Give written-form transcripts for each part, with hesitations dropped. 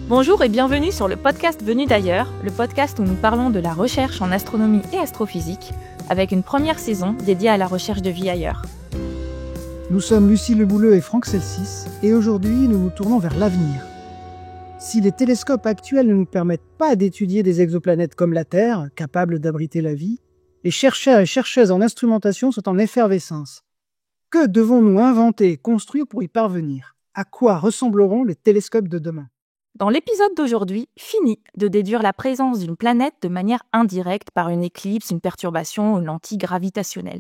Bonjour et bienvenue sur le podcast Venu d'ailleurs, le podcast où nous parlons de la recherche en astronomie et astrophysique, avec une première saison dédiée à la recherche de vie ailleurs. Nous sommes Lucie Lebouleux et Franck Celsis, et aujourd'hui nous nous tournons vers l'avenir. Si les télescopes actuels ne nous permettent pas d'étudier des exoplanètes comme la Terre, capables d'abriter la vie, les chercheurs et chercheuses en instrumentation sont en effervescence. Que devons-nous inventer et construire pour y parvenir? À quoi ressembleront les télescopes de demain? Dans l'épisode d'aujourd'hui, fini de déduire la présence d'une planète de manière indirecte par une éclipse, une perturbation ou une lentille gravitationnelle.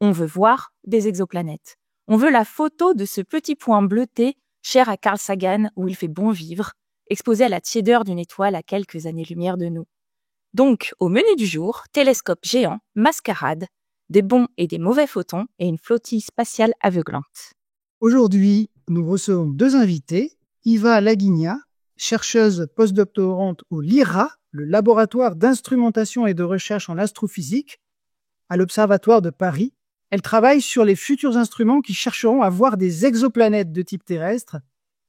On veut voir des exoplanètes. On veut la photo de ce petit point bleuté, cher à Carl Sagan, où il fait bon vivre, exposé à la tiédeur d'une étoile à quelques années-lumière de nous. Donc, au menu du jour, télescope géant, mascarade, des bons et des mauvais photons et une flottille spatiale aveuglante. Aujourd'hui, nous recevons deux invités, Iva Laguigna, chercheuse postdoctorante au LIRA, le laboratoire d'instrumentation et de recherche en astrophysique, à l'Observatoire de Paris. Elle travaille sur les futurs instruments qui chercheront à voir des exoplanètes de type terrestre,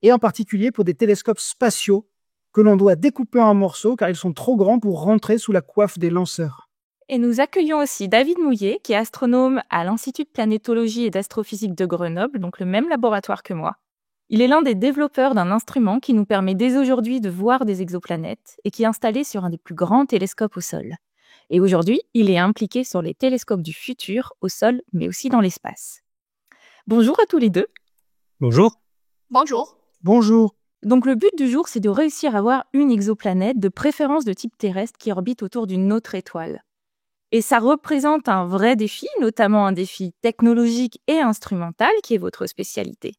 et en particulier pour des télescopes spatiaux que l'on doit découper en morceaux car ils sont trop grands pour rentrer sous la coiffe des lanceurs. Et nous accueillons aussi David Mouillet, qui est astronome à l'Institut de planétologie et d'astrophysique de Grenoble, donc le même laboratoire que moi. Il est l'un des développeurs d'un instrument qui nous permet dès aujourd'hui de voir des exoplanètes et qui est installé sur un des plus grands télescopes au sol. Et aujourd'hui, il est impliqué sur les télescopes du futur, au sol, mais aussi dans l'espace. Bonjour à tous les deux. Bonjour. Bonjour. Bonjour. Donc le but du jour, c'est de réussir à voir une exoplanète, de préférence de type terrestre, qui orbite autour d'une autre étoile. Et ça représente un vrai défi, notamment un défi technologique et instrumental, qui est votre spécialité.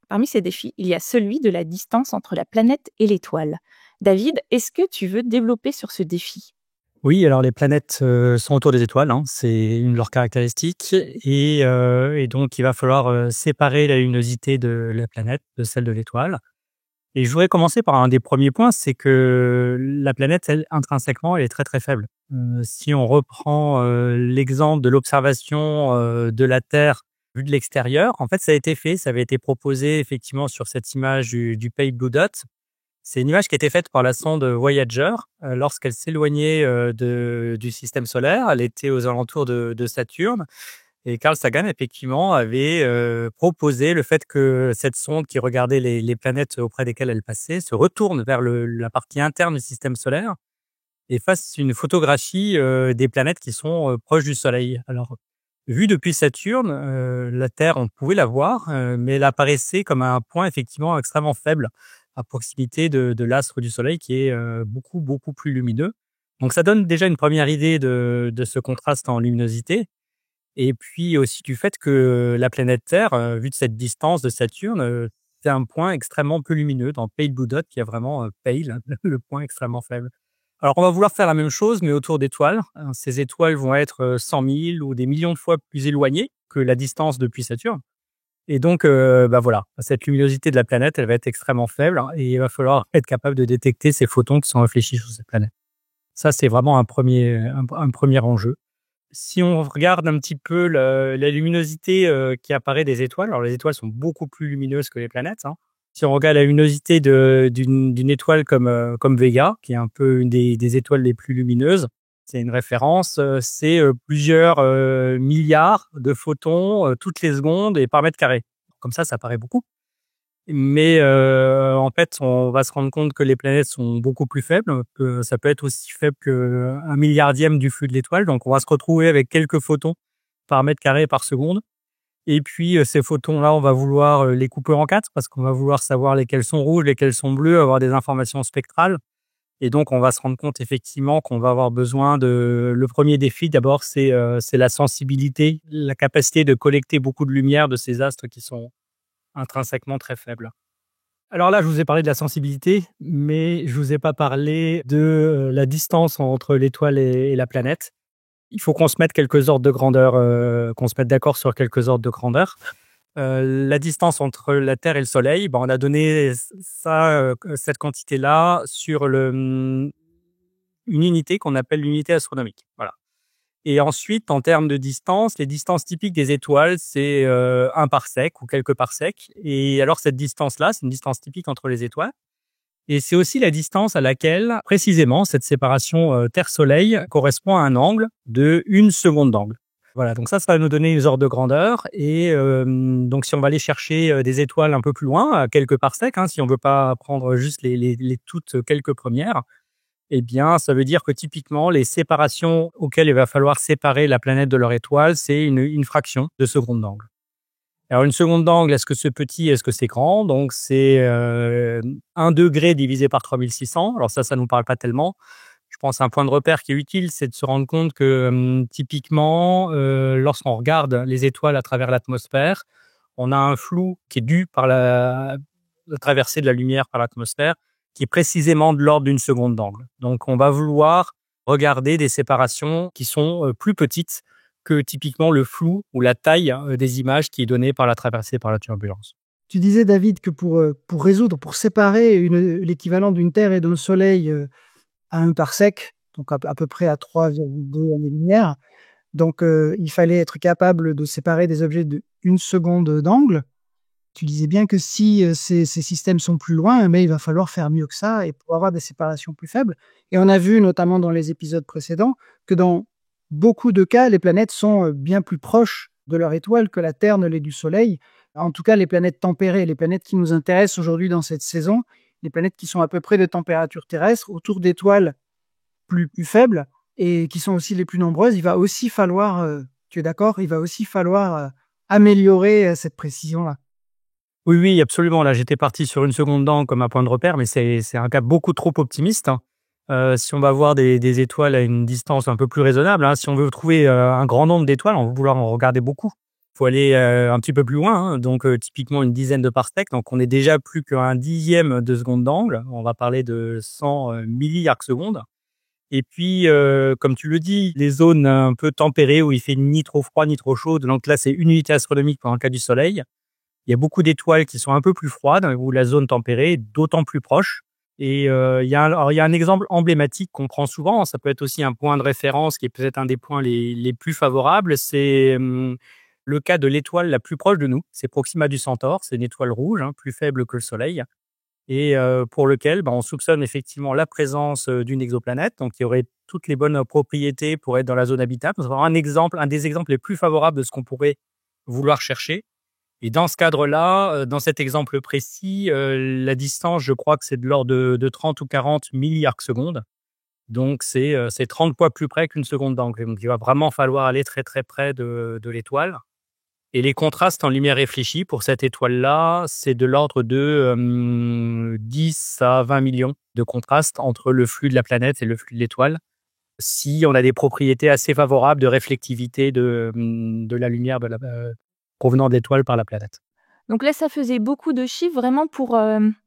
Parmi ces défis, il y a celui de la distance entre la planète et l'étoile. David, est-ce que tu veux développer sur ce défi ? Oui, alors les planètes sont autour des étoiles, c'est une de leurs caractéristiques, et donc il va falloir séparer la luminosité de la planète de celle de l'étoile. Et je voudrais commencer par un des premiers points, c'est que la planète, elle, intrinsèquement, elle est très très faible. Si on reprend l'exemple de l'observation de la Terre vue de l'extérieur, en fait, ça a été fait, ça avait été proposé effectivement sur cette image du Pale Blue Dot. C'est une image qui a été faite par la sonde Voyager lorsqu'elle s'éloignait du système solaire. Elle était aux alentours de Saturne. Et Carl Sagan, effectivement, avait proposé le fait que cette sonde qui regardait les planètes auprès desquelles elle passait se retourne vers la partie interne du système solaire et fasse une photographie des planètes qui sont proches du Soleil. Alors, vue depuis Saturne, la Terre, on pouvait la voir, mais elle apparaissait comme un point effectivement extrêmement faible à proximité de l'astre du Soleil qui est beaucoup, beaucoup plus lumineux. Donc, ça donne déjà une première idée de ce contraste en luminosité. Et puis aussi du fait que la planète Terre, vue de cette distance de Saturne, c'est un point extrêmement peu lumineux dans Pale Blue Dot, qui a vraiment pale, le point extrêmement faible. Alors on va vouloir faire la même chose, mais autour d'étoiles. Ces étoiles vont être 100 000 ou des millions de fois plus éloignées que la distance depuis Saturne. Et donc, voilà, cette luminosité de la planète, elle va être extrêmement faible, et il va falloir être capable de détecter ces photons qui sont réfléchis sur cette planète. Ça, c'est vraiment un premier enjeu. Si on regarde un petit peu la luminosité qui apparaît des étoiles, alors les étoiles sont beaucoup plus lumineuses que les planètes. Si on regarde la luminosité d'une étoile comme Vega, qui est un peu une des étoiles les plus lumineuses, c'est une référence, c'est plusieurs milliards de photons toutes les secondes et par mètre carré. Comme ça paraît beaucoup. Mais en fait, on va se rendre compte que les planètes sont beaucoup plus faibles, que ça peut être aussi faible qu'un milliardième du flux de l'étoile. Donc, on va se retrouver avec quelques photons par mètre carré par seconde. Et puis, ces photons-là, on va vouloir les couper en quatre parce qu'on va vouloir savoir lesquels sont rouges, lesquels sont bleus, avoir des informations spectrales. Et donc, on va se rendre compte effectivement qu'on va avoir besoin le premier défi, d'abord, c'est la sensibilité, la capacité de collecter beaucoup de lumière de ces astres qui sont intrinsèquement très faibles. Alors là, je vous ai parlé de la sensibilité, mais je vous ai pas parlé de la distance entre l'étoile et la planète. Il faut qu'on se mette quelques ordres de grandeur, qu'on se mette d'accord sur quelques ordres de grandeur. La distance entre la Terre et le Soleil, on a donné cette quantité-là sur une unité qu'on appelle l'unité astronomique. Voilà. Et ensuite, en termes de distance, les distances typiques des étoiles, c'est 1 parsec ou quelques parsecs. Et alors, cette distance-là, c'est une distance typique entre les étoiles. Et c'est aussi la distance à laquelle, précisément, cette séparation Terre-Soleil correspond à un angle de 1 seconde d'angle. Voilà, donc ça va nous donner une ordre de grandeur. Et donc, si on va aller chercher des étoiles un peu plus loin, à quelques parsecs, si on veut pas prendre juste les toutes quelques premières, eh bien, ça veut dire que typiquement, les séparations auxquelles il va falloir séparer la planète de leur étoile, c'est une fraction de seconde d'angle. Alors, une seconde d'angle, est-ce que c'est petit, est-ce que c'est grand? Donc, c'est 1 degré divisé par 3600. Alors ça nous parle pas tellement. Je pense un point de repère qui est utile, c'est de se rendre compte que typiquement, lorsqu'on regarde les étoiles à travers l'atmosphère, on a un flou qui est dû par la traversée de la lumière par l'atmosphère, qui est précisément de l'ordre d'une seconde d'angle. Donc, on va vouloir regarder des séparations qui sont plus petites que typiquement le flou ou la taille des images qui est donnée par la traversée par la turbulence. Tu disais, David, que pour séparer l'équivalent d'une Terre et d'un Soleil à 1 parsec, donc à peu près à 3,2 années-lumière, donc il fallait être capable de séparer des objets de 1 seconde d'angle. Tu disais bien que si ces systèmes sont plus loin, mais il va falloir faire mieux que ça et pour avoir des séparations plus faibles. Et on a vu, notamment dans les épisodes précédents, que dans beaucoup de cas, les planètes sont bien plus proches de leur étoile que la Terre ne l'est du Soleil. En tout cas, les planètes tempérées, les planètes qui nous intéressent aujourd'hui dans cette saison, les planètes qui sont à peu près de température terrestre, autour d'étoiles plus faibles et qui sont aussi les plus nombreuses, il va aussi falloir, tu es d'accord, il va aussi falloir améliorer cette précision-là. Oui, absolument. Là, j'étais parti sur 1 seconde d'angle comme un point de repère, mais c'est un cas beaucoup trop optimiste. Si on va voir des étoiles à une distance un peu plus raisonnable, si on veut trouver un grand nombre d'étoiles, on va vouloir en regarder beaucoup. Il faut aller un petit peu plus loin, donc typiquement une dizaine de parsecs. Donc, on est déjà plus qu'un dixième de seconde d'angle. On va parler de 100 milliarcs-secondes. Et puis, comme tu le dis, les zones un peu tempérées où il fait ni trop froid ni trop chaud, donc là, c'est une unité astronomique pour un cas du Soleil. Il y a beaucoup d'étoiles qui sont un peu plus froides, où la zone tempérée est d'autant plus proche. Et il y a un exemple emblématique qu'on prend souvent. Ça peut être aussi un point de référence qui est peut-être un des points les plus favorables. C'est le cas de l'étoile la plus proche de nous. C'est Proxima du Centaure. C'est une étoile rouge, plus faible que le Soleil. Et pour lequel on soupçonne effectivement la présence d'une exoplanète. Donc, il y aurait toutes les bonnes propriétés pour être dans la zone habitable. C'est vraiment un des exemples les plus favorables de ce qu'on pourrait vouloir chercher. Et dans ce cadre-là, dans cet exemple précis, la distance, je crois que c'est de l'ordre de 30 ou 40 milliarcs-secondes. Donc, c'est 30 fois plus près qu'1 seconde d'angle. Donc, il va vraiment falloir aller très, très près de l'étoile. Et les contrastes en lumière réfléchie pour cette étoile-là, c'est de l'ordre de 10 à 20 millions de contrastes entre le flux de la planète et le flux de l'étoile. Si on a des propriétés assez favorables de réflectivité de la lumière provenant d'étoiles par la planète. Donc là, ça faisait beaucoup de chiffres vraiment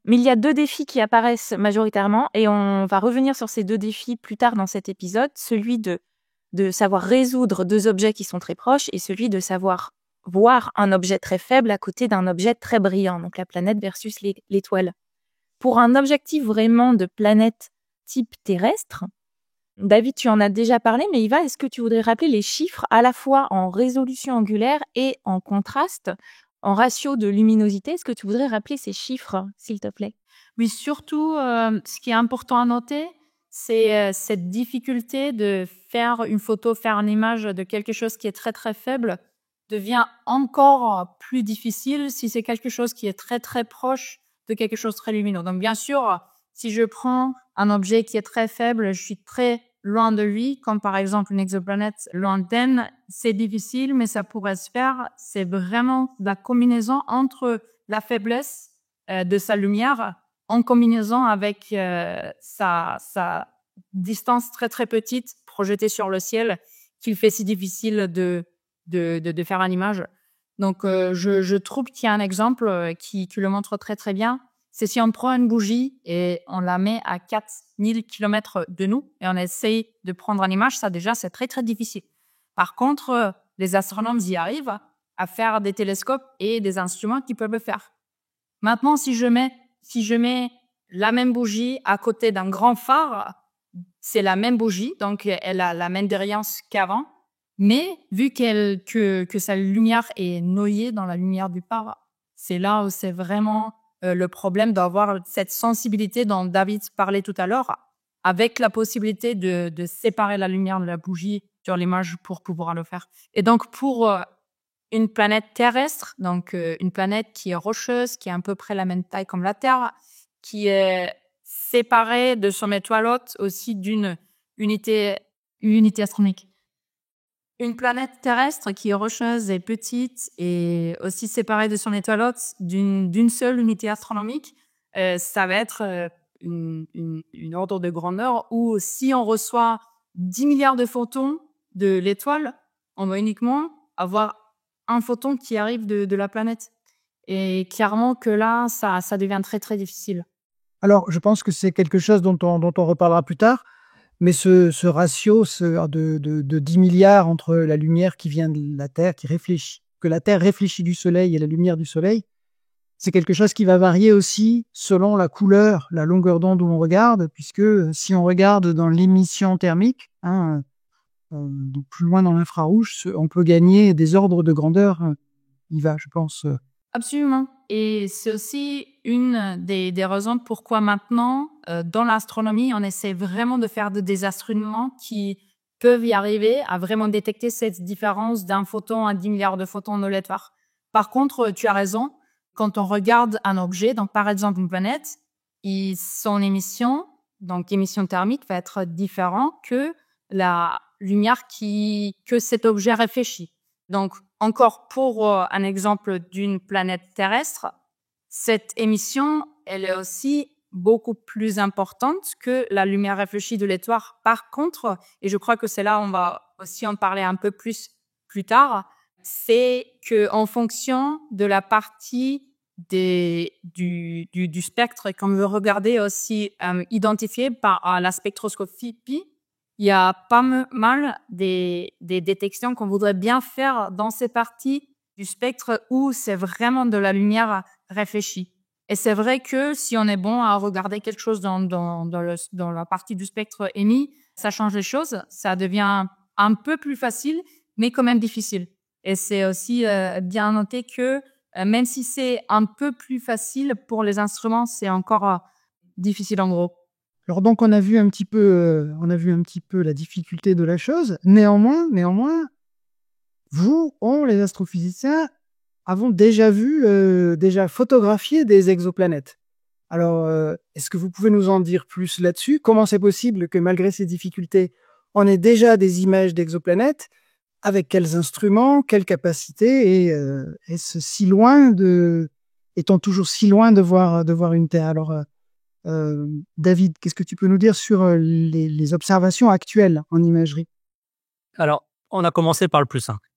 mais il y a 2 défis qui apparaissent majoritairement et on va revenir sur ces 2 défis plus tard dans cet épisode. Celui de savoir résoudre 2 objets qui sont très proches et celui de savoir voir un objet très faible à côté d'un objet très brillant, donc la planète versus l'étoile. Pour un objectif vraiment de planète type terrestre, David, tu en as déjà parlé, mais Eva, est-ce que tu voudrais rappeler les chiffres à la fois en résolution angulaire et en contraste, en ratio de luminosité? Est-ce que tu voudrais rappeler ces chiffres, s'il te plaît? Oui, surtout, ce qui est important à noter, c'est cette difficulté de faire une photo, faire une image de quelque chose qui est très, très faible devient encore plus difficile si c'est quelque chose qui est très, très proche de quelque chose de très lumineux. Donc, bien sûr, si je prends un objet qui est très faible, je suis très loin de lui, comme par exemple une exoplanète lointaine, c'est difficile, mais ça pourrait se faire. C'est vraiment la combinaison entre la faiblesse de sa lumière en combinaison avec sa distance très, très petite projetée sur le ciel qu'il fait si difficile de faire une image. Donc, je trouve qu'il y a un exemple qui le montre très, très bien. C'est si on prend une bougie et on la met à 4000 km de nous et on essaye de prendre une image, ça déjà, c'est très, très difficile. Par contre, les astronomes y arrivent à faire des télescopes et des instruments qui peuvent le faire. Maintenant, si je mets la même bougie à côté d'un grand phare, c'est la même bougie, donc elle a la même brillance qu'avant, mais vu que sa lumière est noyée dans la lumière du phare, c'est là où c'est vraiment le problème d'avoir cette sensibilité dont David parlait tout à l'heure, avec la possibilité de séparer la lumière de la bougie sur l'image pour pouvoir le faire. Et donc, pour une planète terrestre, donc une planète qui est rocheuse, qui est à peu près la même taille comme la Terre, qui est séparée de son étoile hôte aussi d'une unité astronomique. Une planète terrestre qui est rocheuse et petite et aussi séparée de son étoile hôte d'une seule unité astronomique, ça va être une ordre de grandeur où si on reçoit 10 milliards de photons de l'étoile, on va uniquement avoir un photon qui arrive de la planète. Et clairement que là, ça devient très, très difficile. Alors, je pense que c'est quelque chose dont on reparlera plus tard, mais ce ratio de 10 milliards entre la lumière qui vient de la Terre, que la Terre réfléchit du Soleil et la lumière du Soleil, c'est quelque chose qui va varier aussi selon la couleur, la longueur d'onde où on regarde, puisque si on regarde dans l'émission thermique, plus loin dans l'infrarouge, on peut gagner des ordres de grandeur. Il va, je pense. Absolument. Et c'est aussi une des raisons pourquoi maintenant, dans l'astronomie, on essaie vraiment de faire des instruments qui peuvent y arriver à vraiment détecter cette différence d'un photon à 10 milliards de photons de l'étoile. Par contre, tu as raison, quand on regarde un objet, donc par exemple une planète, son émission, donc émission thermique, va être différente que la lumière que cet objet réfléchit. Donc, encore pour un exemple d'une planète terrestre, cette émission, elle est aussi beaucoup plus importante que la lumière réfléchie de l'étoile. Par contre, et je crois que c'est là on va aussi en parler un peu plus tard, c'est que en fonction de la partie du spectre qu'on veut regarder aussi identifié par la spectroscopie, il y a pas mal des détections qu'on voudrait bien faire dans ces parties du spectre où c'est vraiment de la lumière réfléchie. Et c'est vrai que si on est bon à regarder quelque chose dans la partie du spectre émis, ça change les choses, ça devient un peu plus facile, mais quand même difficile. Et c'est aussi bien noté que même si c'est un peu plus facile pour les instruments, c'est encore difficile en gros. Alors donc on a vu un petit peu la difficulté de la chose. Néanmoins, les astrophysiciens, avons déjà photographié des exoplanètes. Alors, est-ce que vous pouvez nous en dire plus là-dessus? Comment c'est possible que malgré ces difficultés, on ait déjà des images d'exoplanètes? Avec quels instruments, quelles capacités, et est-on toujours si loin de voir une Terre? Alors, David, qu'est-ce que tu peux nous dire sur les observations actuelles en imagerie? Alors, on a commencé par le plus simple.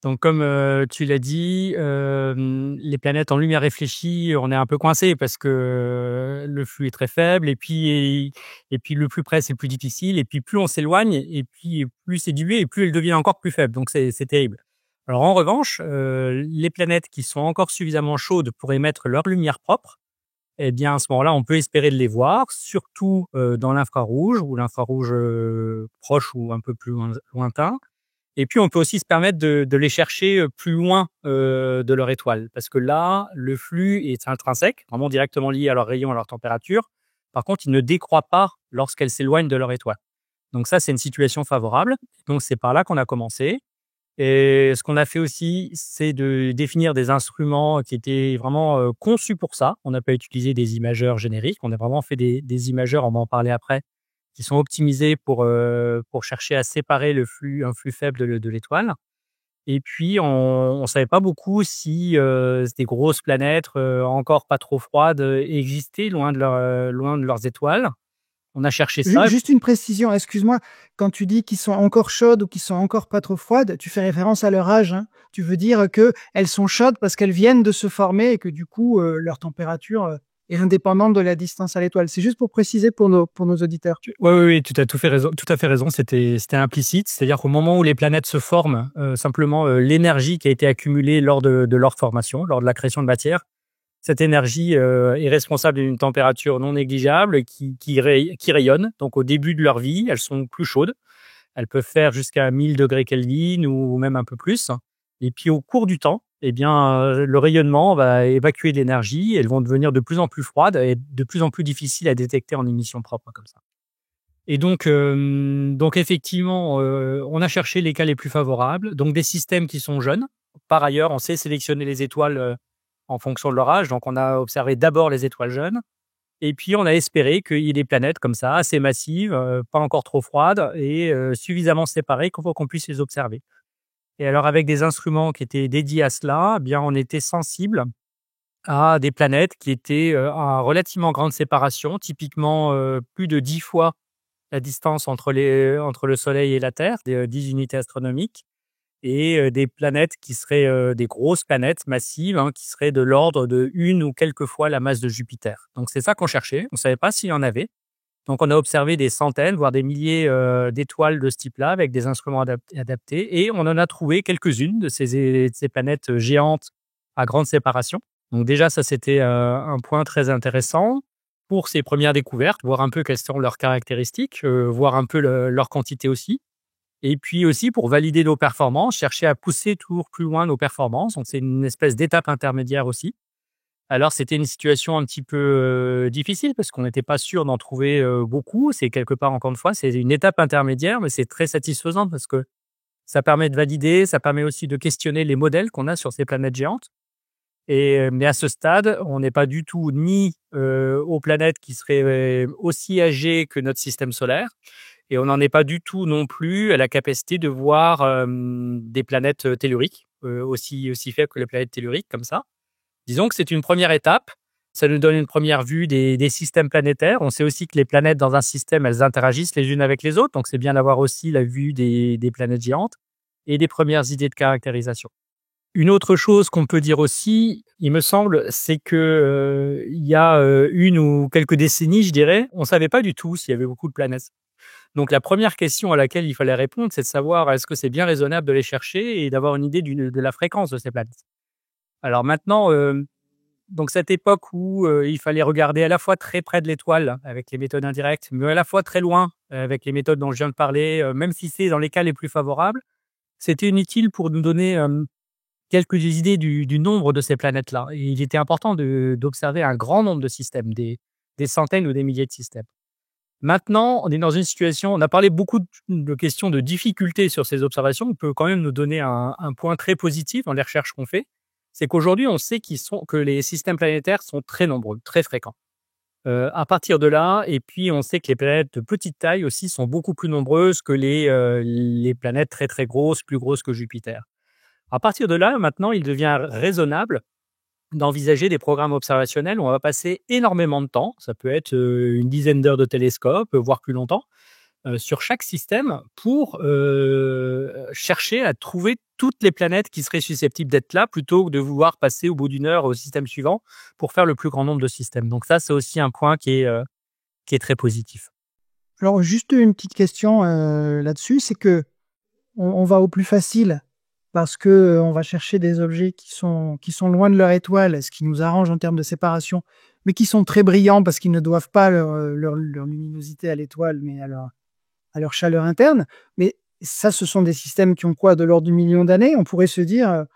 Donc, comme tu l'as dit, les planètes en lumière réfléchie, on est un peu coincé parce que le flux est très faible et puis le plus près, c'est plus difficile. Et puis, plus on s'éloigne et puis plus c'est dilué et plus elle devient encore plus faible. Donc, c'est terrible. Alors, en revanche, les planètes qui sont encore suffisamment chaudes pour émettre leur lumière propre, eh bien, à ce moment-là, on peut espérer de les voir, surtout dans l'infrarouge ou l'infrarouge proche ou un peu plus lointain. Et puis, on peut aussi se permettre de les chercher plus loin de leur étoile. Parce que là, le flux est intrinsèque, vraiment directement lié à leur rayon, à leur température. Par contre, il ne décroît pas lorsqu'elles s'éloignent de leur étoile. Donc ça, c'est une situation favorable. Donc, c'est par là qu'on a commencé. Et ce qu'on a fait aussi, c'est de définir des instruments qui étaient vraiment conçus pour ça. On n'a pas utilisé des imageurs génériques. On a vraiment fait des imageurs, on va en parler après, qui sont optimisés pour chercher à séparer un flux faible de l'étoile. Et puis, on savait pas beaucoup si des grosses planètes encore pas trop froides existaient loin de leurs étoiles. On a cherché ça. Juste une précision, excuse-moi, quand tu dis qu'ils sont encore chaudes ou qu'ils sont encore pas trop froides, tu fais référence à leur âge, hein. Tu veux dire qu'elles sont chaudes parce qu'elles viennent de se former et que du coup, leur température est indépendante de la distance à l'étoile. C'est juste pour préciser pour nos auditeurs. Oui, tu as tout à fait raison. C'était implicite. C'est-à-dire qu'au moment où les planètes se forment, simplement l'énergie qui a été accumulée lors de leur formation, lors de la création de matière, cette énergie est responsable d'une température non négligeable qui rayonne. Donc, au début de leur vie, elles sont plus chaudes. Elles peuvent faire jusqu'à 1000 degrés Kelvin ou même un peu plus. Et puis, au cours du temps, eh bien, le rayonnement va évacuer de l'énergie. Elles vont devenir de plus en plus froides et de plus en plus difficiles à détecter en émissions propres comme ça. Et donc effectivement, on a cherché les cas les plus favorables, donc des systèmes qui sont jeunes. Par ailleurs, on sait sélectionner les étoiles en fonction de leur âge. Donc, on a observé d'abord les étoiles jeunes. Et puis, on a espéré qu'il y ait des planètes comme ça, assez massives, pas encore trop froides et suffisamment séparées pour qu'on puisse les observer. Et alors, avec des instruments qui étaient dédiés à cela, eh bien, on était sensible à des planètes qui étaient à relativement grande séparation, typiquement plus de 10 fois la distance entre le Soleil et la Terre, 10 unités astronomiques, et des planètes qui seraient des grosses planètes massives, hein, qui seraient de l'ordre de 1 ou quelques fois la masse de Jupiter. Donc c'est ça qu'on cherchait, on ne savait pas s'il y en avait. Donc on a observé des centaines, voire des milliers d'étoiles de ce type-là avec des instruments adaptés, et on en a trouvé quelques-unes de ces planètes géantes à grande séparation. Donc déjà, ça c'était un point très intéressant pour ces premières découvertes, voir un peu quelles sont leurs caractéristiques, voir un peu leur quantité aussi. Et puis aussi pour valider nos performances, chercher à pousser toujours plus loin nos performances. Donc c'est une espèce d'étape intermédiaire aussi. Alors c'était une situation un petit peu difficile parce qu'on n'était pas sûr d'en trouver beaucoup. C'est quelque part, encore une fois, c'est une étape intermédiaire, mais c'est très satisfaisant parce que ça permet de valider, ça permet aussi de questionner les modèles qu'on a sur ces planètes géantes. Mais à ce stade, on n'est pas du tout ni aux planètes qui seraient aussi âgées que notre système solaire, et on n'en est pas du tout non plus à la capacité de voir des planètes telluriques, aussi faibles que les planètes telluriques, comme ça. Disons que c'est une première étape. Ça nous donne une première vue des systèmes planétaires. On sait aussi que les planètes dans un système, elles interagissent les unes avec les autres. Donc, c'est bien d'avoir aussi la vue des planètes géantes et des premières idées de caractérisation. Une autre chose qu'on peut dire aussi, il me semble, c'est que il y a 1 ou quelques décennies, je dirais, on savait pas du tout s'il y avait beaucoup de planètes. Donc la première question à laquelle il fallait répondre, c'est de savoir est-ce que c'est bien raisonnable de les chercher et d'avoir une idée de la fréquence de ces planètes. Alors maintenant, donc cette époque où il fallait regarder à la fois très près de l'étoile avec les méthodes indirectes, mais à la fois très loin avec les méthodes dont je viens de parler, même si c'est dans les cas les plus favorables, c'était inutile pour nous donner quelques idées du nombre de ces planètes-là. Et il était important d'observer un grand nombre de systèmes, des centaines ou des milliers de systèmes. Maintenant, on est dans une situation, on a parlé beaucoup de questions de difficultés sur ces observations. On peut quand même nous donner un point très positif dans les recherches qu'on fait. C'est qu'aujourd'hui, on sait que les systèmes planétaires sont très nombreux, très fréquents. À partir de là, et puis on sait que les planètes de petite taille aussi sont beaucoup plus nombreuses que les planètes très très grosses, plus grosses que Jupiter. À partir de là, maintenant, il devient raisonnable d'envisager des programmes observationnels où on va passer énormément de temps, ça peut être une dizaine d'heures de télescope, voire plus longtemps, sur chaque système pour chercher à trouver toutes les planètes qui seraient susceptibles d'être là, plutôt que de vouloir passer au bout d'une heure au système suivant pour faire le plus grand nombre de systèmes. Donc ça, c'est aussi un point qui est très positif. Alors, juste une petite question là-dessus, c'est que on va au plus facile parce que on va chercher des objets qui sont loin de leur étoile, ce qui nous arrange en termes de séparation, mais qui sont très brillants parce qu'ils ne doivent pas leur luminosité à l'étoile, mais à leur chaleur interne. Mais ça, ce sont des systèmes qui ont quoi, de l'ordre du million d'années. On pourrait se dire,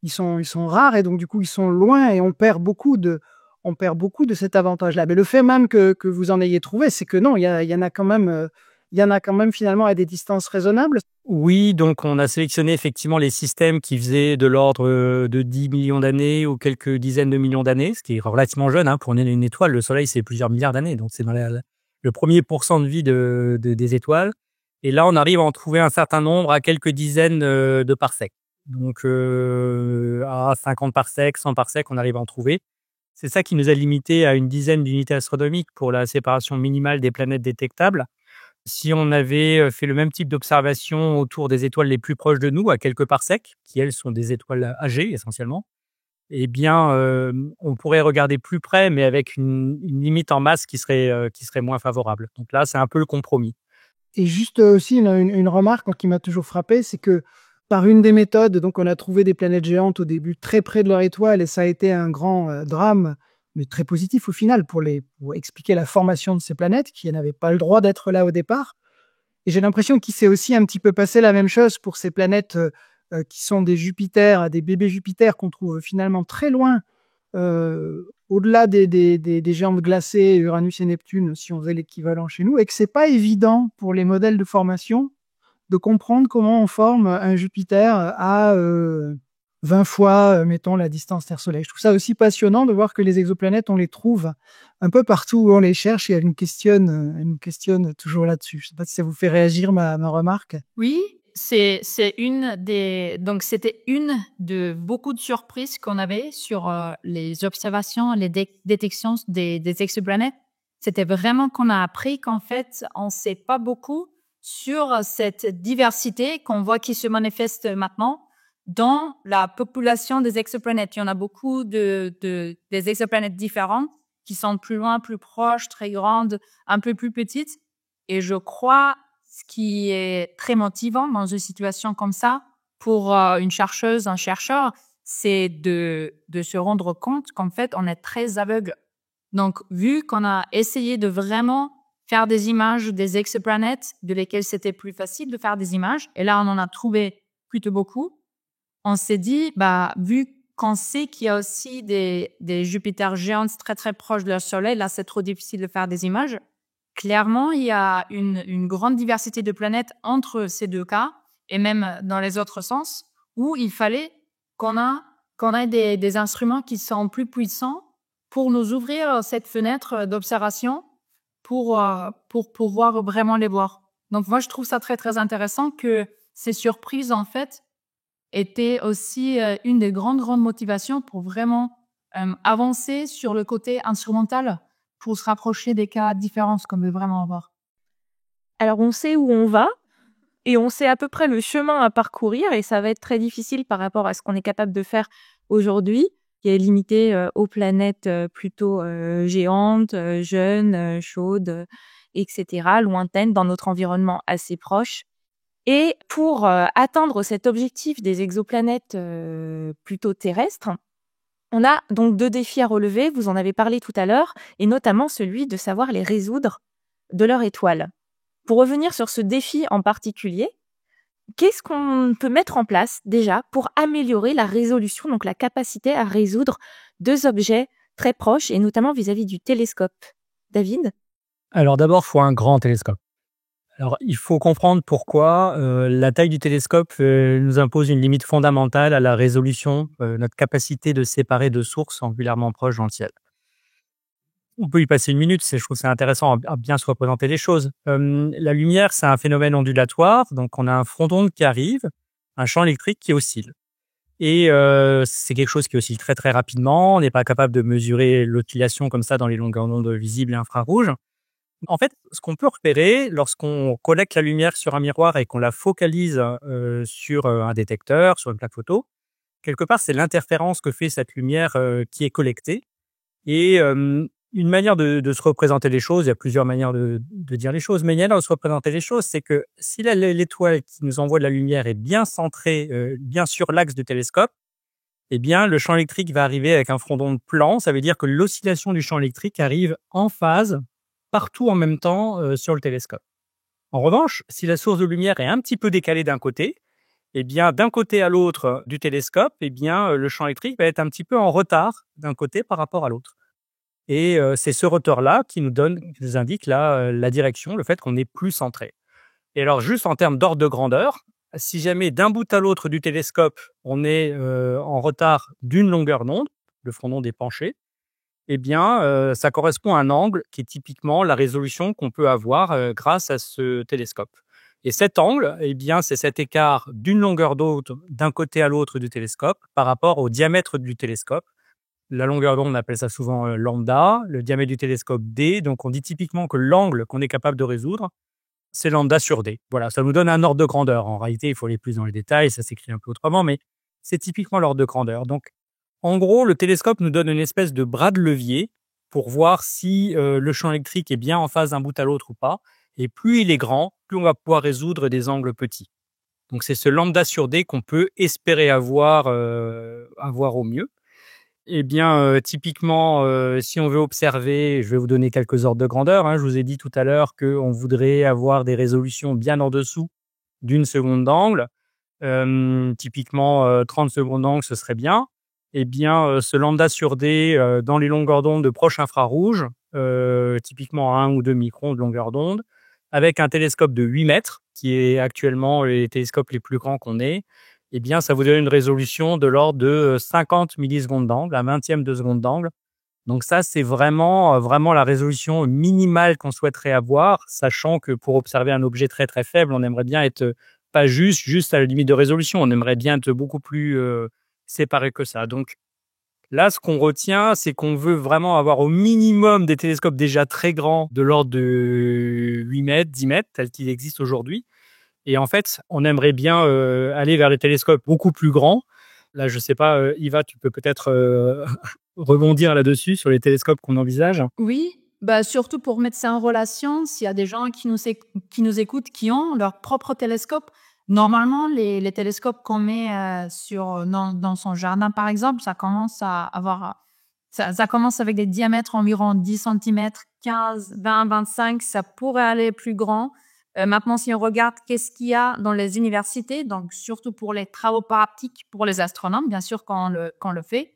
ils sont rares et donc du coup ils sont loin et on perd beaucoup de cet avantage-là. Mais le fait même que vous en ayez trouvé, c'est que non, il y en a quand même finalement à des distances raisonnables. Oui, donc on a sélectionné effectivement les systèmes qui faisaient de l'ordre de 10 millions d'années ou quelques dizaines de millions d'années, ce qui est relativement jeune hein, pour une étoile. Le Soleil, c'est plusieurs milliards d'années, donc c'est dans le premier pourcent de vie des étoiles. Et là, on arrive à en trouver un certain nombre à quelques dizaines de parsecs. Donc à 50 parsecs, 100 parsecs, on arrive à en trouver. C'est ça qui nous a limité à une dizaine d'unités astronomiques pour la séparation minimale des planètes détectables. Si on avait fait le même type d'observation autour des étoiles les plus proches de nous, à quelques parsecs, qui elles sont des étoiles âgées essentiellement, eh bien, on pourrait regarder plus près, mais avec une limite en masse qui serait moins favorable. Donc là, c'est un peu le compromis. Et juste aussi une remarque qui m'a toujours frappé, c'est que par une des méthodes, donc on a trouvé des planètes géantes au début très près de leur étoile, et ça a été un grand drame, mais très positif au final pour expliquer la formation de ces planètes qui n'avaient pas le droit d'être là au départ. Et j'ai l'impression qu'il s'est aussi un petit peu passé la même chose pour ces planètes qui sont des Jupiters, des bébés Jupiters qu'on trouve finalement très loin, au-delà des géantes glacées, Uranus et Neptune, si on faisait l'équivalent chez nous, et que c'est pas évident pour les modèles de formation de comprendre comment on forme un Jupiter à 20 fois, mettons, la distance Terre-Soleil. Je trouve ça aussi passionnant de voir que les exoplanètes, on les trouve un peu partout où on les cherche et elle nous questionne toujours là-dessus. Je ne sais pas si ça vous fait réagir ma remarque. Oui, c'était une de beaucoup de surprises qu'on avait sur les observations, les détections des exoplanètes. C'était vraiment qu'on a appris qu'en fait, on ne sait pas beaucoup sur cette diversité qu'on voit qui se manifeste maintenant dans la population des exoplanètes. Il y en a beaucoup des exoplanètes différentes qui sont plus loin, plus proches, très grandes, un peu plus petites. Et je crois ce qui est très motivant dans une situation comme ça pour une chercheuse, un chercheur, c'est de se rendre compte qu'en fait, on est très aveugle. Donc, vu qu'on a essayé de vraiment faire des images des exoplanètes de lesquelles c'était plus facile de faire des images, et là, on en a trouvé plutôt beaucoup, on s'est dit, vu qu'on sait qu'il y a aussi des Jupiters géants très, très proches de leur Soleil, là, c'est trop difficile de faire des images. Clairement, il y a une grande diversité de planètes entre ces deux cas, et même dans les autres sens, où il fallait qu'on ait des instruments qui sont plus puissants pour nous ouvrir cette fenêtre d'observation pour pouvoir vraiment les voir. Donc moi, je trouve ça très, très intéressant que ces surprises, en fait, étaient aussi une des grandes motivations pour vraiment avancer sur le côté instrumental pour se rapprocher des cas différents qu'on veut vraiment avoir. Alors, on sait où on va et on sait à peu près le chemin à parcourir et ça va être très difficile par rapport à ce qu'on est capable de faire aujourd'hui, qui est limité aux planètes plutôt géantes, jeunes, chaudes, etc., lointaines, dans notre environnement assez proche. Et pour atteindre cet objectif des exoplanètes plutôt terrestres, on a donc 2 défis à relever, vous en avez parlé tout à l'heure, et notamment celui de savoir les résoudre de leur étoile. Pour revenir sur ce défi en particulier, qu'est-ce qu'on peut mettre en place déjà pour améliorer la résolution, donc la capacité à résoudre 2 objets très proches, et notamment vis-à-vis du télescope? David? Alors d'abord, il faut un grand télescope. Alors, il faut comprendre pourquoi la taille du télescope nous impose une limite fondamentale à la résolution, notre capacité de séparer 2 sources angulairement proches dans le ciel. On peut y passer 1 minute, je trouve que c'est intéressant à bien se représenter les choses. La lumière, c'est un phénomène ondulatoire, donc on a un front d'onde qui arrive, un champ électrique qui oscille. Et c'est quelque chose qui oscille très très rapidement, on n'est pas capable de mesurer l'oscillation comme ça dans les longueurs d'onde visibles et infrarouges. En fait, ce qu'on peut repérer lorsqu'on collecte la lumière sur un miroir et qu'on la focalise sur un détecteur, sur une plaque photo, quelque part, c'est l'interférence que fait cette lumière qui est collectée. Et une manière de se représenter les choses, il y a plusieurs manières de dire les choses, mais une manière de se représenter les choses, c'est que si l'étoile qui nous envoie de la lumière est bien centrée, bien sur l'axe du télescope, eh bien, le champ électrique va arriver avec un front d'onde plan. Ça veut dire que l'oscillation du champ électrique arrive en phase partout en même temps sur le télescope. En revanche, si la source de lumière est un petit peu décalée d'un côté, eh bien, d'un côté à l'autre du télescope, eh bien, le champ électrique va être un petit peu en retard d'un côté par rapport à l'autre. Et c'est ce retard-là qui nous indique la direction, le fait qu'on est plus centré. Et alors, juste en termes d'ordre de grandeur, si jamais d'un bout à l'autre du télescope, on est en retard d'une longueur d'onde, le front d'onde est penché, eh bien, ça correspond à un angle qui est typiquement la résolution qu'on peut avoir grâce à ce télescope. Et cet angle, eh bien, c'est cet écart d'une longueur d'onde d'un côté à l'autre du télescope par rapport au diamètre du télescope. La longueur d'onde, on appelle ça souvent lambda, le diamètre du télescope d. Donc, on dit typiquement que l'angle qu'on est capable de résoudre, c'est lambda sur d. Voilà, ça nous donne un ordre de grandeur. En réalité, il faut aller plus dans les détails, ça s'écrit un peu autrement, mais c'est typiquement l'ordre de grandeur. Donc, en gros, le télescope nous donne une espèce de bras de levier pour voir si le champ électrique est bien en phase d'un bout à l'autre ou pas. Et plus il est grand, plus on va pouvoir résoudre des angles petits. Donc, c'est ce lambda sur d qu'on peut espérer avoir au mieux. Eh bien, typiquement, si on veut observer, je vais vous donner quelques ordres de grandeur. Je vous ai dit tout à l'heure qu'on voudrait avoir des résolutions bien en dessous d'1 seconde d'angle. typiquement 30 secondes d'angle, ce serait bien. Eh bien, ce lambda sur D dans les longueurs d'onde de proche infrarouge, typiquement à 1 ou 2 microns de longueur d'onde, avec un télescope de 8 mètres, qui est actuellement les télescopes les plus grands qu'on ait, eh bien, ça vous donne une résolution de l'ordre de 50 millisecondes d'angle, un vingtième de seconde d'angle. Donc ça, c'est vraiment la résolution minimale qu'on souhaiterait avoir, sachant que pour observer un objet très très faible, on aimerait bien être pas juste à la limite de résolution, on aimerait bien être beaucoup plus séparé que ça. Donc là, ce qu'on retient, c'est qu'on veut vraiment avoir au minimum des télescopes déjà très grands, de l'ordre de 8 mètres, 10 mètres, tels qu'ils existent aujourd'hui. Et en fait, on aimerait bien aller vers des télescopes beaucoup plus grands. Là, je sais pas, Iva, tu peux peut-être rebondir là-dessus sur les télescopes qu'on envisage. Oui, bah surtout pour mettre ça en relation, s'il y a des gens qui nous écoutent, qui ont leur propre télescope. Normalement, les télescopes qu'on met dans son jardin, par exemple, ça commence avec des diamètres environ 10 cm, 15, 20, 25. Ça pourrait aller plus grand. Maintenant, si on regarde qu'est-ce qu'il y a dans les universités, donc surtout pour les travaux pratiques pour les astronomes, bien sûr, quand on le fait,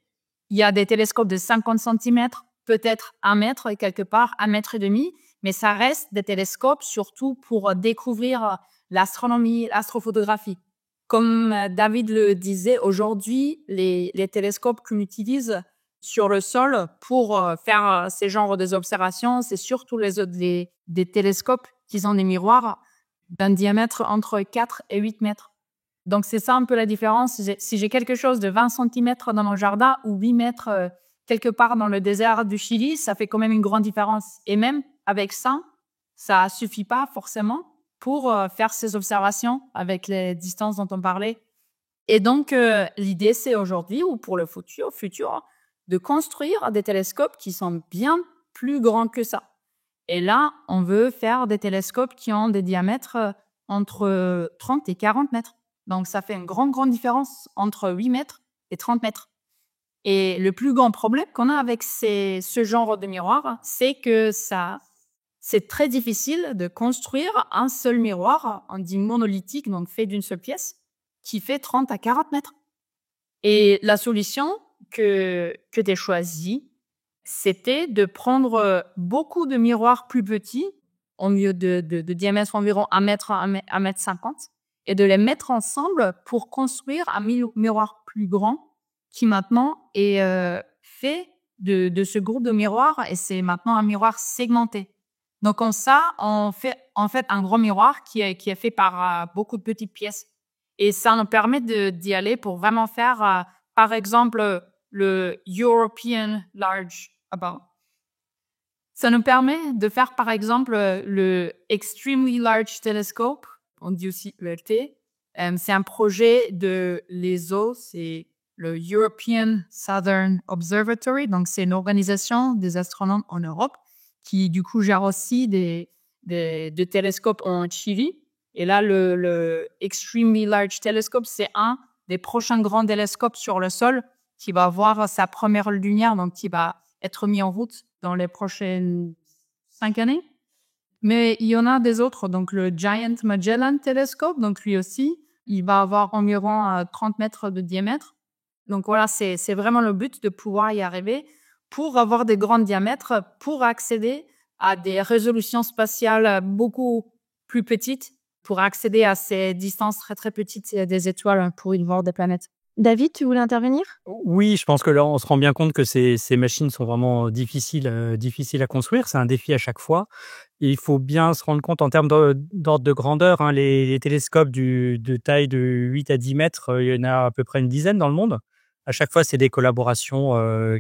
il y a des télescopes de 50 cm, peut-être 1 mètre et quelque part 1,5 mètre, mais ça reste des télescopes surtout pour découvrir l'astronomie, l'astrophotographie. Comme David le disait, aujourd'hui, les télescopes qu'on utilise sur le sol pour faire ces genres d'observations, c'est surtout des télescopes qui ont des miroirs d'un diamètre entre 4 et 8 mètres. Donc, c'est ça un peu la différence. Si j'ai quelque chose de 20 cm dans mon jardin ou 8 mètres quelque part dans le désert du Chili, ça fait quand même une grande différence. Et même avec ça suffit pas forcément pour faire ces observations avec les distances dont on parlait. Et donc, l'idée, c'est aujourd'hui ou pour le futur, de construire des télescopes qui sont bien plus grands que ça. Et là, on veut faire des télescopes qui ont des diamètres entre 30 et 40 mètres. Donc, ça fait une grande différence entre 8 mètres et 30 mètres. Et le plus grand problème qu'on a avec ce genre de miroir, c'est que c'est très difficile de construire un seul miroir, on dit monolithique, donc fait d'une seule pièce, qui fait 30 à 40 mètres. Et la solution que tu as choisie, c'était de prendre beaucoup de miroirs plus petits, au lieu de diamètre environ 1 mètre, 1 mètre 50, et de les mettre ensemble pour construire un miroir plus grand qui maintenant est fait de ce groupe de miroirs, et c'est maintenant un miroir segmenté. Donc, comme ça, on fait en fait un gros miroir qui est fait par beaucoup de petites pièces. Et ça nous permet d'y aller pour vraiment faire, par exemple, le European Large Above. Ça nous permet de faire, par exemple, le Extremely Large Telescope, on dit aussi ELT. C'est un projet de l'ESO, c'est le European Southern Observatory. Donc, c'est une organisation des astronomes en Europe qui, du coup, gère aussi des télescopes en Chili. Et là, le Extremely Large Telescope, c'est un des prochains grands télescopes sur le sol qui va avoir sa première lumière, donc qui va être mis en route dans les prochaines 5 années. Mais il y en a des autres, donc le Giant Magellan Telescope, donc lui aussi, il va avoir environ 30 mètres de diamètre. Donc voilà, c'est vraiment le but de pouvoir y arriver pour avoir des grands diamètres, pour accéder à des résolutions spatiales beaucoup plus petites, pour accéder à ces distances très très petites des étoiles pour y voir des planètes. David, tu voulais intervenir ? Oui, je pense que là, on se rend bien compte que ces machines sont vraiment difficiles à construire. C'est un défi à chaque fois. Et il faut bien se rendre compte en termes d'ordre de grandeur. Hein, les télescopes de taille de 8 à 10 mètres, il y en a à peu près une dizaine dans le monde. À chaque fois, c'est des collaborations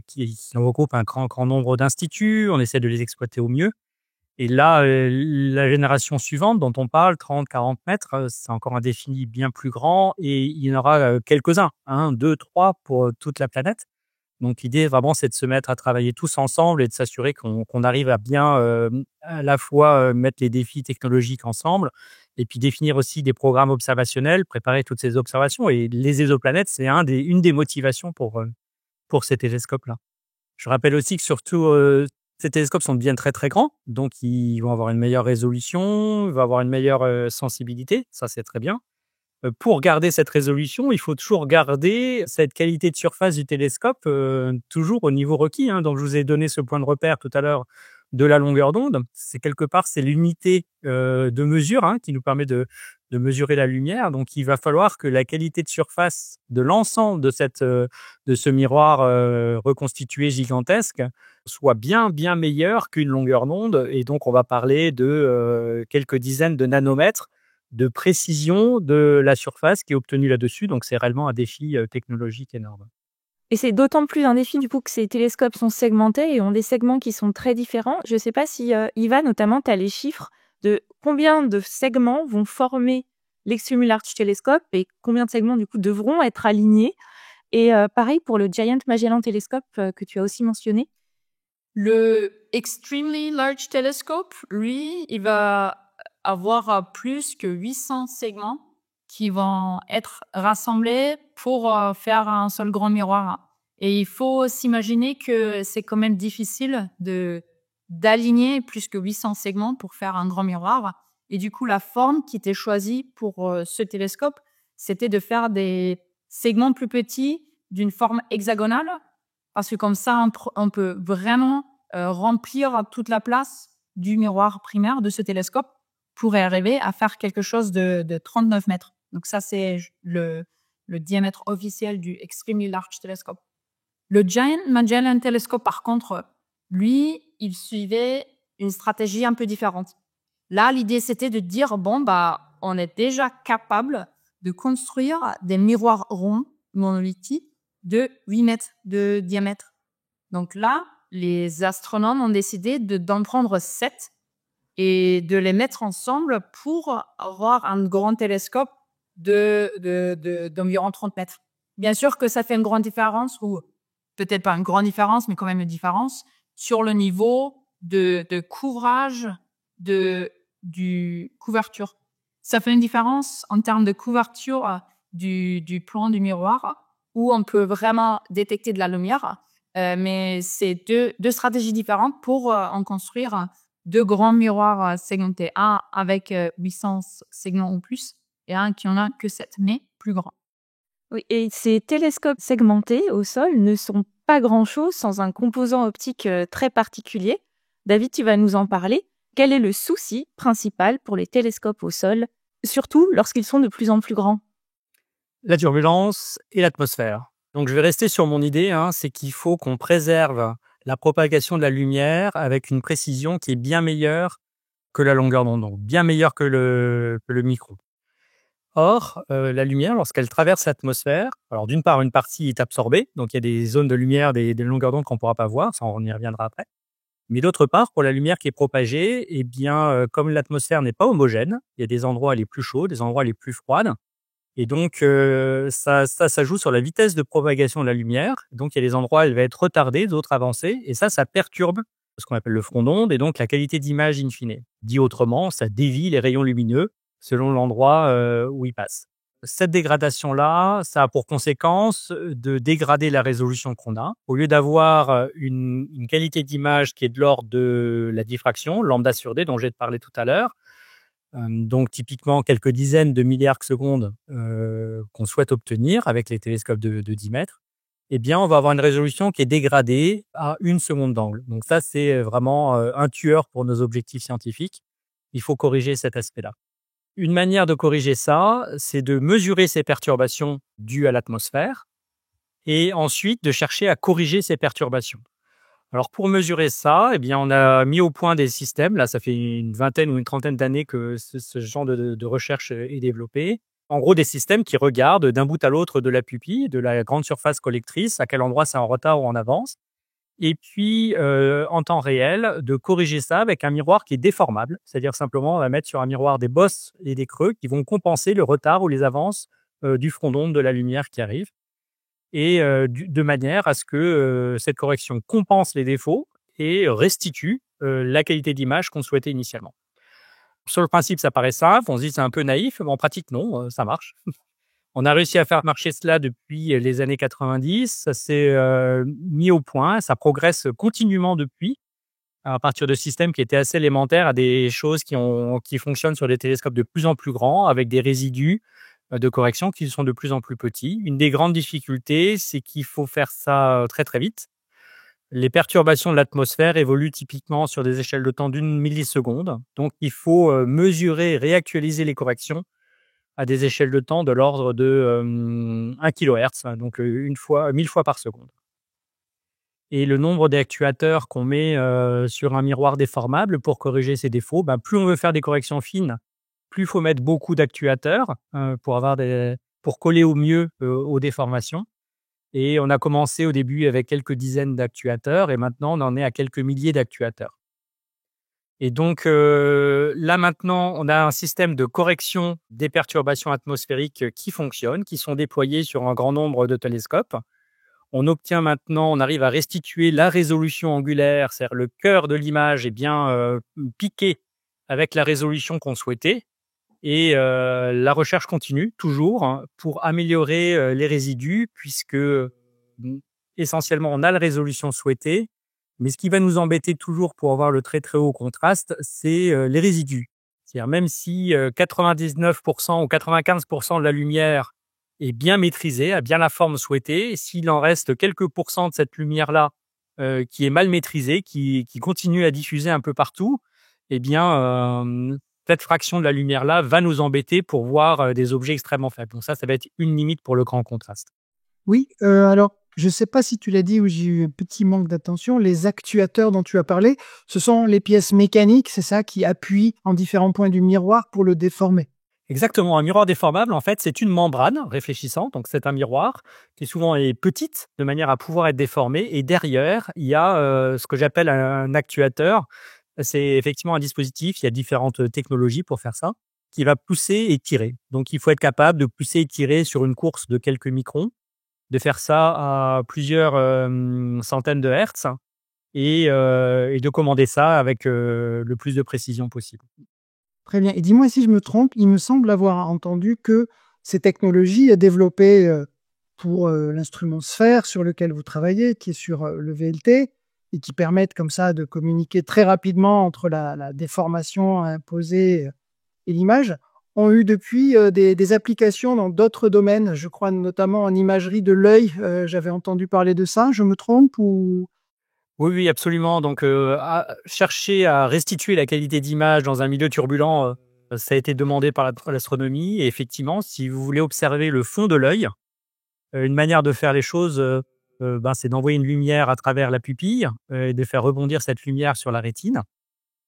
qui regroupent un grand nombre d'instituts. On essaie de les exploiter au mieux. Et là, la génération suivante dont on parle, 30, 40 mètres, c'est encore un défi bien plus grand et il y en aura quelques-uns, 1, 2, 3 pour toute la planète. Donc l'idée vraiment, c'est de se mettre à travailler tous ensemble et de s'assurer qu'on arrive à bien à la fois mettre les défis technologiques ensemble et puis définir aussi des programmes observationnels, préparer toutes ces observations. Et les exoplanètes, c'est une des motivations pour ces télescopes-là. Je rappelle aussi que surtout ces télescopes sont bien très très grands, donc ils vont avoir une meilleure résolution, ils vont avoir une meilleure sensibilité, ça c'est très bien. pour garder cette résolution, il faut toujours garder cette qualité de surface du télescope, toujours au niveau requis, hein. Donc je vous ai donné ce point de repère tout à l'heure de la longueur d'onde. C'est quelque part, c'est l'unité, de mesure, hein, qui nous permet de mesurer la lumière. Donc il va falloir que la qualité de surface de l'ensemble de ce miroir, reconstitué gigantesque soit bien, bien meilleure qu'une longueur d'onde. Et donc on va parler de, quelques dizaines de nanomètres de précision de la surface qui est obtenue là-dessus. Donc, c'est réellement un défi technologique énorme. Et c'est d'autant plus un défi du coup que ces télescopes sont segmentés et ont des segments qui sont très différents. Je ne sais pas si Yva, notamment, tu as les chiffres de combien de segments vont former l'Extremely Large Telescope et combien de segments du coup devront être alignés. Et pareil pour le Giant Magellan Telescope que tu as aussi mentionné. Le Extremely Large Telescope, lui, il va avoir plus que 800 segments qui vont être rassemblés pour faire un seul grand miroir. Et il faut s'imaginer que c'est quand même difficile d'aligner plus que 800 segments pour faire un grand miroir. Et du coup, la forme qui était choisie pour ce télescope, c'était de faire des segments plus petits d'une forme hexagonale, parce que comme ça, on peut vraiment remplir toute la place du miroir primaire de ce télescope pour arriver à faire quelque chose de 39 mètres. Donc ça, c'est le diamètre officiel du Extremely Large Telescope. Le Giant Magellan Telescope, par contre, lui, il suivait une stratégie un peu différente. Là, l'idée, c'était de dire, on est déjà capable de construire des miroirs ronds monolithiques de 8 mètres de diamètre. Donc là, les astronomes ont décidé d'en prendre 7 et de les mettre ensemble pour avoir un grand télescope d'environ 30 mètres. Bien sûr que ça fait une grande différence, ou peut-être pas une grande différence, mais quand même une différence sur le niveau de couvrage du couverture. Ça fait une différence en termes de couverture du plan du miroir, où on peut vraiment détecter de la lumière, mais c'est deux stratégies différentes pour en construire deux grands miroirs segmentés, un avec 800 segments ou plus et un qui en a que 7, mais plus grand. Oui, et ces télescopes segmentés au sol ne sont pas grand-chose sans un composant optique très particulier. David, tu vas nous en parler. Quel est le souci principal pour les télescopes au sol, surtout lorsqu'ils sont de plus en plus grands? La turbulence et l'atmosphère. Donc, je vais rester sur mon idée, hein, c'est qu'il faut qu'on préserve la propagation de la lumière avec une précision qui est bien meilleure que la longueur d'onde, donc bien meilleure que le micron. Or, la lumière, lorsqu'elle traverse l'atmosphère, alors d'une part, une partie est absorbée, donc il y a des zones de lumière, des longueurs d'onde qu'on ne pourra pas voir, ça on y reviendra après. Mais d'autre part, pour la lumière qui est propagée, eh bien, comme l'atmosphère n'est pas homogène, il y a des endroits les plus chauds, des endroits les plus froides. Et donc, ça joue sur la vitesse de propagation de la lumière. Donc, il y a des endroits où elle va être retardée, d'autres avancée. Et ça perturbe ce qu'on appelle le front d'onde et donc la qualité d'image in fine. Dit autrement, ça dévie les rayons lumineux selon l'endroit où ils passent. Cette dégradation-là, ça a pour conséquence de dégrader la résolution qu'on a. Au lieu d'avoir une qualité d'image qui est de l'ordre de la diffraction, lambda sur D, dont j'ai parlé tout à l'heure, donc typiquement quelques dizaines de milliards de secondes qu'on souhaite obtenir avec les télescopes de 10 mètres, eh bien, on va avoir une résolution qui est dégradée à 1 seconde d'angle. Donc ça, c'est vraiment un tueur pour nos objectifs scientifiques. Il faut corriger cet aspect-là. Une manière de corriger ça, c'est de mesurer ces perturbations dues à l'atmosphère et ensuite de chercher à corriger ces perturbations. Alors, pour mesurer ça, eh bien, on a mis au point des systèmes. Là, ça fait une vingtaine ou une trentaine d'années que ce genre de recherche est développé. En gros, des systèmes qui regardent d'un bout à l'autre de la pupille, de la grande surface collectrice, à quel endroit c'est en retard ou en avance. Et puis, en temps réel, de corriger ça avec un miroir qui est déformable. C'est-à-dire simplement, on va mettre sur un miroir des bosses et des creux qui vont compenser le retard ou les avances du front d'onde de la lumière qui arrive. Et de manière à ce que cette correction compense les défauts et restitue la qualité d'image qu'on souhaitait initialement. Sur le principe, ça paraît simple, on se dit c'est un peu naïf, mais en pratique, non, ça marche. On a réussi à faire marcher cela depuis les années 90, ça s'est mis au point, ça progresse continuellement depuis, à partir de systèmes qui étaient assez élémentaires à des choses qui fonctionnent sur des télescopes de plus en plus grands, avec des résidus, de correction qui sont de plus en plus petits. Une des grandes difficultés, c'est qu'il faut faire ça très, très vite. Les perturbations de l'atmosphère évoluent typiquement sur des échelles de temps d'1 milliseconde. Donc, il faut mesurer et réactualiser les corrections à des échelles de temps de l'ordre de 1 kHz, donc 1000 fois par seconde. Et le nombre d'actuateurs qu'on met sur un miroir déformable pour corriger ces défauts, plus on veut faire des corrections fines, plus il faut mettre beaucoup d'actuateurs pour coller au mieux aux déformations. Et on a commencé au début avec quelques dizaines d'actuateurs et maintenant on en est à quelques milliers d'actuateurs. Et donc là maintenant, on a un système de correction des perturbations atmosphériques qui fonctionne, qui sont déployés sur un grand nombre de télescopes. On arrive à restituer la résolution angulaire, c'est-à-dire le cœur de l'image est bien piqué avec la résolution qu'on souhaitait. Et la recherche continue toujours pour améliorer les résidus puisque essentiellement on a la résolution souhaitée. Mais ce qui va nous embêter toujours pour avoir le très très haut contraste, c'est les résidus. C'est-à-dire même si 99% ou 95% de la lumière est bien maîtrisée, a bien la forme souhaitée, s'il en reste quelques pourcents de cette lumière-là qui est mal maîtrisée, qui continue à diffuser un peu partout, eh bien cette fraction de la lumière-là va nous embêter pour voir des objets extrêmement faibles. Donc ça va être une limite pour le grand contraste. Oui, alors je ne sais pas si tu l'as dit ou j'ai eu un petit manque d'attention. Les actuateurs dont tu as parlé, ce sont les pièces mécaniques, c'est ça, qui appuient en différents points du miroir pour le déformer. Exactement. Un miroir déformable, en fait, c'est une membrane réfléchissante. Donc, c'est un miroir qui souvent est petite de manière à pouvoir être déformé. Et derrière, il y a ce que j'appelle un actuateur. C'est effectivement un dispositif. Il y a différentes technologies pour faire ça, qui va pousser et tirer. Donc, il faut être capable de pousser et tirer sur une course de quelques microns, de faire ça à plusieurs centaines de hertz et de commander ça avec le plus de précision possible. Très bien. Et dis-moi si je me trompe, il me semble avoir entendu que ces technologies développées pour l'instrument sphère sur lequel vous travaillez, qui est sur le VLT, et qui permettent comme ça de communiquer très rapidement entre la déformation imposée et l'image, ont eu depuis des applications dans d'autres domaines, je crois notamment en imagerie de l'œil. J'avais entendu parler de ça, je me trompe ou... Oui, absolument. Donc, chercher à restituer la qualité d'image dans un milieu turbulent, ça a été demandé par l'astronomie. Et effectivement, si vous voulez observer le fond de l'œil, une manière de faire les choses, c'est d'envoyer une lumière à travers la pupille et de faire rebondir cette lumière sur la rétine.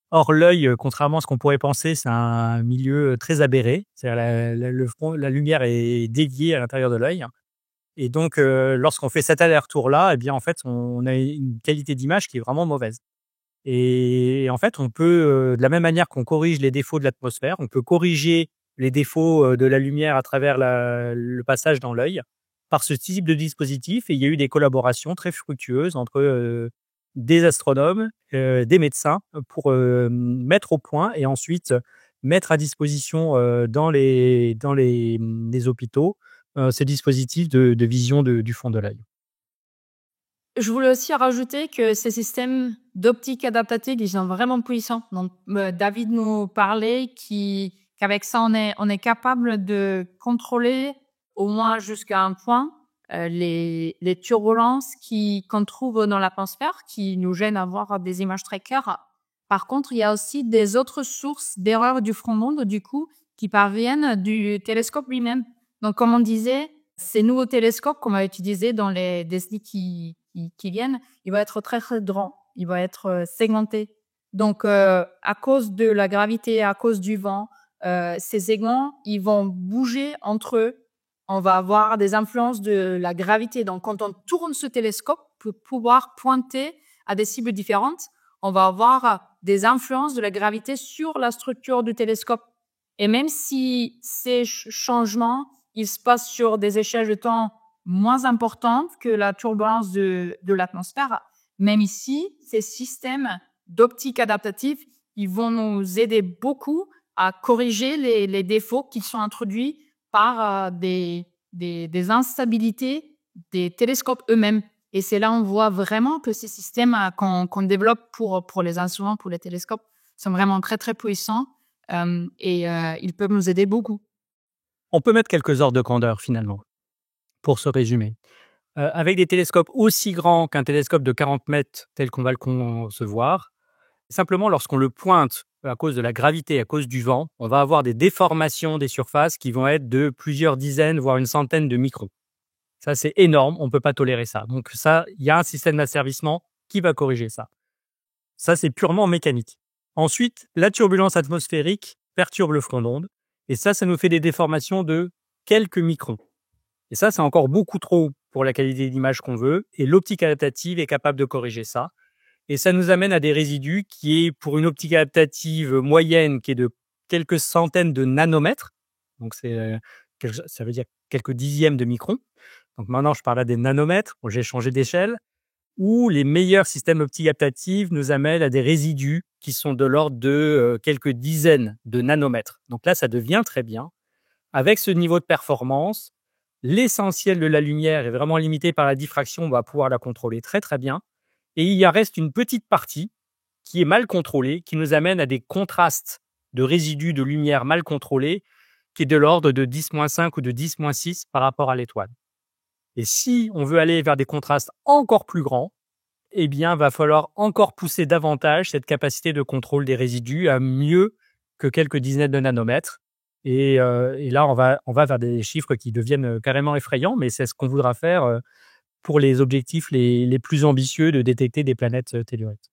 Or, l'œil, contrairement à ce qu'on pourrait penser, c'est un milieu très aberré. C'est-à-dire la lumière est déviée à l'intérieur de l'œil. Et donc, lorsqu'on fait cet aller-retour-là, eh bien, en fait, on a une qualité d'image qui est vraiment mauvaise. Et en fait, on peut, de la même manière qu'on corrige les défauts de l'atmosphère, on peut corriger les défauts de la lumière à travers le passage dans l'œil par ce type de dispositif. Et il y a eu des collaborations très fructueuses entre des astronomes, des médecins pour mettre au point et ensuite mettre à disposition dans les hôpitaux ces dispositifs de vision du fond de l'œil. Je voulais aussi rajouter que ces systèmes d'optique adaptative, ils sont vraiment puissants. Donc, David nous parlait qu'avec ça, on est capable de contrôler au moins jusqu'à un point les turbulences qu'on trouve dans l'atmosphère, qui nous gênent à voir des images très claires. Par contre, il y a aussi des autres sources d'erreurs du front monde, du coup, qui parviennent du télescope lui-même. Donc, comme on disait, ces nouveaux télescopes qu'on va utiliser dans les décennies qui viennent, il va être très très grand, il va être segmenté. Donc, à cause de la gravité, à cause du vent, ces segments, ils vont bouger entre eux. On va avoir des influences de la gravité. Donc, quand on tourne ce télescope pour pouvoir pointer à des cibles différentes, on va avoir des influences de la gravité sur la structure du télescope. Et même si ces changements, ils se passent sur des échelles de temps moins importantes que la turbulence de l'atmosphère, même ici, ces systèmes d'optique adaptative, ils vont nous aider beaucoup à corriger les défauts qui sont introduits par des instabilités des télescopes eux-mêmes. Et c'est là on voit vraiment que ces systèmes qu'on développe pour les instruments, pour les télescopes, sont vraiment très, très puissants et ils peuvent nous aider beaucoup. On peut mettre quelques ordres de grandeur finalement, pour se résumer. Avec des télescopes aussi grands qu'un télescope de 40 mètres tel qu'on va le concevoir, simplement lorsqu'on le pointe à cause de la gravité, à cause du vent, on va avoir des déformations des surfaces qui vont être de plusieurs dizaines, voire une centaine de microns. Ça, c'est énorme, on ne peut pas tolérer ça. Donc ça, il y a un système d'asservissement qui va corriger ça. Ça, c'est purement mécanique. Ensuite, la turbulence atmosphérique perturbe le front d'onde, et ça nous fait des déformations de quelques microns. Et ça, c'est encore beaucoup trop pour la qualité d'image qu'on veut, et l'optique adaptative est capable de corriger ça. Et ça nous amène à des résidus qui est, pour une optique adaptative moyenne, qui est de quelques centaines de nanomètres, donc ça veut dire quelques dixièmes de microns. Donc maintenant, je parle à des nanomètres, j'ai changé d'échelle, où les meilleurs systèmes optiques adaptatifs nous amènent à des résidus qui sont de l'ordre de quelques dizaines de nanomètres. Donc là, ça devient très bien. Avec ce niveau de performance, l'essentiel de la lumière est vraiment limité par la diffraction, on va pouvoir la contrôler très très bien. Et il reste une petite partie qui est mal contrôlée, qui nous amène à des contrastes de résidus de lumière mal contrôlés, qui est de l'ordre de 10-5 ou de 10-6 par rapport à l'étoile. Et si on veut aller vers des contrastes encore plus grands, eh bien, va falloir encore pousser davantage cette capacité de contrôle des résidus à mieux que quelques dizaines de nanomètres. Et là, on va vers des chiffres qui deviennent carrément effrayants, mais c'est ce qu'on voudra faire pour les objectifs les plus ambitieux de détecter des planètes telluriques.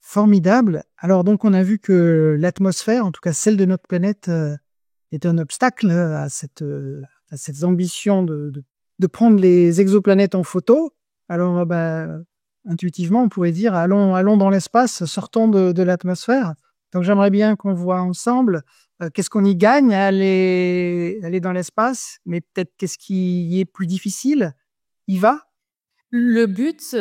Formidable. Alors donc, on a vu que l'atmosphère, en tout cas celle de notre planète, est un obstacle à cette ambition de prendre les exoplanètes en photo. Alors, intuitivement, on pourrait dire allons dans l'espace, sortons de l'atmosphère. Donc, j'aimerais bien qu'on voit ensemble qu'est-ce qu'on y gagne à aller dans l'espace, mais peut-être qu'est-ce qui y est plus difficile. Y va? Le but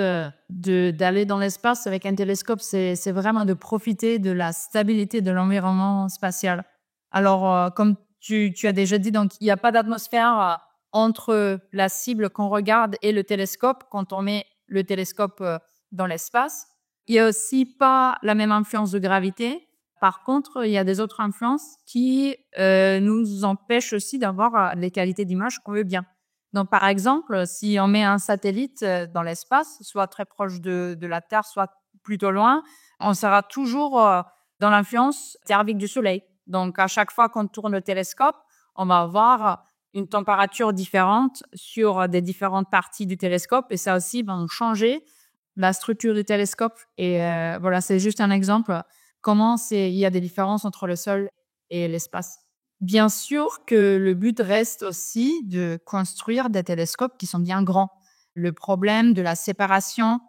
d'aller dans l'espace avec un télescope, c'est vraiment de profiter de la stabilité de l'environnement spatial. Alors, comme tu as déjà dit, donc il n'y a pas d'atmosphère entre la cible qu'on regarde et le télescope quand on met le télescope dans l'espace. Il n'y a aussi pas la même influence de gravité. Par contre, il y a des autres influences qui nous empêchent aussi d'avoir les qualités d'image qu'on veut bien. Donc, par exemple, si on met un satellite dans l'espace, soit très proche de la Terre, soit plutôt loin, on sera toujours dans l'influence thermique du Soleil. Donc, à chaque fois qu'on tourne le télescope, on va avoir une température différente sur des différentes parties du télescope, et ça aussi va changer la structure du télescope. Et voilà, c'est juste un exemple comment il y a des différences entre le sol et l'espace. Bien sûr que le but reste aussi de construire des télescopes qui sont bien grands. Le problème de la séparation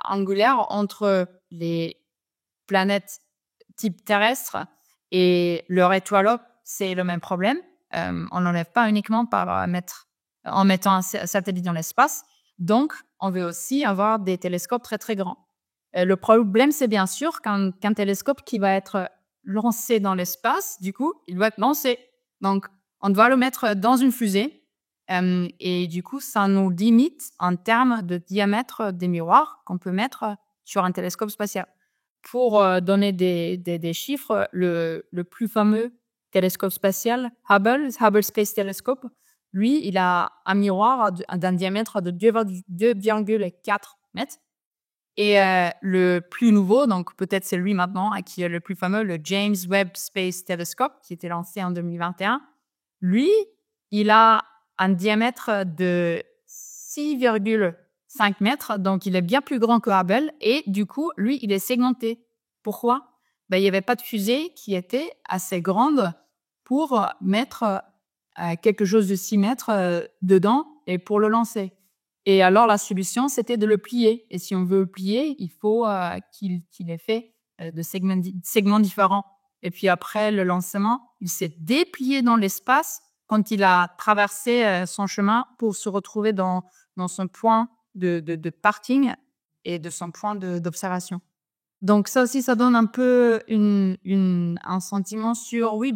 angulaire entre les planètes type terrestre et leur étoile, c'est le même problème. On n'enlève pas uniquement en mettant un satellite dans l'espace. Donc, on veut aussi avoir des télescopes très, très grands. Le problème, c'est bien sûr qu'un télescope qui va être lancé dans l'espace, du coup, il doit être lancé. Donc, on doit le mettre dans une fusée. Et du coup, ça nous limite en termes de diamètre des miroirs qu'on peut mettre sur un télescope spatial. Pour donner des chiffres, le plus fameux télescope spatial, Hubble Space Telescope, lui, il a un miroir d'un diamètre de 2,4 mètres. Et le plus nouveau, donc peut-être c'est lui maintenant, qui est le plus fameux, le James Webb Space Telescope, qui était lancé en 2021. Lui, il a un diamètre de 6,5 mètres, donc il est bien plus grand que Hubble, et du coup, lui, il est segmenté. Pourquoi? Il n'y avait pas de fusée qui était assez grande pour mettre quelque chose de 6 mètres dedans et pour le lancer. Et alors, la solution, c'était de le plier. Et si on veut le plier, il faut qu'il ait fait de segments différents. Et puis après le lancement, il s'est déplié dans l'espace quand il a traversé son chemin pour se retrouver dans son point de parking et de son point d'observation. Donc ça aussi, ça donne un peu un sentiment sur, oui,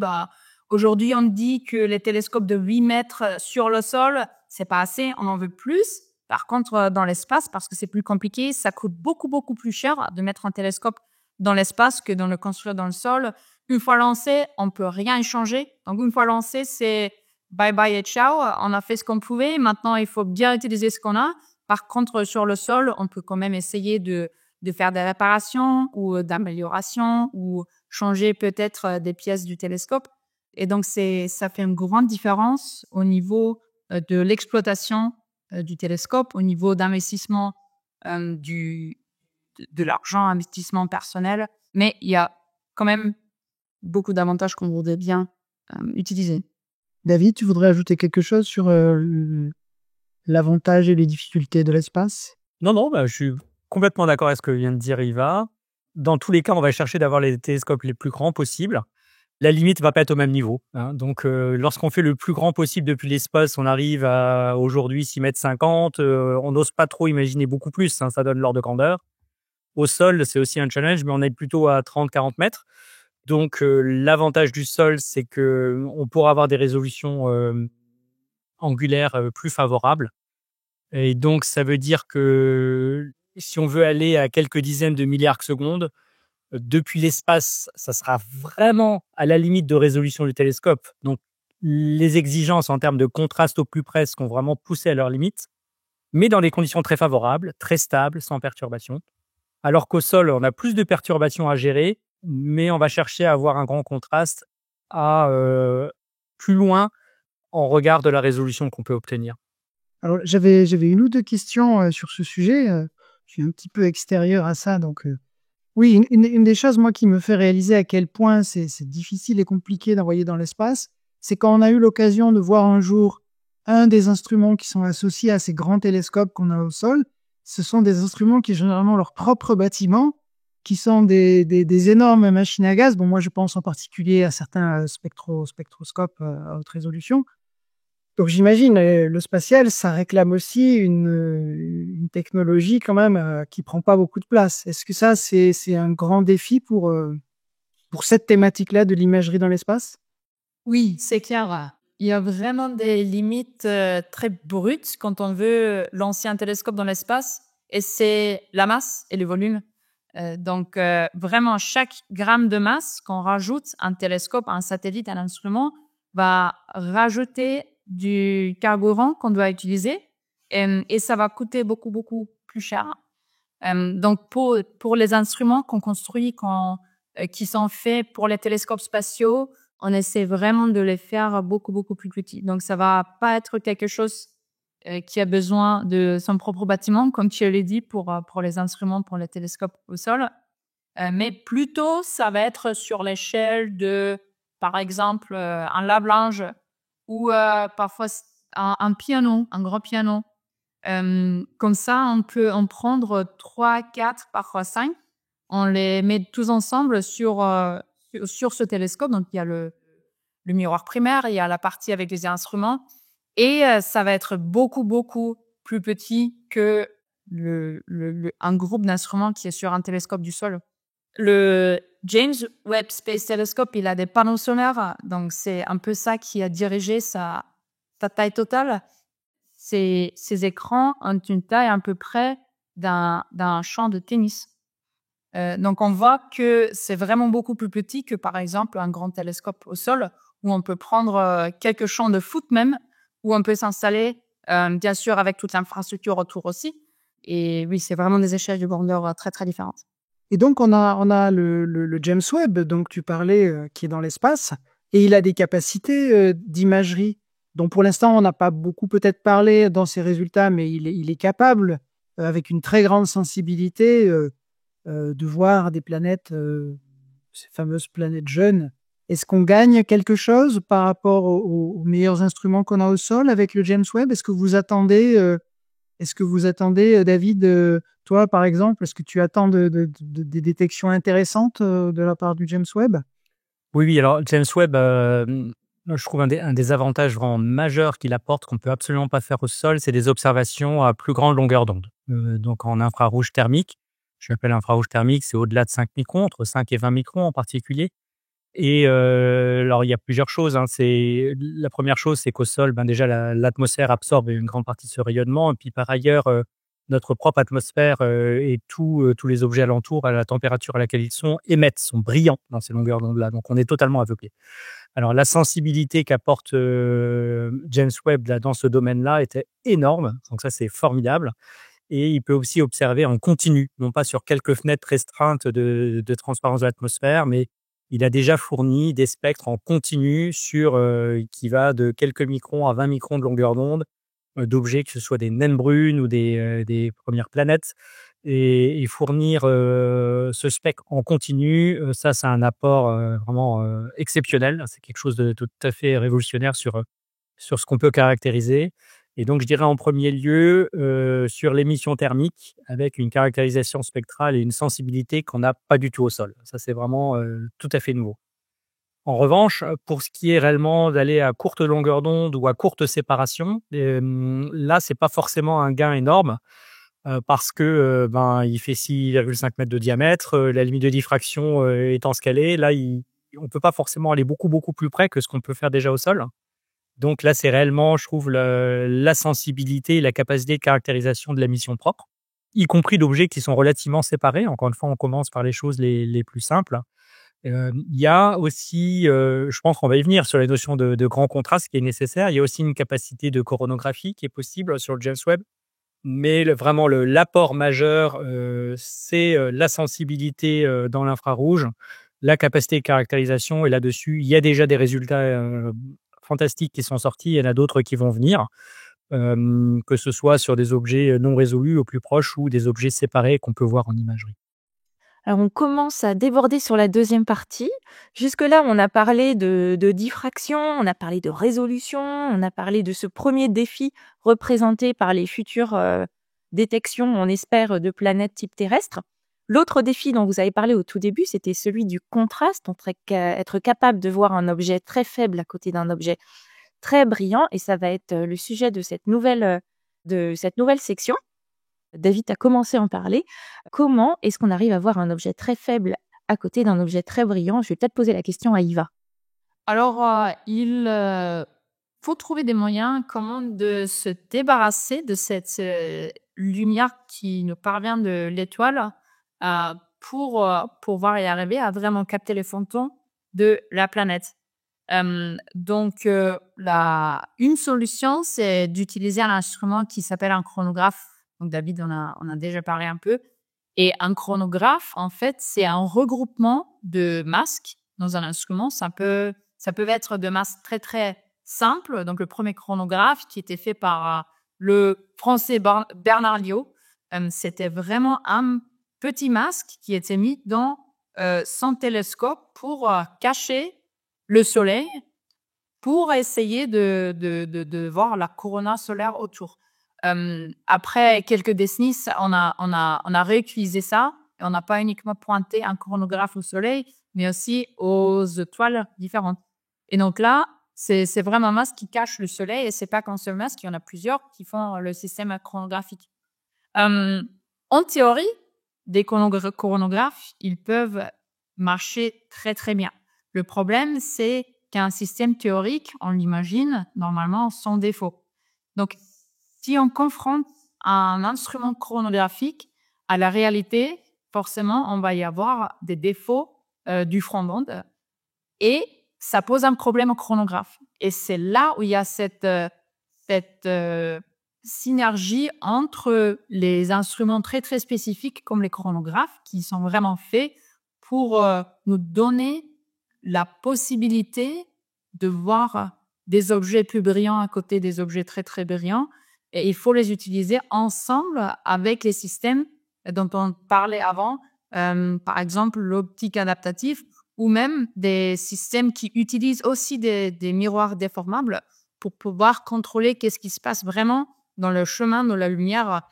aujourd'hui, on dit que les télescopes de 8 mètres sur le sol, c'est pas assez, on en veut plus. Par contre, dans l'espace, parce que c'est plus compliqué, ça coûte beaucoup, beaucoup plus cher de mettre un télescope dans l'espace que de le construire dans le sol. Une fois lancé, on peut rien y changer. Donc, une fois lancé, c'est bye bye et ciao, on a fait ce qu'on pouvait. Maintenant, il faut bien utiliser ce qu'on a. Par contre, sur le sol, on peut quand même essayer de faire des réparations ou d'améliorations ou changer peut-être des pièces du télescope. Et donc, ça fait une grande différence au niveau de l'exploitation du télescope, au niveau d'investissement de l'argent, investissement personnel. Mais il y a quand même beaucoup d'avantages qu'on voudrait bien utiliser. David, tu voudrais ajouter quelque chose sur l'avantage et les difficultés de l'espace? Non, je suis complètement d'accord avec ce que vient de dire Yva. Dans tous les cas, on va chercher d'avoir les télescopes les plus grands possibles. La limite va pas être au même niveau, hein. Donc, lorsqu'on fait le plus grand possible depuis l'espace, on arrive à aujourd'hui 6,50 m. On n'ose pas trop imaginer beaucoup plus, hein, ça donne l'ordre de grandeur. Au sol, c'est aussi un challenge, mais on est plutôt à 30-40 mètres. Donc, l'avantage du sol, c'est que on pourra avoir des résolutions angulaires plus favorables. Et donc, ça veut dire que si on veut aller à quelques dizaines de milliards de secondes, depuis l'espace, ça sera vraiment à la limite de résolution du télescope. Donc, les exigences en termes de contraste au plus près seront vraiment poussées à leur limite, mais dans des conditions très favorables, très stables, sans perturbation. Alors qu'au sol, on a plus de perturbations à gérer, mais on va chercher à avoir un grand contraste à plus loin en regard de la résolution qu'on peut obtenir. Alors, j'avais une ou deux questions sur ce sujet. Je suis un petit peu extérieur à ça, donc oui, une des choses, moi, qui me fait réaliser à quel point c'est difficile et compliqué d'envoyer dans l'espace, c'est quand on a eu l'occasion de voir un jour un des instruments qui sont associés à ces grands télescopes qu'on a au sol. Ce sont des instruments qui ont généralement leur propre bâtiment, qui sont des énormes machines à gaz. Bon, moi, je pense en particulier à certains spectroscopes à haute résolution. Donc j'imagine, le spatial, ça réclame aussi une technologie quand même qui prend pas beaucoup de place. Est-ce que ça, c'est un grand défi pour cette thématique-là de l'imagerie dans l'espace? Oui, c'est clair. Il y a vraiment des limites très brutes quand on veut lancer un télescope dans l'espace, et c'est la masse et le volume. Donc, vraiment, chaque gramme de masse qu'on rajoute, un télescope, un satellite, un instrument, va rajouter du carburant qu'on doit utiliser, et ça va coûter beaucoup, beaucoup plus cher. Donc, pour les instruments qu'on construit, qui sont faits pour les télescopes spatiaux, on essaie vraiment de les faire beaucoup, beaucoup plus petits. Donc, ça va pas être quelque chose qui a besoin de son propre bâtiment, comme tu l'as dit, pour les instruments, pour les télescopes au sol. Mais plutôt, ça va être sur l'échelle de, par exemple, un lave-linge ou parfois un piano, un gros piano. Comme ça, on peut en prendre 3, 4, parfois 5. On les met tous ensemble sur ce télescope. Donc, il y a le miroir primaire, il y a la partie avec les instruments. Et ça va être beaucoup, beaucoup plus petit que un groupe d'instruments qui est sur un télescope du sol. Le James Webb Space Telescope, il a des panneaux solaires, donc c'est un peu ça qui a dirigé sa taille totale. Ces écrans ont une taille à peu près d'un champ de tennis. Donc on voit que c'est vraiment beaucoup plus petit que, par exemple, un grand télescope au sol, où on peut prendre quelques champs de foot même, où on peut s'installer, bien sûr avec toute l'infrastructure autour aussi. Et oui, c'est vraiment des échelles de grandeur très, très différentes. Et donc, on a le James Webb, donc tu parlais, qui est dans l'espace, et il a des capacités d'imagerie dont pour l'instant, on n'a pas beaucoup peut-être parlé dans ses résultats, mais il est capable, avec une très grande sensibilité, de voir des planètes, ces fameuses planètes jeunes. Est-ce qu'on gagne quelque chose par rapport aux meilleurs instruments qu'on a au sol avec le James Webb? Est-ce que vous attendez, David, toi par exemple, est-ce que tu attends des détections intéressantes de la part du James Webb? Oui, alors James Webb, je trouve un des avantages vraiment majeurs qu'il apporte, qu'on peut absolument pas faire au sol, c'est des observations à plus grande longueur d'onde. Donc en infrarouge thermique. Je l'appelle infrarouge thermique, c'est au-delà de 5 microns, entre 5 et 20 microns en particulier. Et alors il y a plusieurs choses, hein. La première chose, c'est qu'au sol, déjà l'atmosphère absorbe une grande partie de ce rayonnement. Et puis par ailleurs, notre propre atmosphère et tous les objets alentours, à la température à laquelle ils sont brillants dans ces longueurs d'onde-là. Donc, on est totalement aveuglé. Alors, la sensibilité qu'apporte James Webb là, dans ce domaine-là était énorme. Donc, ça, c'est formidable. Et il peut aussi observer en continu, non pas sur quelques fenêtres restreintes de transparence de l'atmosphère, mais il a déjà fourni des spectres en continu qui va de quelques microns à 20 microns de longueur d'onde d'objets, que ce soit des naines brunes ou des premières planètes. Et fournir ce spectre en continu, ça, c'est un apport vraiment exceptionnel. C'est quelque chose de tout à fait révolutionnaire sur ce qu'on peut caractériser. Et donc, je dirais en premier lieu sur l'émission thermique, avec une caractérisation spectrale et une sensibilité qu'on n'a pas du tout au sol. Ça, c'est vraiment tout à fait nouveau. En revanche, pour ce qui est réellement d'aller à courte longueur d'onde ou à courte séparation, là, c'est pas forcément un gain énorme parce que il fait 6,5 mètres de diamètre, la limite de diffraction étant ce qu'elle est, là, on peut pas forcément aller beaucoup, beaucoup plus près que ce qu'on peut faire déjà au sol. Donc là, c'est réellement, je trouve, la sensibilité et la capacité de caractérisation de la mission propre, y compris d'objets qui sont relativement séparés. Encore une fois, on commence par les choses les plus simples. Il y a aussi, je pense qu'on va y venir sur les notions de grand contraste qui est nécessaire. Il y a aussi une capacité de coronographie qui est possible sur le James Webb. Mais l'apport majeur, c'est la sensibilité dans l'infrarouge, la capacité de caractérisation. Et là-dessus, il y a déjà des résultats fantastiques qui sont sortis. Il y en a d'autres qui vont venir, que ce soit sur des objets non résolus au plus proche ou des objets séparés qu'on peut voir en imagerie. Alors, on commence à déborder sur la deuxième partie. Jusque-là, on a parlé de diffraction, on a parlé de résolution, on a parlé de ce premier défi représenté par les futures détections, on espère, de planètes type terrestre. L'autre défi dont vous avez parlé au tout début, c'était celui du contraste, être capable de voir un objet très faible à côté d'un objet très brillant. Et ça va être le sujet de cette nouvelle section. David a commencé à en parler. Comment est-ce qu'on arrive à voir un objet très faible à côté d'un objet très brillant? Je vais peut-être poser la question à Iva. Alors, il faut trouver des moyens comment de se débarrasser de cette lumière qui nous parvient de l'étoile pour pouvoir y arriver à vraiment capter les photons de la planète. Donc, une solution, c'est d'utiliser un instrument qui s'appelle un chronographe. Donc, David on a déjà parlé un peu. Et un chronographe, en fait, c'est un regroupement de masques dans un instrument. Ça peut être de masques très, très simples. Donc, le premier chronographe qui était fait par le français Bernard Liot, c'était vraiment un petit masque qui était mis dans son télescope pour cacher le soleil, pour essayer de voir la corona solaire autour. Après quelques décennies, on a réutilisé ça. Et on n'a pas uniquement pointé un chronographe au soleil, mais aussi aux étoiles différentes. Et donc là, c'est vraiment un masque qui cache le soleil, et c'est pas qu'un seul masque, il y en a plusieurs qui font le système chronographique. En théorie, des chronographes, ils peuvent marcher très très bien. Le problème, c'est qu'un système théorique, on l'imagine normalement sans défaut. Donc, si on confronte un instrument chronographique à la réalité, forcément, on va y avoir des défauts du front d'onde, et ça pose un problème au chronographe. Et c'est là où il y a cette synergie entre les instruments très très spécifiques comme les chronographes, qui sont vraiment faits pour nous donner la possibilité de voir des objets plus brillants à côté des objets très très brillants. Et il faut les utiliser ensemble avec les systèmes dont on parlait avant, par exemple l'optique adaptative, ou même des systèmes qui utilisent aussi des miroirs déformables pour pouvoir contrôler qu'est-ce qui se passe vraiment dans le chemin de la lumière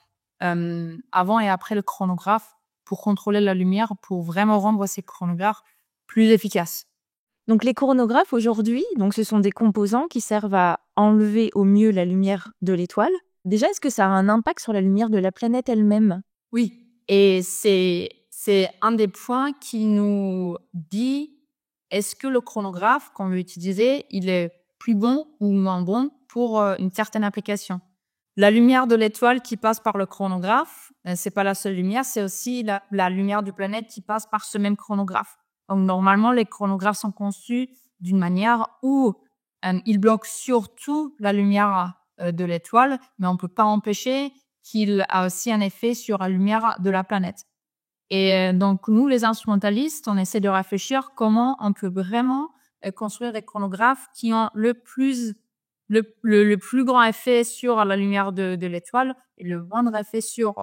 avant et après le chronographe, pour contrôler la lumière, pour vraiment rendre ces chronographes plus efficaces. Donc les chronographes aujourd'hui, ce sont des composants qui servent à enlever au mieux la lumière de l'étoile. Déjà, est-ce que ça a un impact sur la lumière de la planète elle-même? Oui, et c'est un des points qui nous dit est-ce que le chronographe qu'on veut utiliser, il est plus bon ou moins bon pour une certaine application. La lumière de l'étoile qui passe par le chronographe, c'est pas la seule lumière, c'est aussi la lumière du planète qui passe par ce même chronographe. Donc normalement, les chronographes sont conçus d'une manière où ils bloquent surtout la lumière de l'étoile, mais on peut pas empêcher qu'il a aussi un effet sur la lumière de la planète. Et donc nous, les instrumentalistes, on essaie de réfléchir comment on peut vraiment construire des chronographes qui ont le plus grand effet sur la lumière de l'étoile et le moindre effet sur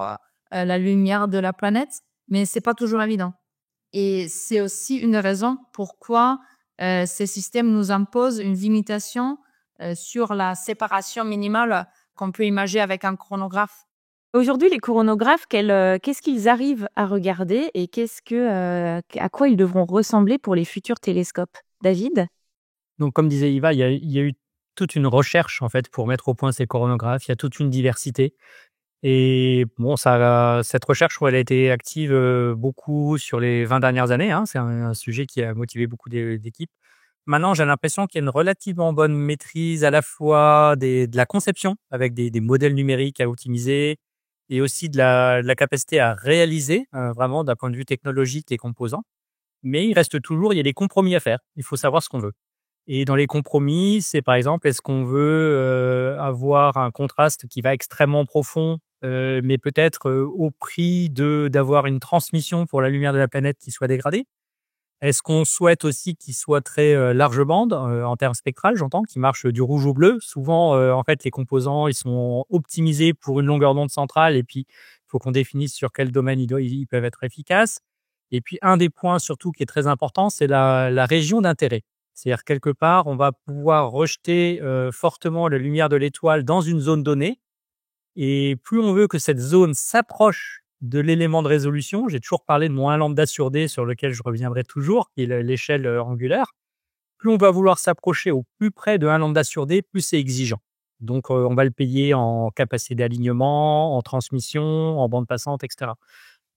la lumière de la planète, mais c'est pas toujours évident. Et c'est aussi une raison pourquoi ces systèmes nous imposent une limitation sur la séparation minimale qu'on peut imaginer avec un chronographe. Aujourd'hui, les chronographes, qu'est-ce qu'ils arrivent à regarder et à quoi ils devront ressembler pour les futurs télescopes? David? Donc, comme disait Yva, il y a eu toute une recherche en fait pour mettre au point ces coronographes. Il y a toute une diversité. Et bon, cette recherche, elle a été active beaucoup sur les 20 dernières années. Hein. C'est un sujet qui a motivé beaucoup d'équipes. Maintenant, j'ai l'impression qu'il y a une relativement bonne maîtrise à la fois de la conception, avec des modèles numériques à optimiser, et aussi de la capacité à réaliser, vraiment d'un point de vue technologique, les composants. Mais il reste toujours, il y a des compromis à faire. Il faut savoir ce qu'on veut. Et dans les compromis, c'est par exemple, est-ce qu'on veut avoir un contraste qui va extrêmement profond, mais peut-être au prix d'avoir une transmission pour la lumière de la planète qui soit dégradée? Est-ce qu'on souhaite aussi qu'il soit très large bande en termes spectrales, j'entends, qui marche du rouge au bleu? Souvent, en fait, les composants, ils sont optimisés pour une longueur d'onde centrale et puis il faut qu'on définisse sur quel domaine ils peuvent être efficaces. Et puis, un des points surtout qui est très important, c'est la région d'intérêt. C'est-à-dire, quelque part, on va pouvoir rejeter fortement la lumière de l'étoile dans une zone donnée. Et plus on veut que cette zone s'approche de l'élément de résolution, j'ai toujours parlé de mon 1 lambda sur D sur lequel je reviendrai toujours, qui est l'échelle angulaire. Plus on va vouloir s'approcher au plus près de 1 lambda sur D, plus c'est exigeant. Donc, on va le payer en capacité d'alignement, en transmission, en bande passante, etc.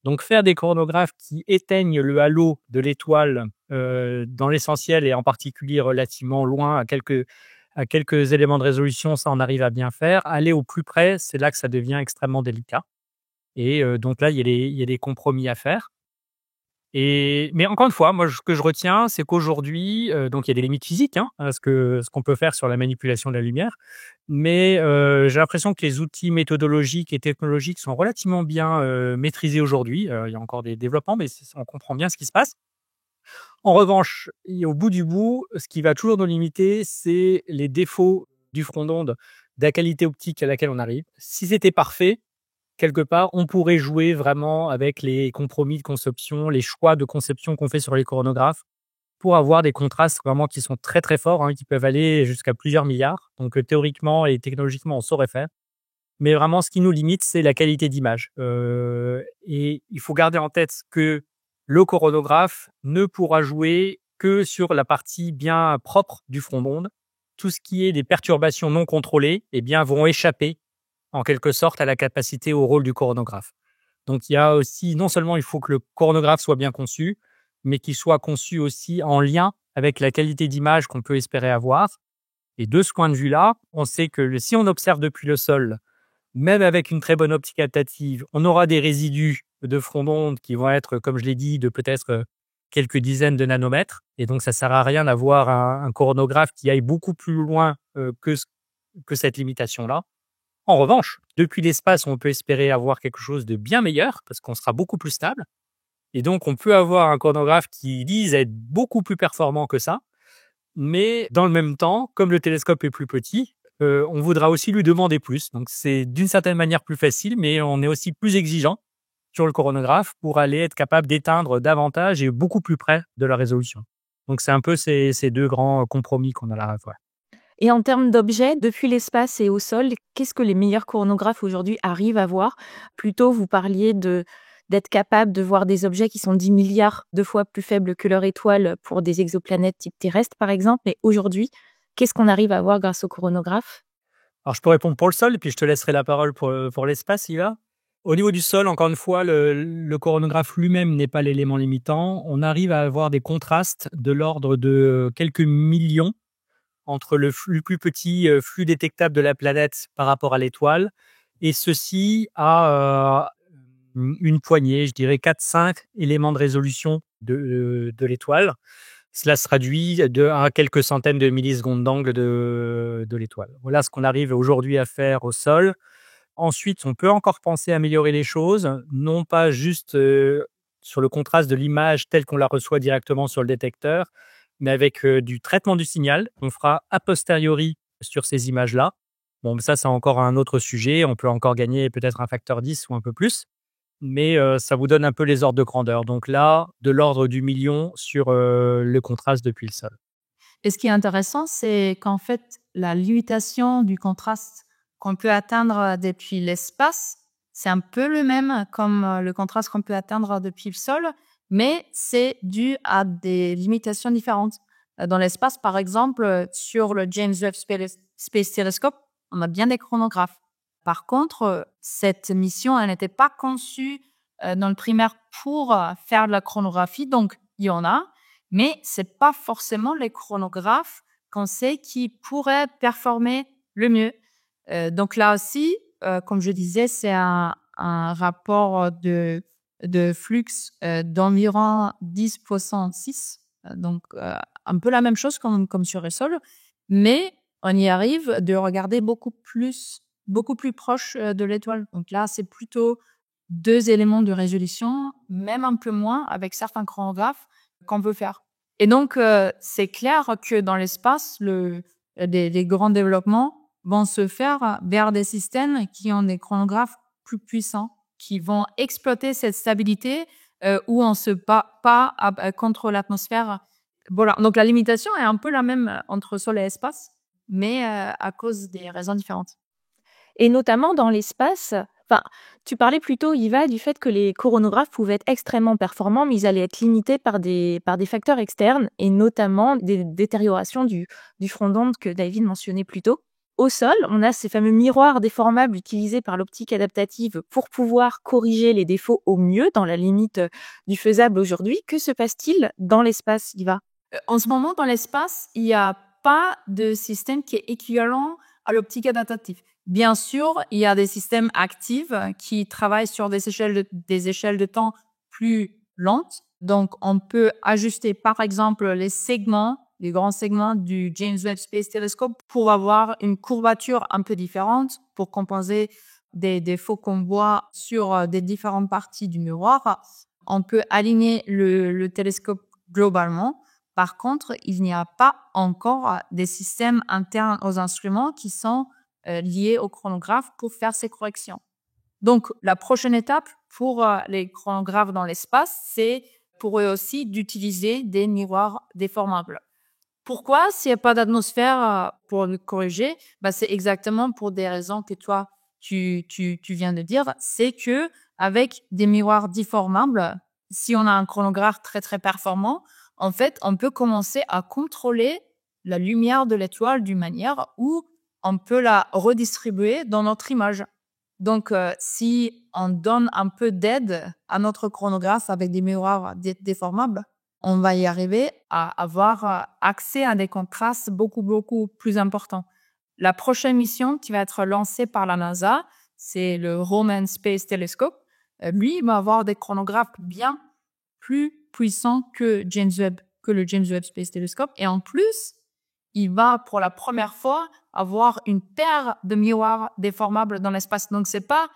Donc, faire des chronographes qui éteignent le halo de l'étoile dans l'essentiel et en particulier relativement loin à quelques éléments de résolution, ça on arrive à bien faire. Aller au plus près, c'est là que ça devient extrêmement délicat. Et donc là, il y a des compromis à faire. Mais encore une fois, moi, ce que je retiens, c'est qu'aujourd'hui, donc il y a des limites physiques à ce qu'on peut faire sur la manipulation de la lumière. Mais j'ai l'impression que les outils méthodologiques et technologiques sont relativement bien maîtrisés aujourd'hui. Il y a encore des développements, mais on comprend bien ce qui se passe. En revanche, au bout du bout, ce qui va toujours nous limiter, c'est les défauts du front d'onde, de la qualité optique à laquelle on arrive. Si c'était parfait, quelque part, on pourrait jouer vraiment avec les compromis de conception, les choix de conception qu'on fait sur les coronographes pour avoir des contrastes vraiment qui sont très très forts, qui peuvent aller jusqu'à plusieurs milliards. Donc théoriquement et technologiquement, on saurait faire. Mais vraiment, ce qui nous limite, c'est la qualité d'image. Et il faut garder en tête que le coronographe ne pourra jouer que sur la partie bien propre du front d'onde. Tout ce qui est des perturbations non contrôlées, vont échapper en quelque sorte à la capacité au rôle du coronographe. Donc il y a aussi, non seulement il faut que le coronographe soit bien conçu, mais qu'il soit conçu aussi en lien avec la qualité d'image qu'on peut espérer avoir. Et de ce point de vue-là, on sait que si on observe depuis le sol, même avec une très bonne optique adaptative, on aura des résidus de front d'onde qui vont être, comme je l'ai dit, de peut-être quelques dizaines de nanomètres. Et donc, ça sert à rien d'avoir un coronographe qui aille beaucoup plus loin que cette limitation-là. En revanche, depuis l'espace, on peut espérer avoir quelque chose de bien meilleur parce qu'on sera beaucoup plus stable. Et donc, on peut avoir un coronographe qui vise à être beaucoup plus performant que ça. Mais dans le même temps, comme le télescope est plus petit, on voudra aussi lui demander plus. Donc, c'est d'une certaine manière plus facile, mais on est aussi plus exigeant sur le coronographe pour aller être capable d'éteindre davantage et beaucoup plus près de la résolution. Donc, c'est un peu ces deux grands compromis qu'on a là. Ouais. Et en termes d'objets, depuis l'espace et au sol, qu'est-ce que les meilleurs coronographes aujourd'hui arrivent à voir? Plutôt, vous parliez d'être capable de voir des objets qui sont 10 milliards de fois plus faibles que leur étoile pour des exoplanètes type terrestre, par exemple. Mais aujourd'hui, qu'est-ce qu'on arrive à voir grâce au coronographe? Alors, je peux répondre pour le sol, et puis je te laisserai la parole pour l'espace, Yva. Au niveau du sol, encore une fois, le coronographe lui-même n'est pas l'élément limitant. On arrive à avoir des contrastes de l'ordre de quelques millions entre le plus petit flux détectable de la planète par rapport à l'étoile, et ceci à une poignée, je dirais 4-5 éléments de résolution de l'étoile. Cela se traduit à quelques centaines de millisecondes d'angle de l'étoile. Voilà ce qu'on arrive aujourd'hui à faire au sol. Ensuite, on peut encore penser à améliorer les choses, non pas juste sur le contraste de l'image telle qu'on la reçoit directement sur le détecteur, mais avec du traitement du signal qu'on fera a posteriori sur ces images-là. Bon, ça, c'est encore un autre sujet. On peut encore gagner peut-être un facteur 10 ou un peu plus, mais ça vous donne un peu les ordres de grandeur. Donc là, de l'ordre du million sur le contraste depuis le sol. Et ce qui est intéressant, c'est qu'en fait, la limitation du contraste qu'on peut atteindre depuis l'espace, c'est un peu le même comme le contraste qu'on peut atteindre depuis le sol, mais c'est dû à des limitations différentes. Dans l'espace, par exemple, sur le James Webb Space Telescope, on a bien des chronographes. Par contre, cette mission, elle n'était pas conçue dans le primaire pour faire de la chronographie, donc il y en a, mais c'est pas forcément les chronographes qu'on sait qui pourraient performer le mieux. Donc là aussi, comme je disais, c'est un rapport de flux d'environ 10 puissance 6, donc un peu la même chose comme sur le sol, mais on y arrive de regarder beaucoup plus proche de l'étoile. Donc là, c'est plutôt 2 éléments de résolution, même un peu moins avec certains chronographes qu'on peut faire. Et donc, c'est clair que dans l'espace, les grands développements vont se faire vers des systèmes qui ont des chronographes plus puissants, qui vont exploiter cette stabilité où on se bat pas contre l'atmosphère. Voilà. Donc, la limitation est un peu la même entre sol et espace, mais à cause des raisons différentes. Et notamment dans l'espace, tu parlais plutôt, Yva, du fait que les coronographes pouvaient être extrêmement performants, mais ils allaient être limités par des facteurs externes, et notamment des détériorations du front d'onde que David mentionnait plus tôt. Au sol, on a ces fameux miroirs déformables utilisés par l'optique adaptative pour pouvoir corriger les défauts au mieux dans la limite du faisable aujourd'hui. Que se passe-t-il dans l'espace, Yva ? En ce moment, dans l'espace, il n'y a pas de système qui est équivalent à l'optique adaptative. Bien sûr, il y a des systèmes actifs qui travaillent sur des échelles de temps plus lentes. Donc, on peut ajuster, par exemple, les grands segments du James Webb Space Telescope pour avoir une courbature un peu différente, pour compenser des défauts qu'on voit sur des différentes parties du miroir. On peut aligner le télescope globalement. Par contre, il n'y a pas encore des systèmes internes aux instruments qui sont liés au chronographe pour faire ces corrections. Donc, la prochaine étape pour les chronographes dans l'espace, c'est pour eux aussi d'utiliser des miroirs déformables. Pourquoi, s'il n'y a pas d'atmosphère pour le corriger? C'est exactement pour des raisons que toi, tu viens de dire. C'est que avec des miroirs déformables, si on a un chronographe très, très performant, en fait, on peut commencer à contrôler la lumière de l'étoile d'une manière où on peut la redistribuer dans notre image. Donc, si on donne un peu d'aide à notre chronographe avec des miroirs déformables, on va y arriver à avoir accès à des contrastes beaucoup, beaucoup plus importants. La prochaine mission qui va être lancée par la NASA, c'est le Roman Space Telescope. Lui, il va avoir des chronographes bien plus puissants que le James Webb Space Telescope. Et en plus, il va pour la première fois avoir une paire de miroirs déformables dans l'espace. Donc, c'est pas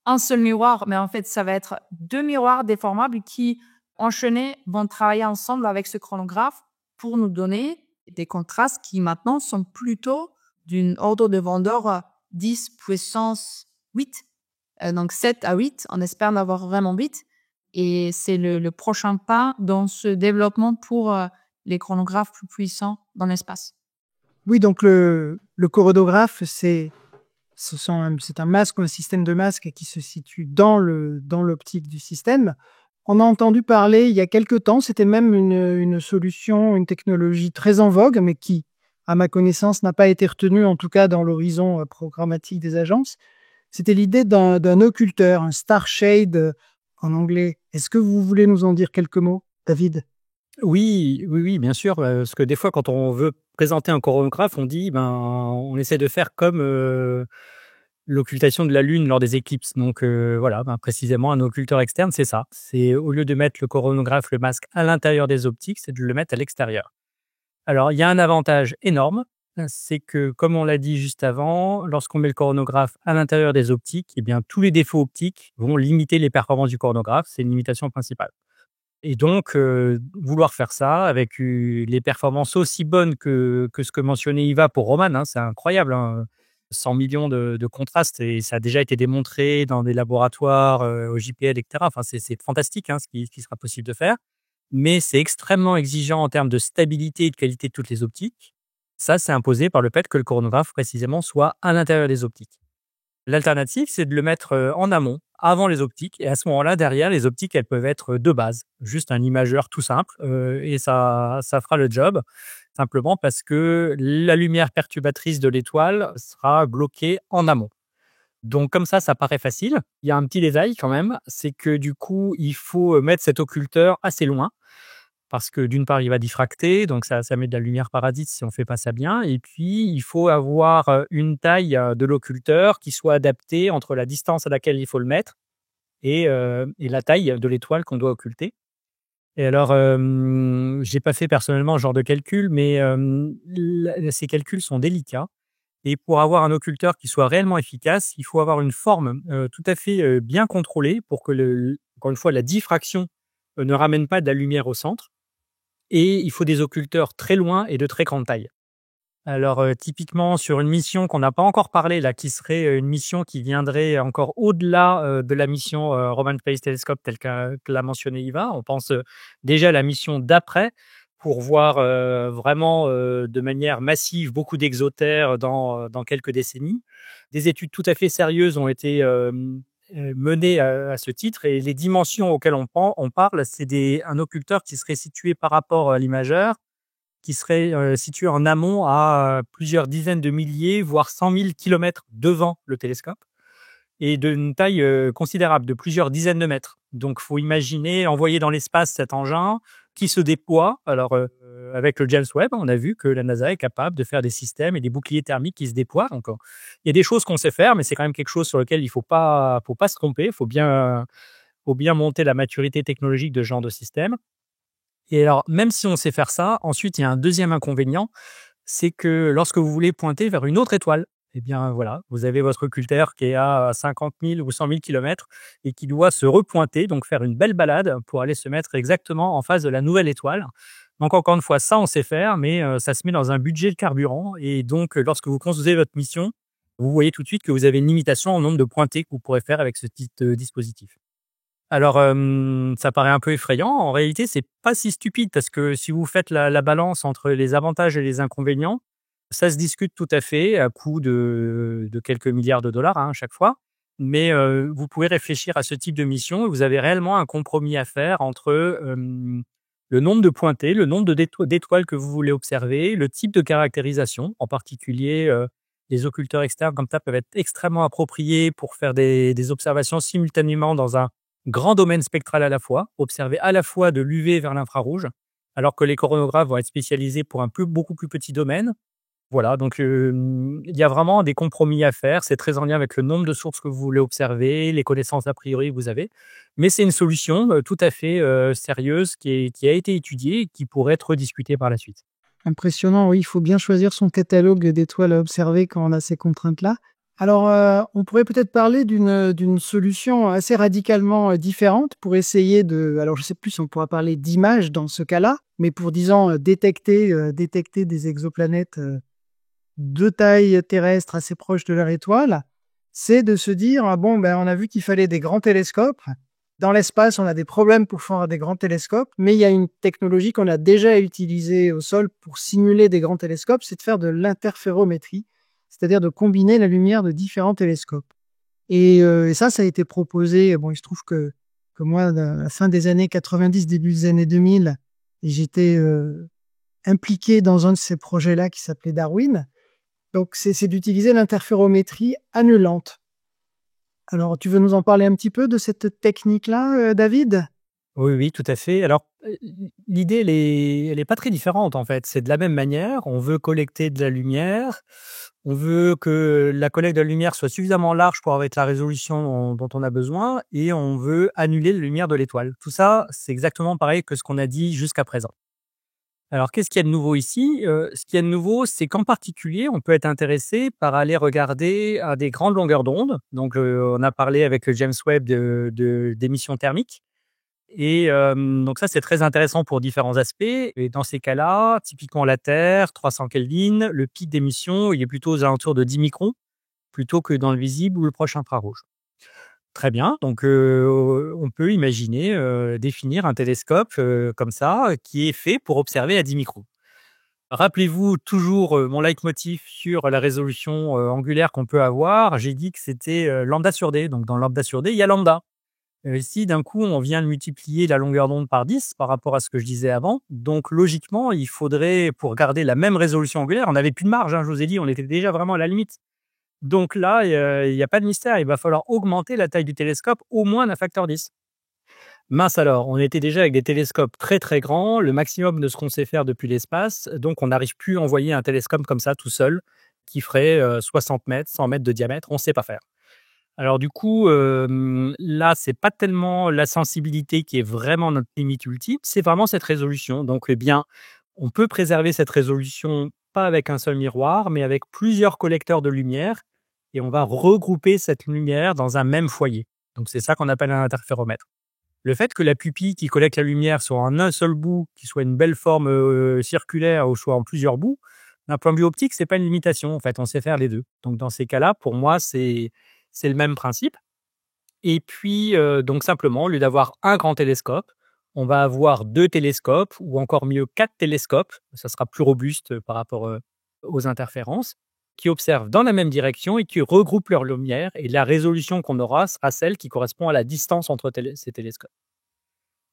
un seul miroir, mais en fait, ça va être 2 miroirs déformables qui, enchaînés, vont travailler ensemble avec ce chronographe pour nous donner des contrastes qui maintenant sont plutôt d'une ordre de grandeur 10 puissance 8. Donc 7 à 8, on espère en avoir vraiment 8. Et c'est le prochain pas dans ce développement pour les chronographes plus puissants dans l'espace. Oui, donc le coronographe, c'est un masque ou un système de masque qui se situe dans l'optique du système. On a entendu parler il y a quelque temps, c'était même une solution, une technologie très en vogue, mais qui, à ma connaissance, n'a pas été retenue, en tout cas dans l'horizon programmatique des agences. C'était l'idée d'un occulteur, un star shade en anglais. Est-ce que vous voulez nous en dire quelques mots, David ? Oui, bien sûr, parce que des fois, quand on veut présenter un coronagraphe, on dit, on essaie de faire comme, l'occultation de la Lune lors des éclipses. Donc, voilà, précisément un occulteur externe, c'est ça. C'est au lieu de mettre le coronographe, le masque à l'intérieur des optiques, c'est de le mettre à l'extérieur. Alors, il y a un avantage énorme, c'est que, comme on l'a dit juste avant, lorsqu'on met le coronographe à l'intérieur des optiques, eh bien, tous les défauts optiques vont limiter les performances du coronographe. C'est une limitation principale. Et donc, vouloir faire ça avec les performances aussi bonnes que ce que mentionnait Iva pour Roman, hein, c'est incroyable, hein, 100 millions de contrastes et ça a déjà été démontré dans des laboratoires, au JPL et cetera. Enfin, c'est fantastique, hein, ce qui sera possible de faire, mais c'est extrêmement exigeant en termes de stabilité et de qualité de toutes les optiques. Ça, c'est imposé par le fait que le coronographe, précisément, soit à l'intérieur des optiques. L'alternative, c'est de le mettre, en amont, avant les optiques et à ce moment-là, derrière, les optiques, elles peuvent être de base, juste un imageur tout simple, et ça fera le job. Simplement parce que la lumière perturbatrice de l'étoile sera bloquée en amont. Donc comme ça paraît facile. Il y a un petit détail quand même, c'est que du coup, il faut, mettre cet occulteur assez loin parce que d'une part, il va diffracter, donc ça met de la lumière paradise si on fait pas ça bien. Et puis, il faut avoir une taille de l'occulteur qui soit adaptée entre la distance à laquelle il faut le mettre et la taille de l'étoile qu'on doit occulter. Et alors, j'ai pas fait personnellement ce genre de calcul, mais ces calculs sont délicats. Et pour avoir un occulteur qui soit réellement efficace, il faut avoir une forme tout à fait bien contrôlée pour que, encore une fois, la diffraction ne ramène pas de la lumière au centre. Et il faut des occulteurs très loin et de très grande taille. Alors, typiquement sur une mission qu'on n'a pas encore parlé là, qui serait, une mission qui viendrait encore au-delà, de la mission, Roman Space Telescope telle que l'a mentionné Iva. On pense, déjà à la mission d'après pour voir, vraiment, de manière massive beaucoup d'exotères dans quelques décennies. Des études tout à fait sérieuses ont été, menées à ce titre et les dimensions auxquelles on parle, c'est un occulteur qui serait situé par rapport à l'imageur, qui serait, situé en amont à, plusieurs dizaines de milliers, voire 100 000 kilomètres devant le télescope et d'une taille, considérable, de plusieurs dizaines de mètres. Donc faut imaginer envoyer dans l'espace cet engin qui se déploie. Alors, avec le James Webb, on a vu que la NASA est capable de faire des systèmes et des boucliers thermiques qui se déploient. Donc, il y a des choses qu'on sait faire, mais c'est quand même quelque chose sur lequel il faut pas se tromper. Faut bien monter la maturité technologique de ce genre de système. Et alors, même si on sait faire ça, ensuite, il y a un deuxième inconvénient, c'est que lorsque vous voulez pointer vers une autre étoile, eh bien voilà, vous avez votre occulteur qui est à 50 000 ou 100 000 kilomètres et qui doit se repointer, donc faire une belle balade pour aller se mettre exactement en face de la nouvelle étoile. Donc encore une fois, ça on sait faire, mais ça se met dans un budget de carburant et donc lorsque vous construisez votre mission, vous voyez tout de suite que vous avez une limitation au nombre de pointées que vous pourrez faire avec ce type de dispositif. Alors, ça paraît un peu effrayant. En réalité, c'est pas si stupide parce que si vous faites la balance entre les avantages et les inconvénients, ça se discute tout à fait à coût de quelques milliards de dollars, hein, à chaque fois. Mais, vous pouvez réfléchir à ce type de mission et vous avez réellement un compromis à faire entre, le nombre de pointées, le nombre d'étoiles que vous voulez observer, le type de caractérisation. En particulier, les occulteurs externes comme ça peuvent être extrêmement appropriés pour faire des observations simultanément dans un grand domaine spectral à la fois, observer à la fois de l'UV vers l'infrarouge, alors que les coronographes vont être spécialisés pour beaucoup plus petit domaine. Voilà, donc il y a vraiment des compromis à faire. C'est très en lien avec le nombre de sources que vous voulez observer, les connaissances a priori que vous avez. Mais c'est une solution tout à fait sérieuse qui a été étudiée et qui pourrait être rediscutée par la suite. Impressionnant, oui, il faut bien choisir son catalogue d'étoiles à observer quand on a ces contraintes-là. Alors, on pourrait peut-être parler d'une solution assez radicalement différente pour essayer alors je sais plus si on pourra parler d'image dans ce cas-là, mais pour, disons, détecter des exoplanètes de taille terrestre assez proche de leur étoile, c'est de se dire, ah bon, on a vu qu'il fallait des grands télescopes. Dans l'espace, on a des problèmes pour faire des grands télescopes, mais il y a une technologie qu'on a déjà utilisée au sol pour simuler des grands télescopes, c'est de faire de l'interférométrie, c'est-à-dire de combiner la lumière de différents télescopes. Et ça a été proposé. Bon, il se trouve que moi, à la fin des années 90, début des années 2000, j'étais impliqué dans un de ces projets-là qui s'appelait Darwin. Donc, c'est d'utiliser l'interférométrie annulante. Alors, tu veux nous en parler un petit peu de cette technique-là, David ? Oui, oui, tout à fait. Alors, l'idée, elle est pas très différente, en fait. C'est de la même manière, on veut collecter de la lumière, on veut que la collecte de la lumière soit suffisamment large pour avoir la résolution dont on a besoin et on veut annuler la lumière de l'étoile. Tout ça, c'est exactement pareil que ce qu'on a dit jusqu'à présent. Alors, qu'est-ce qu'il y a de nouveau ici? Ce qu'il y a de nouveau, c'est qu'en particulier, on peut être intéressé par aller regarder à des grandes longueurs d'onde. Donc, on a parlé avec le James Webb d'émissions thermiques. Et donc ça, c'est très intéressant pour différents aspects. Et dans ces cas-là, typiquement la Terre, 300 Kelvin, le pic d'émission, il est plutôt aux alentours de 10 microns, plutôt que dans le visible ou le proche infrarouge. Très bien, donc on peut imaginer définir un télescope comme ça, qui est fait pour observer à 10 microns. Rappelez-vous toujours mon leitmotiv sur la résolution angulaire qu'on peut avoir. J'ai dit que c'était lambda sur d. Donc dans lambda sur d, il y a lambda. Ici, d'un coup, on vient de multiplier la longueur d'onde par 10 par rapport à ce que je disais avant. Donc, logiquement, il faudrait, pour garder la même résolution angulaire, on n'avait plus de marge, hein, je vous ai dit, on était déjà vraiment à la limite. Donc là, il y a pas de mystère, il va falloir augmenter la taille du télescope au moins d'un facteur 10. Mince alors, on était déjà avec des télescopes très très grands, le maximum de ce qu'on sait faire depuis l'espace, donc on n'arrive plus à envoyer un télescope comme ça tout seul, qui ferait 60 mètres, 100 mètres de diamètre, on ne sait pas faire. Alors du coup, là, c'est pas tellement la sensibilité qui est vraiment notre limite ultime, c'est vraiment cette résolution. Donc, eh bien, on peut préserver cette résolution pas avec un seul miroir, mais avec plusieurs collecteurs de lumière et on va regrouper cette lumière dans un même foyer. Donc, c'est ça qu'on appelle un interféromètre. Le fait que la pupille qui collecte la lumière soit en un seul bout, qui soit une belle forme circulaire ou soit en plusieurs bouts, d'un point de vue optique, c'est pas une limitation. En fait, on sait faire les deux. Donc, dans ces cas-là, pour moi, c'est le même principe. Et puis, donc simplement, au lieu d'avoir un grand télescope, on va avoir 2 télescopes ou encore mieux 4 télescopes. Ça sera plus robuste par rapport aux interférences, qui observent dans la même direction et qui regroupent leur lumière. Et la résolution qu'on aura sera celle qui correspond à la distance entre ces télescopes.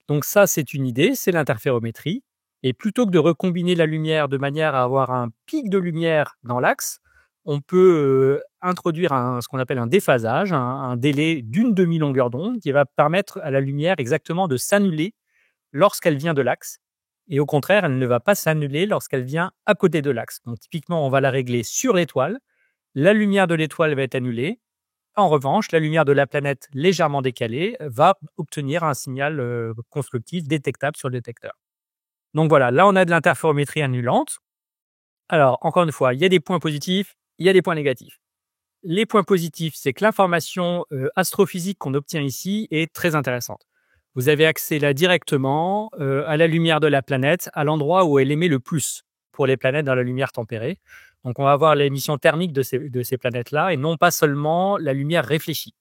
Donc ça, c'est une idée, c'est l'interférométrie. Et plutôt que de recombiner la lumière de manière à avoir un pic de lumière dans l'axe, on peut introduire ce qu'on appelle un déphasage, un délai d'une demi-longueur d'onde qui va permettre à la lumière exactement de s'annuler lorsqu'elle vient de l'axe. Et au contraire, elle ne va pas s'annuler lorsqu'elle vient à côté de l'axe. Donc typiquement, on va la régler sur l'étoile. La lumière de l'étoile va être annulée. En revanche, la lumière de la planète légèrement décalée va obtenir un signal constructif détectable sur le détecteur. Donc voilà, là on a de l'interférométrie annulante. Alors, encore une fois, il y a des points positifs, il y a des points négatifs. Les points positifs, c'est que l'information astrophysique qu'on obtient ici est très intéressante. Vous avez accès là directement à la lumière de la planète, à l'endroit où elle émet le plus pour les planètes dans la lumière tempérée. Donc, on va avoir l'émission thermique de ces planètes-là et non pas seulement la lumière réfléchie.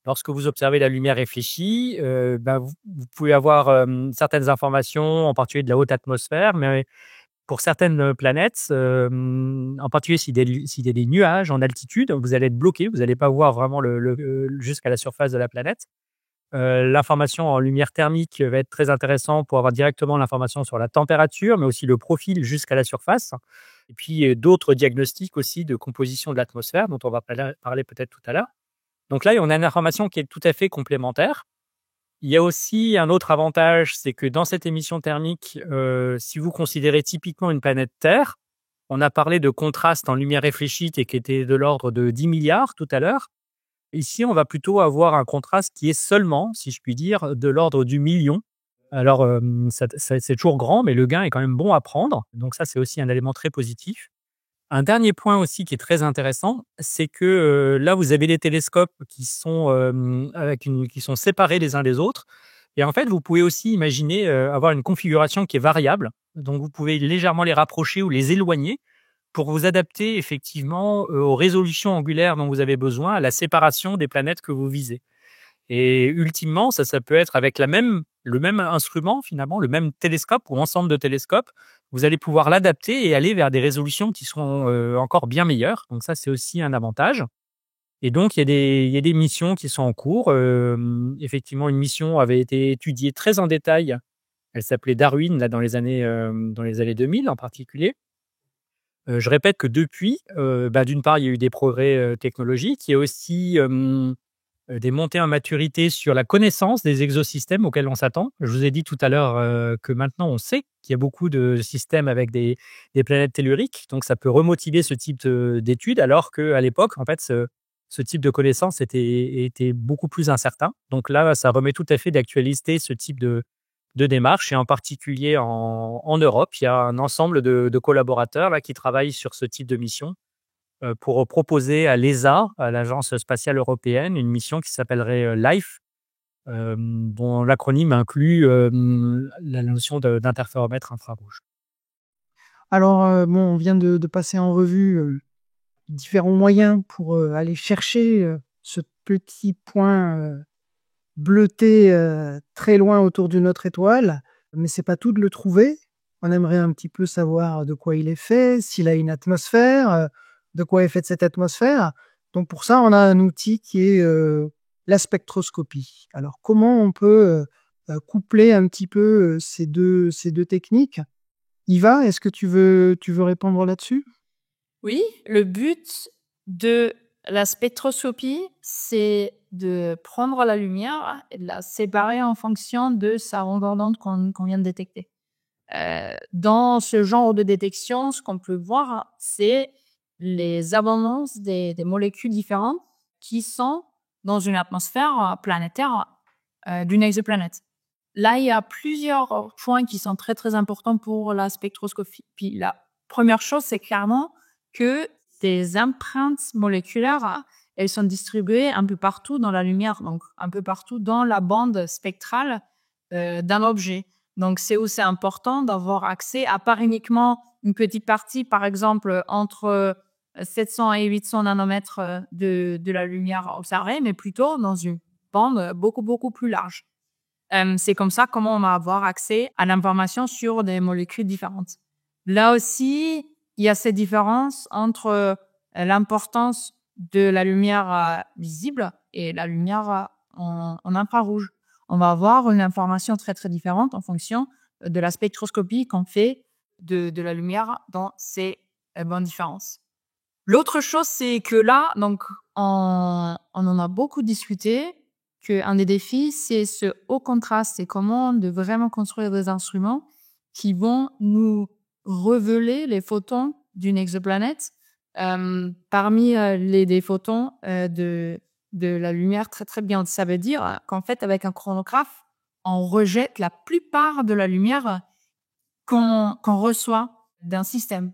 Lorsque vous observez la lumière réfléchie, vous pouvez avoir certaines informations, en particulier de la haute atmosphère, mais pour certaines planètes, en particulier s'il y a des nuages en altitude, vous allez être bloqué, vous n'allez pas voir vraiment jusqu'à la surface de la planète. L'information en lumière thermique va être très intéressant pour avoir directement l'information sur la température, mais aussi le profil jusqu'à la surface. Et puis d'autres diagnostics aussi de composition de l'atmosphère, dont on va parler peut-être tout à l'heure. Donc là, on a une information qui est tout à fait complémentaire. Il y a aussi un autre avantage, c'est que dans cette émission thermique, si vous considérez typiquement une planète Terre, on a parlé de contraste en lumière réfléchie et qui était de l'ordre de 10 milliards tout à l'heure. Ici, on va plutôt avoir un contraste qui est seulement, si je puis dire, de l'ordre du million. Alors, c'est toujours grand, mais le gain est quand même bon à prendre. Donc ça, c'est aussi un élément très positif. Un dernier point aussi qui est très intéressant, c'est que là, vous avez des télescopes qui sont qui sont séparés les uns des autres. Et en fait, vous pouvez aussi imaginer avoir une configuration qui est variable. Donc, vous pouvez légèrement les rapprocher ou les éloigner pour vous adapter effectivement aux résolutions angulaires dont vous avez besoin, à la séparation des planètes que vous visez. Et ultimement, ça peut être avec le même instrument, finalement, le même télescope ou ensemble de télescopes, vous allez pouvoir l'adapter et aller vers des résolutions qui seront encore bien meilleures. Donc ça, c'est aussi un avantage. Et donc, il y a des missions qui sont en cours. Effectivement, une mission avait été étudiée très en détail. Elle s'appelait Darwin, là, dans les années 2000 en particulier. Je répète que depuis, d'une part, il y a eu des progrès technologiques. Il y a aussi des montées en maturité sur la connaissance des exosystèmes auxquels on s'attend. Je vous ai dit tout à l'heure que maintenant, on sait qu'il y a beaucoup de systèmes avec des planètes telluriques. Donc, ça peut remotiver ce type d'études, alors qu'à l'époque, en fait, ce type de connaissance était beaucoup plus incertain. Donc là, ça remet tout à fait d'actualité ce type de démarche. Et en particulier en Europe, il y a un ensemble de collaborateurs là, qui travaillent sur ce type de mission pour proposer à l'ESA, à l'Agence spatiale européenne, une mission qui s'appellerait LIFE, dont l'acronyme inclut la notion d'interféromètre infrarouge. Alors, on vient de passer en revue différents moyens pour aller chercher ce petit point bleuté très loin autour d'une autre étoile, mais c'est pas tout de le trouver. On aimerait un petit peu savoir de quoi il est fait, s'il a une atmosphère, de quoi est faite cette atmosphère. Donc pour ça, on a un outil qui est la spectroscopie. Alors comment on peut coupler un petit peu ces deux techniques? Yva, est-ce que tu veux répondre là-dessus? Oui, le but de la spectroscopie, c'est de prendre la lumière et de la séparer en fonction de sa longueur d'onde qu'on vient de détecter. Dans ce genre de détection, ce qu'on peut voir, c'est les abondances des molécules différentes qui sont dans une atmosphère planétaire d'une exoplanète. Là, il y a plusieurs points qui sont très, très importants pour la spectroscopie. Puis la première chose, c'est clairement que ces empreintes moléculaires, elles sont distribuées un peu partout dans la lumière, donc un peu partout dans la bande spectrale d'un objet. Donc, c'est aussi important d'avoir accès à pas uniquement une petite partie, par exemple, entre 700 et 800 nanomètres de la lumière observée, mais plutôt dans une bande beaucoup, beaucoup plus large. C'est comme ça comment on va avoir accès à l'information sur des molécules différentes. Là aussi, il y a cette différence entre l'importance de la lumière visible et la lumière en infrarouge. On va avoir une information très, très différente en fonction de la spectroscopie qu'on fait de la lumière dans ces bonnes différences. L'autre chose, c'est que là, donc, on en a beaucoup discuté, qu'un des défis, c'est ce haut contraste. C'est comment de vraiment construire des instruments qui vont nous révéler les photons d'une exoplanète parmi des photons de la lumière très, très bien. Ça veut dire qu'en fait, avec un chronographe, on rejette la plupart de la lumière qu'on reçoit d'un système.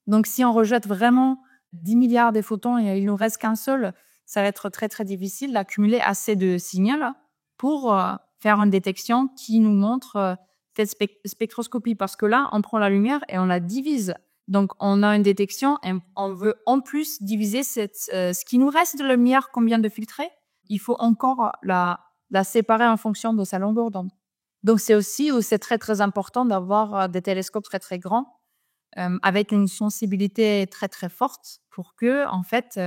Donc, si on rejette vraiment 10 milliards de photons et il nous reste qu'un seul, ça va être très, très difficile d'accumuler assez de signal pour faire une détection qui nous montre cette spectroscopie. Parce que là, on prend la lumière et on la divise. Donc, on a une détection et on veut en plus diviser ce qui nous reste de lumière qu'on vient de filtrer. Il faut encore la séparer en fonction de sa longueur d'onde. Donc, c'est aussi où c'est très, très important d'avoir des télescopes très, très grands avec une sensibilité très, très forte pour que, en fait,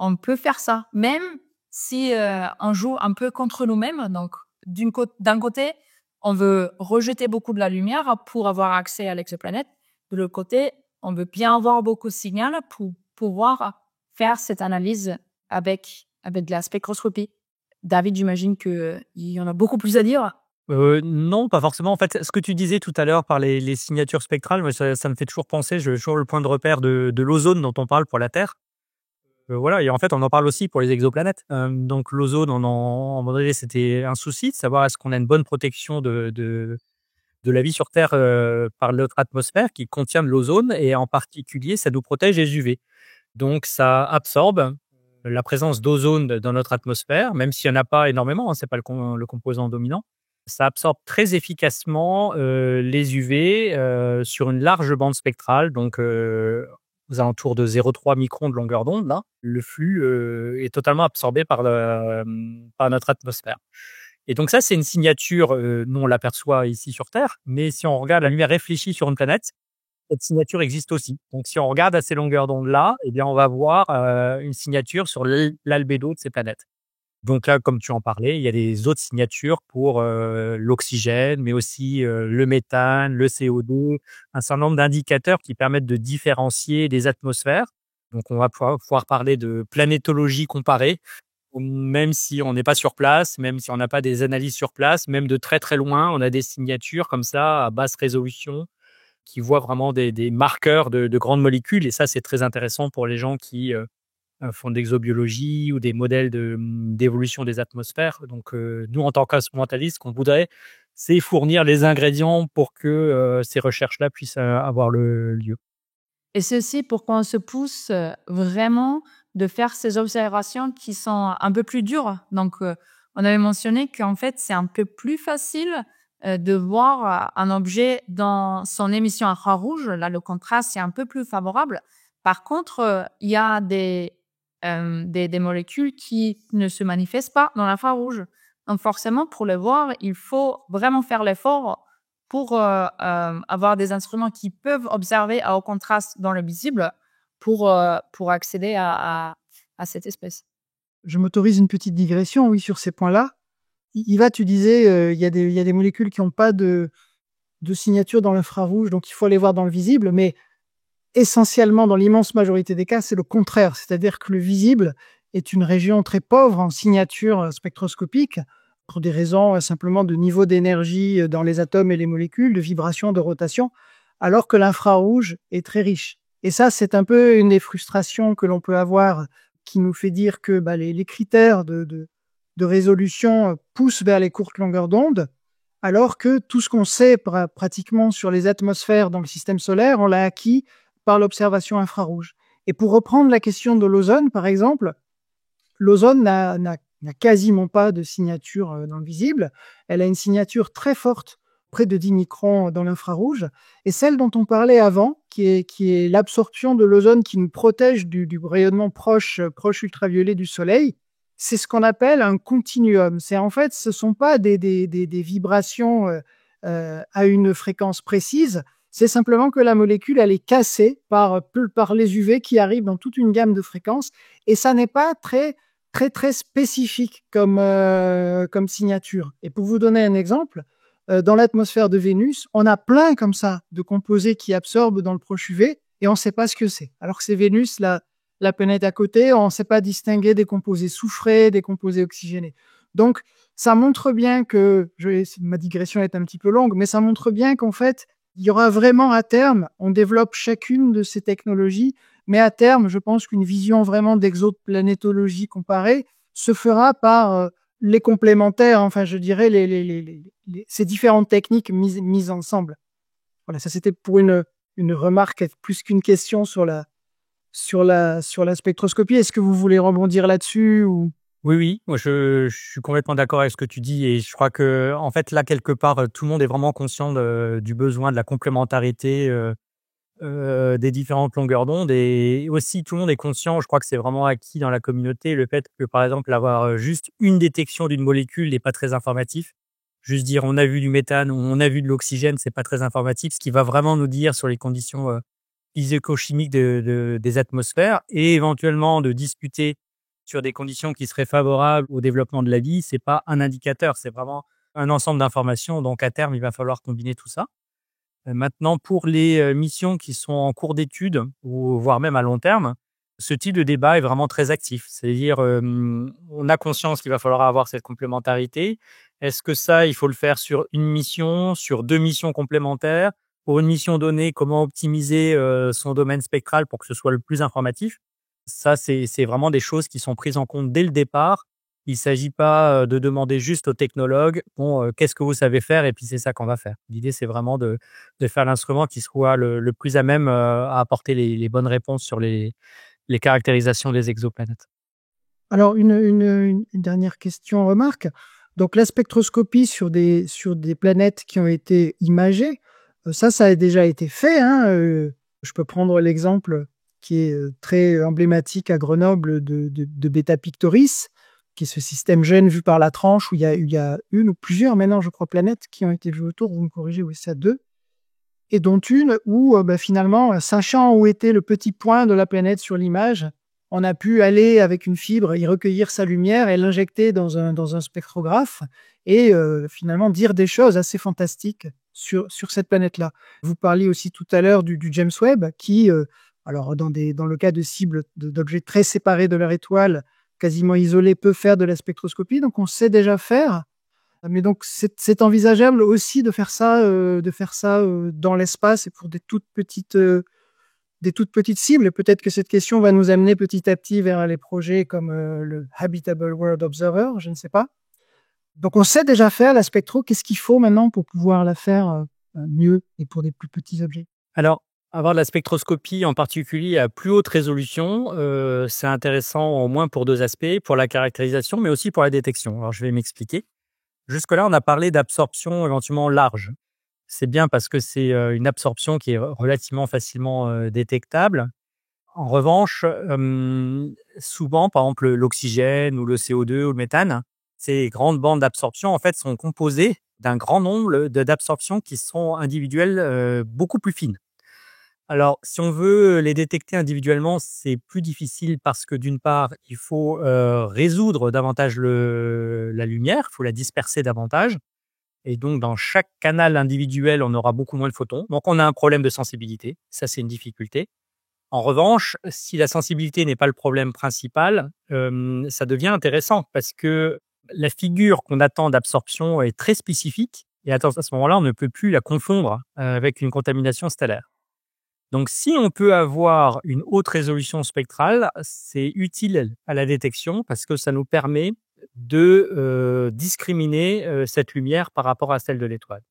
on peut faire ça. Même si on joue un peu contre nous-mêmes. Donc, d'un côté, on veut rejeter beaucoup de la lumière pour avoir accès à l'exoplanète. De l'autre côté, on veut bien avoir beaucoup de signal pour pouvoir faire cette analyse avec de la spectroscopie. David, j'imagine qu'il y en a beaucoup plus à dire. Non, pas forcément. En fait, ce que tu disais tout à l'heure par les signatures spectrales, moi, ça me fait toujours penser, j'ai toujours le point de repère de l'ozone dont on parle pour la Terre. Voilà, et en fait, on en parle aussi pour les exoplanètes. Donc l'ozone, à un moment donné, c'était un souci de savoir est-ce qu'on a une bonne protection de la vie sur Terre par notre atmosphère qui contient de l'ozone, et en particulier, ça nous protège des UV. Donc ça absorbe la présence d'ozone dans notre atmosphère, même s'il n'y en a pas énormément, hein, c'est pas le composant dominant. Ça absorbe très efficacement les UV sur une large bande spectrale, donc aux alentours de 0,3 microns de longueur d'onde. Là, le flux est totalement absorbé par notre atmosphère. Et donc ça, c'est une signature, nous on l'aperçoit ici sur Terre, mais si on regarde la lumière réfléchie sur une planète, cette signature existe aussi. Donc si on regarde à ces longueurs d'onde-là, eh bien on va voir une signature sur l'albédo de ces planètes. Donc là, comme tu en parlais, il y a des autres signatures pour l'oxygène, mais aussi le méthane, le CO2, un certain nombre d'indicateurs qui permettent de différencier des atmosphères. Donc on va pouvoir parler de planétologie comparée, même si on n'est pas sur place, même si on n'a pas des analyses sur place, même de très très loin, on a des signatures comme ça à basse résolution qui voient vraiment des marqueurs de grandes molécules. Et ça, c'est très intéressant pour les gens qui font de l'exobiologie ou des modèles d'évolution des atmosphères. Donc, nous, en tant qu'instrumentalistes, ce qu'on voudrait, c'est fournir les ingrédients pour que ces recherches-là puissent avoir le lieu. Et c'est aussi pourquoi on se pousse vraiment de faire ces observations qui sont un peu plus dures. Donc, on avait mentionné qu'en fait, c'est un peu plus facile de voir un objet dans son émission infrarouge. Là, le contraste est un peu plus favorable. Par contre, il y a des molécules qui ne se manifestent pas dans l'infrarouge. Donc, forcément, pour le voir, il faut vraiment faire l'effort pour avoir des instruments qui peuvent observer à haut contraste dans le visible pour accéder à cette espèce. Je m'autorise une petite digression, oui, sur ces points-là. Yva, tu disais, il y a des molécules qui n'ont pas de signature dans l'infrarouge, donc il faut aller voir dans le visible, mais essentiellement, dans l'immense majorité des cas, c'est le contraire. C'est-à-dire que le visible est une région très pauvre en signature spectroscopique, pour des raisons simplement de niveau d'énergie dans les atomes et les molécules, de vibration, de rotation, alors que l'infrarouge est très riche. Et ça, c'est un peu une des frustrations que l'on peut avoir, qui nous fait dire que les critères de résolution poussent vers les courtes longueurs d'onde, alors que tout ce qu'on sait pratiquement sur les atmosphères dans le système solaire, on l'a acquis par l'observation infrarouge. Et pour reprendre la question de l'ozone, par exemple, l'ozone n'a quasiment pas de signature dans le visible. Elle a une signature très forte, près de 10 microns dans l'infrarouge. Et celle dont on parlait avant, qui est l'absorption de l'ozone qui nous protège du rayonnement proche ultraviolet du Soleil, c'est ce qu'on appelle un continuum. En fait, ce ne sont pas des vibrations à une fréquence précise. C'est simplement que la molécule, elle est cassée par les UV qui arrivent dans toute une gamme de fréquences. Et ça n'est pas très spécifique comme signature. Et pour vous donner un exemple, dans l'atmosphère de Vénus, on a plein comme ça de composés qui absorbent dans le proche UV et on ne sait pas ce que c'est. Alors que c'est Vénus, la planète à côté, on ne sait pas distinguer des composés soufrés, des composés oxygénés. Donc, ça montre bien que, ma digression est un petit peu longue, mais ça montre bien qu'en fait, il y aura vraiment à terme, on développe chacune de ces technologies, mais à terme, je pense qu'une vision vraiment d'exoplanétologie comparée se fera par les complémentaires, enfin je dirais ces différentes techniques mises ensemble. Voilà, ça c'était pour une remarque plus qu'une question sur la spectroscopie. Est-ce que vous voulez rebondir là-dessus ou... Oui, moi je suis complètement d'accord avec ce que tu dis et je crois que en fait là quelque part tout le monde est vraiment conscient du besoin de la complémentarité des différentes longueurs d'onde et aussi tout le monde est conscient, je crois que c'est vraiment acquis dans la communauté, le fait que par exemple avoir juste une détection d'une molécule n'est pas très informatif. Juste dire on a vu du méthane ou on a vu de l'oxygène, c'est pas très informatif. Ce qui va vraiment nous dire sur les conditions physico-chimiques des atmosphères et éventuellement de discuter sur des conditions qui seraient favorables au développement de la vie, c'est pas un indicateur, c'est vraiment un ensemble d'informations. Donc à terme, il va falloir combiner tout ça. Maintenant, pour les missions qui sont en cours d'étude ou voire même à long terme, ce type de débat est vraiment très actif. C'est-à-dire, on a conscience qu'il va falloir avoir cette complémentarité. Est-ce que ça, il faut le faire sur une mission, sur 2 missions complémentaires? Pour une mission donnée, comment optimiser son domaine spectral pour que ce soit le plus informatif? Ça, c'est vraiment des choses qui sont prises en compte dès le départ. Il ne s'agit pas de demander juste aux technologues « Bon, qu'est-ce que vous savez faire ?» et puis c'est ça qu'on va faire. L'idée, c'est vraiment de faire l'instrument qui soit le plus à même à apporter les bonnes réponses sur les caractérisations des exoplanètes. Alors, une dernière question, remarque. Donc, la spectroscopie sur des planètes qui ont été imagées, ça a déjà été fait. Je peux prendre l'exemple qui est très emblématique à Grenoble de Beta Pictoris, qui est ce système jeune vu par la tranche où il y a une ou plusieurs, maintenant je crois, planètes qui ont été vues autour, vous me corrigez, oui, c'est à 2, et dont une où finalement, sachant où était le petit point de la planète sur l'image, on a pu aller avec une fibre, y recueillir sa lumière et l'injecter dans un spectrographe et finalement dire des choses assez fantastiques sur cette planète-là. Vous parliez aussi tout à l'heure du James Webb qui, alors dans le cas de cibles d'objets très séparés de leur étoile, quasiment isolé peut faire de la spectroscopie. Donc, on sait déjà faire. Mais donc, c'est envisageable aussi de faire ça dans l'espace et pour des toutes petites cibles. Et peut-être que cette question va nous amener petit à petit vers les projets comme le Habitable World Observer, je ne sais pas. Donc, on sait déjà faire la spectro. Qu'est-ce qu'il faut maintenant pour pouvoir la faire mieux et pour des plus petits objets? Alors, avoir de la spectroscopie, en particulier à plus haute résolution, c'est intéressant au moins pour deux aspects, pour la caractérisation, mais aussi pour la détection. Alors, je vais m'expliquer. Jusque-là, on a parlé d'absorption éventuellement large. C'est bien parce que c'est une absorption qui est relativement facilement détectable. En revanche, souvent, par exemple, l'oxygène ou le CO2 ou le méthane, ces grandes bandes d'absorption, en fait, sont composées d'un grand nombre d'absorptions qui sont individuelles, beaucoup plus fines. Alors, si on veut les détecter individuellement, c'est plus difficile parce que d'une part, il faut résoudre davantage la lumière, il faut la disperser davantage. Et donc, dans chaque canal individuel, on aura beaucoup moins de photons. Donc, on a un problème de sensibilité. Ça, c'est une difficulté. En revanche, si la sensibilité n'est pas le problème principal, ça devient intéressant parce que la figure qu'on attend d'absorption est très spécifique. Et à ce moment-là, on ne peut plus la confondre avec une contamination stellaire. Donc, si on peut avoir une haute résolution spectrale, c'est utile à la détection parce que ça nous permet de discriminer cette lumière par rapport à celle de l'étoile.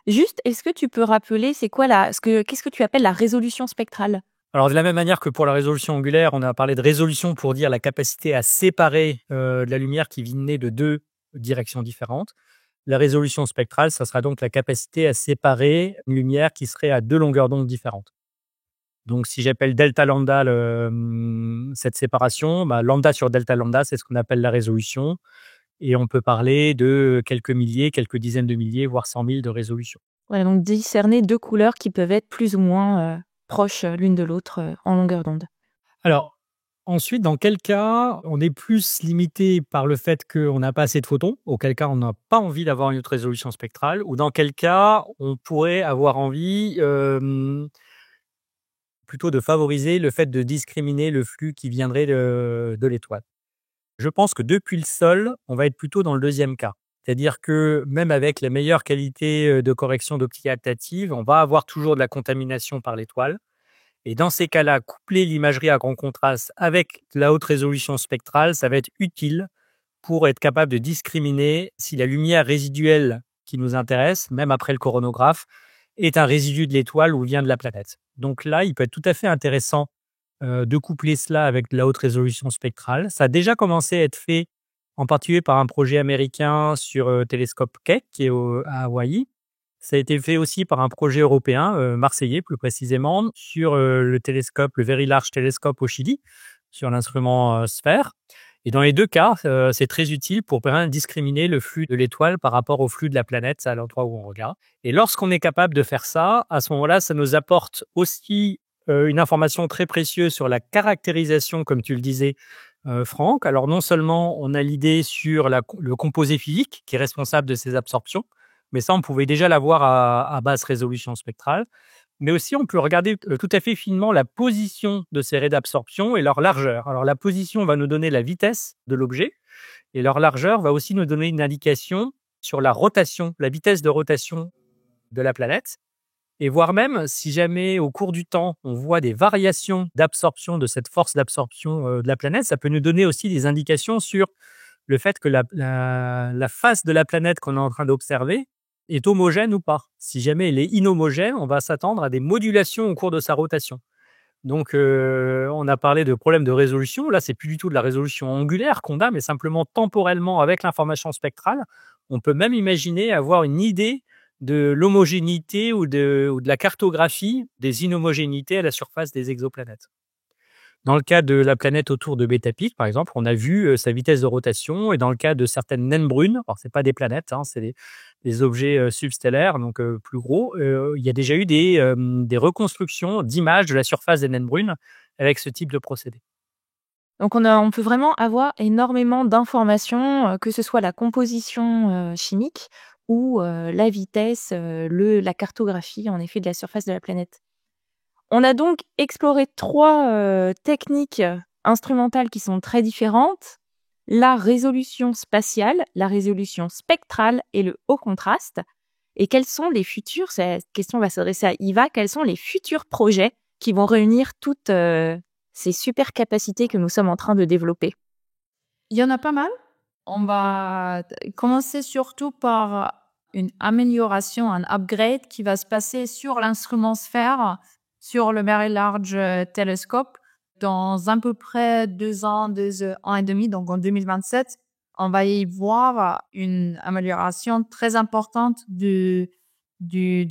Juste, est-ce que tu peux rappeler, c'est quoi qu'est-ce que tu appelles la résolution spectrale? Alors, de la même manière que pour la résolution angulaire, on a parlé de résolution pour dire la capacité à séparer de la lumière qui venait de deux directions différentes. La résolution spectrale, ça sera donc la capacité à séparer une lumière qui serait à deux longueurs d'onde différentes. Donc, si j'appelle delta lambda cette séparation, lambda sur delta lambda, c'est ce qu'on appelle la résolution. Et on peut parler de quelques milliers, quelques dizaines de milliers, voire 100 000 de résolution. Voilà, donc discerner deux couleurs qui peuvent être plus ou moins proches l'une de l'autre en longueur d'onde. Alors, ensuite, dans quel cas on est plus limité par le fait qu'on n'a pas assez de photons, auquel cas on n'a pas envie d'avoir une haute résolution spectrale, ou dans quel cas on pourrait avoir envie plutôt de favoriser le fait de discriminer le flux qui viendrait de l'étoile. Je pense que depuis le sol, on va être plutôt dans le deuxième cas. C'est-à-dire que même avec la meilleure qualité de correction d'optique adaptative, on va avoir toujours de la contamination par l'étoile. Et dans ces cas-là, coupler l'imagerie à grand contraste avec la haute résolution spectrale, ça va être utile pour être capable de discriminer si la lumière résiduelle qui nous intéresse, même après le coronographe, est un résidu de l'étoile ou vient de la planète. Donc là, il peut être tout à fait intéressant de coupler cela avec de la haute résolution spectrale. Ça a déjà commencé à être fait, en particulier par un projet américain sur télescope Keck, qui est à Hawaï. Ça a été fait aussi par un projet européen, marseillais plus précisément, sur le Very Large Telescope au Chili, sur l'instrument SPHERE. Et dans les deux cas, c'est très utile pour bien discriminer le flux de l'étoile par rapport au flux de la planète à l'endroit où on regarde. Et lorsqu'on est capable de faire ça, à ce moment-là, ça nous apporte aussi une information très précieuse sur la caractérisation, comme tu le disais, Franck. Alors non seulement on a l'idée sur le composé physique qui est responsable de ces absorptions, mais ça, on pouvait déjà l'avoir à basse résolution spectrale. Mais aussi, on peut regarder tout à fait finement la position de ces raies d'absorption et leur largeur. Alors, la position va nous donner la vitesse de l'objet et leur largeur va aussi nous donner une indication sur la rotation, la vitesse de rotation de la planète. Et voire même, si jamais au cours du temps, on voit des variations d'absorption de cette force d'absorption de la planète, ça peut nous donner aussi des indications sur le fait que la face de la planète qu'on est en train d'observer est homogène ou pas. Si jamais elle est inhomogène, on va s'attendre à des modulations au cours de sa rotation. Donc, on a parlé de problème de résolution. Là, c'est plus du tout de la résolution angulaire qu'on a, mais simplement temporellement avec l'information spectrale. On peut même imaginer avoir une idée de l'homogénéité ou de la cartographie des inhomogénéités à la surface des exoplanètes. Dans le cas de la planète autour de Beta-Pictes, par exemple, on a vu sa vitesse de rotation, et dans le cas de certaines naines brunes, alors c'est pas des planètes, c'est des objets substellaires, donc plus gros, il y a déjà eu des reconstructions d'images de la surface des naines brunes avec ce type de procédé. Donc on peut vraiment avoir énormément d'informations, que ce soit la composition chimique ou la vitesse, la cartographie en effet de la surface de la planète. On a donc exploré 3 techniques instrumentales qui sont très différentes. la résolution spatiale, la résolution spectrale et le haut contraste. Et quels sont les futurs, cette question va s'adresser à Iva, quels sont les futurs projets qui vont réunir toutes ces super capacités que nous sommes en train de développer? Il y en a pas mal. On va commencer surtout par une amélioration, un upgrade qui va se passer sur l'instrument sphère, sur le Very Large Telescope. Dans à peu près 2 ans, 2 ans et demi, donc en 2027, on va y voir une amélioration très importante du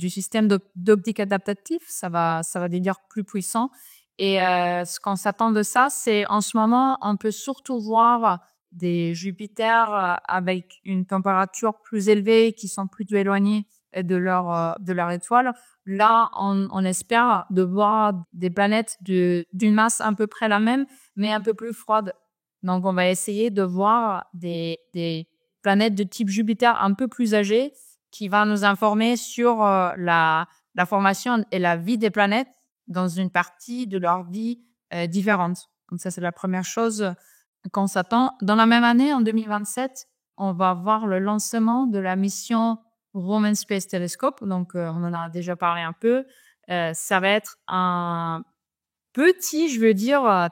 système d'optique adaptatif. Ça va devenir plus puissant. Et ce qu'on s'attend de ça, c'est en ce moment, on peut surtout voir des Jupiters avec une température plus élevée, qui sont plutôt éloignés de leur étoile. Là, on espère de voir des planètes d'une masse à peu près la même, mais un peu plus froide. Donc, on va essayer de voir des planètes de type Jupiter un peu plus âgées, qui va nous informer sur la formation et la vie des planètes dans une partie de leur vie différente. Donc ça, c'est la première chose qu'on s'attend. Dans la même année, en 2027, on va voir le lancement de la mission Roman Space Telescope. Donc, on en a déjà parlé un peu. Ça va être un petit,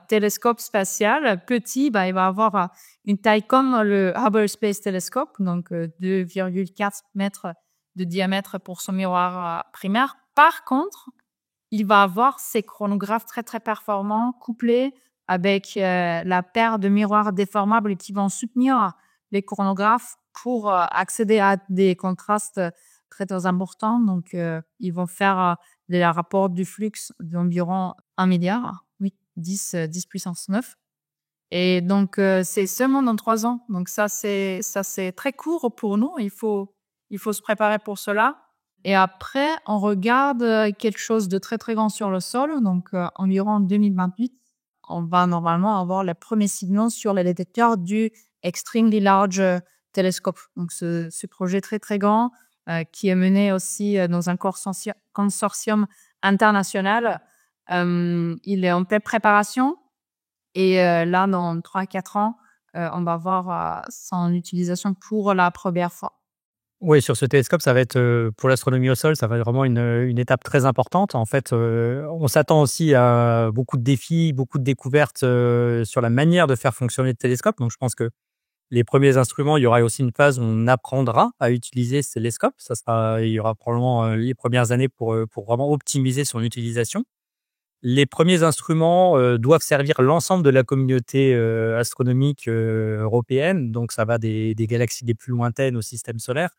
télescope spatial. Petit, il va avoir une taille comme le Hubble Space Telescope, donc 2,4 mètres de diamètre pour son miroir primaire. Par contre, il va avoir ses chronographes très, très performants, couplés avec la paire de miroirs déformables qui vont soutenir les chronographes pour accéder à des contrastes très, très importants. Donc, ils vont faire des rapports du flux d'environ 1 milliard, 10 puissance 9. Et donc, c'est seulement dans 3 ans. Donc, ça, c'est très court pour nous. Il faut se préparer pour cela. Et après, on regarde quelque chose de très, très grand sur le sol. Donc, environ en 2028, on va normalement avoir les premiers signaux sur les détecteurs du Extremely Large Telescope. Donc, ce projet très, très grand qui est mené aussi dans un consortium international. Il est en pleine préparation. Et là, dans 3-4 ans, on va voir son utilisation pour la première fois. Oui, sur ce télescope, ça va être, pour l'astronomie au sol, ça va être vraiment une étape très importante. En fait, on s'attend aussi à beaucoup de défis, beaucoup de découvertes, sur la manière de faire fonctionner le télescope. Donc je pense que les premiers instruments, il y aura aussi une phase où on apprendra à utiliser ce télescope. Il y aura probablement, les premières années pour vraiment optimiser son utilisation. Les premiers instruments, doivent servir l'ensemble de la communauté, astronomique, européenne. Donc ça va des galaxies les plus lointaines au système solaire.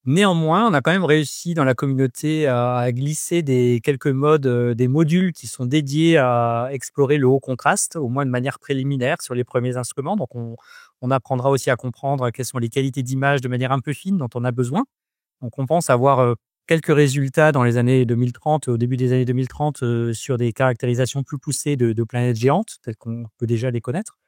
Néanmoins, on a quand même réussi dans la communauté à glisser quelques modes, des modules qui sont dédiés à explorer le haut contraste, au moins de manière préliminaire sur les premiers instruments. Donc on apprendra aussi à comprendre quelles sont les qualités d'image de manière un peu fine dont on a besoin. Donc on pense avoir quelques résultats dans les années 2030, au début des années 2030, sur des caractérisations plus poussées de planètes géantes, telles qu'on peut déjà les connaître.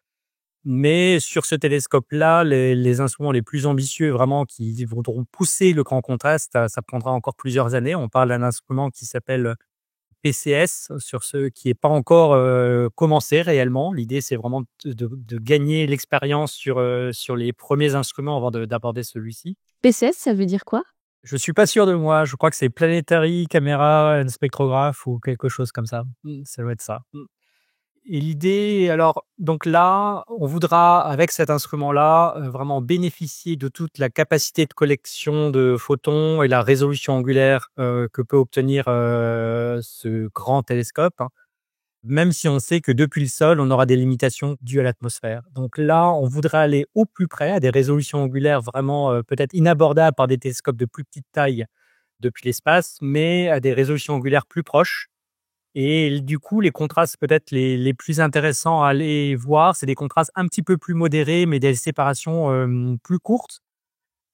Mais sur ce télescope-là, les instruments les plus ambitieux, vraiment, qui voudront pousser le grand contraste, ça prendra encore plusieurs années. On parle d'un instrument qui s'appelle PCS, sur ce qui n'est pas encore commencé réellement. L'idée, c'est vraiment de gagner l'expérience sur les premiers instruments avant d'aborder celui-ci. PCS, ça veut dire quoi? Je suis pas sûr de moi. Je crois que c'est Planetary Camera and Spectrograph ou quelque chose comme ça. Ça doit être ça. Et l'idée, alors, donc là, on voudra, avec cet instrument-là, vraiment bénéficier de toute la capacité de collection de photons et la résolution angulaire que peut obtenir ce grand télescope, hein. Même si on sait que depuis le sol, on aura des limitations dues à l'atmosphère. Donc là, on voudrait aller au plus près, à des résolutions angulaires vraiment peut-être inabordables par des télescopes de plus petite taille depuis l'espace, mais à des résolutions angulaires plus proches. Et du coup, les contrastes peut-être les plus intéressants à aller voir, c'est des contrastes un petit peu plus modérés, mais des séparations plus courtes,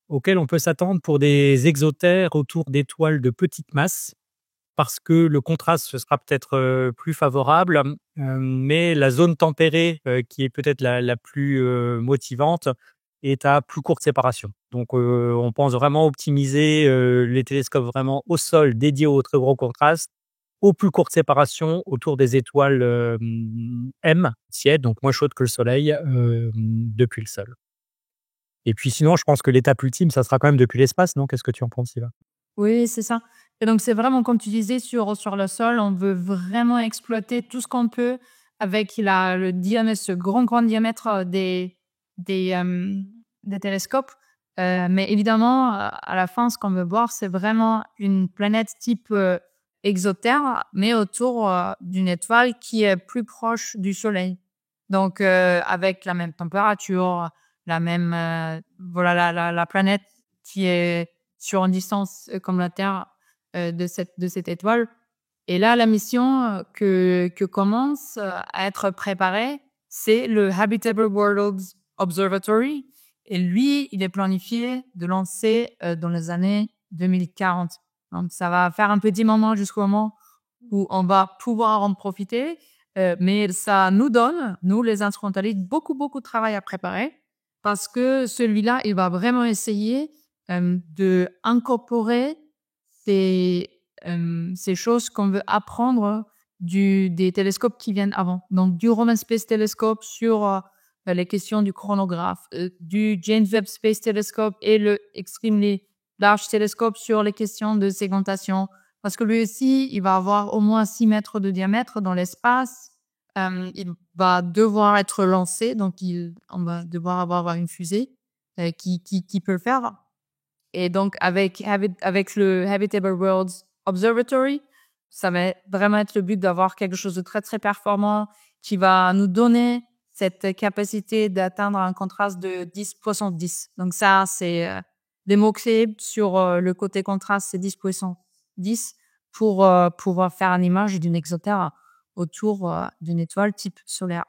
auxquelles on peut s'attendre pour des exotères autour d'étoiles de petite masse, parce que le contraste ce sera peut-être plus favorable, mais la zone tempérée, qui est peut-être la plus motivante, est à plus courte séparation. Donc, on pense vraiment optimiser les télescopes vraiment au sol dédiés au très gros contraste aux plus courtes séparations autour des étoiles M, tièdes, donc moins chaudes que le Soleil, depuis le sol. Et puis sinon, je pense que l'étape ultime, ça sera quand même depuis l'espace, non? Qu'est-ce que tu en penses, Sylvain? Oui, c'est ça. Et donc, c'est vraiment, comme tu disais, sur le sol, on veut vraiment exploiter tout ce qu'on peut avec le diamètre, ce grand diamètre des télescopes. Mais évidemment, à la fin, ce qu'on veut voir, c'est vraiment une planète type exotère, mais autour d'une étoile qui est plus proche du Soleil. Donc, avec la même température, la même la planète qui est sur une distance comme la Terre de cette étoile. Et là, la mission que commence à être préparée, c'est le Habitable Worlds Observatory. Et lui, il est planifié de lancer dans les années 2040. Donc, ça va faire un petit moment jusqu'au moment où on va pouvoir en profiter. Mais ça nous donne, nous les instrumentalistes, beaucoup de travail à préparer parce que celui-là, il va vraiment essayer de incorporer ces choses qu'on veut apprendre des télescopes qui viennent avant. Donc, du Roman Space Telescope sur les questions du chronographe, du James Webb Space Telescope et le Extremely Large Telescope sur les questions de segmentation. Parce que lui aussi, il va avoir au moins 6 mètres de diamètre dans l'espace. Il va devoir être lancé, donc on va devoir avoir une fusée qui peut le faire. Et donc, avec le Habitable Worlds Observatory, ça va vraiment être le but d'avoir quelque chose de très, très performant qui va nous donner cette capacité d'atteindre un contraste de 10 puissance 10. Donc ça, c'est des mots-clés sur le côté contraste, c'est 10 puissance 10 pour pouvoir faire une image d'une exotère autour d'une étoile type solaire.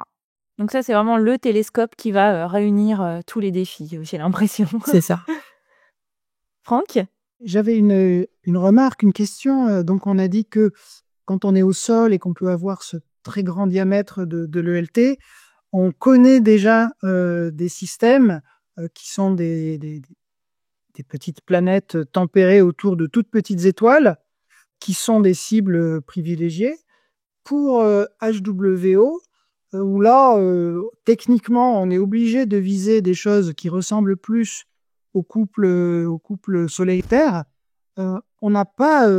Donc ça, c'est vraiment le télescope qui va réunir tous les défis, j'ai l'impression. C'est ça. Franck? J'avais une remarque, une question. Donc, on a dit que quand on est au sol et qu'on peut avoir ce très grand diamètre de l'ELT, on connaît déjà des systèmes qui sont des petites planètes tempérées autour de toutes petites étoiles, qui sont des cibles privilégiées. Pour HWO, où là, techniquement, on est obligé de viser des choses qui ressemblent plus au couple Soleil-Terre. On n'a pas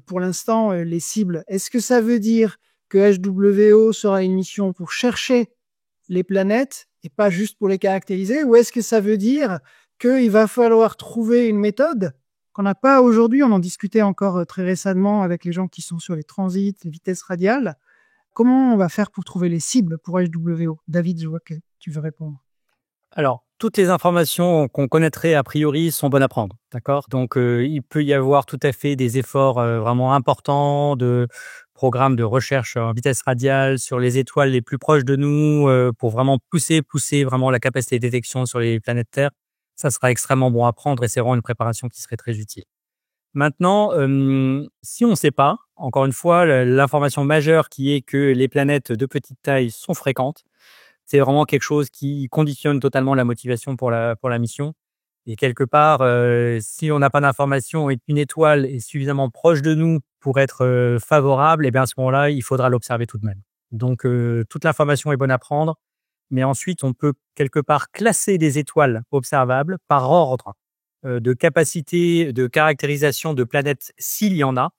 pour l'instant les cibles. Est-ce que ça veut dire que HWO sera une mission pour chercher les planètes et pas juste pour les caractériser, ou est-ce que ça veut dire qu'il va falloir trouver une méthode qu'on n'a pas aujourd'hui? On en discutait encore très récemment avec les gens qui sont sur les transits, les vitesses radiales. Comment on va faire pour trouver les cibles pour HWO? David, je vois que tu veux répondre. Alors, toutes les informations qu'on connaîtrait a priori sont bonnes à prendre, d'accord? Donc, il peut y avoir tout à fait des efforts vraiment importants de programmes de recherche en vitesse radiale sur les étoiles les plus proches de nous pour vraiment pousser vraiment la capacité de détection sur les planètes Terre. Ça sera extrêmement bon à prendre et c'est vraiment une préparation qui serait très utile. Maintenant, si on ne sait pas, encore une fois, l'information majeure qui est que les planètes de petite taille sont fréquentes, c'est vraiment quelque chose qui conditionne totalement la motivation pour la mission. Et quelque part, si on n'a pas d'information et qu'une étoile est suffisamment proche de nous pour être favorable, et bien à ce moment-là, il faudra l'observer tout de même. Donc, toute l'information est bonne à prendre, mais ensuite, on peut quelque part classer des étoiles observables par ordre de capacité de caractérisation de planètes s'il y en a.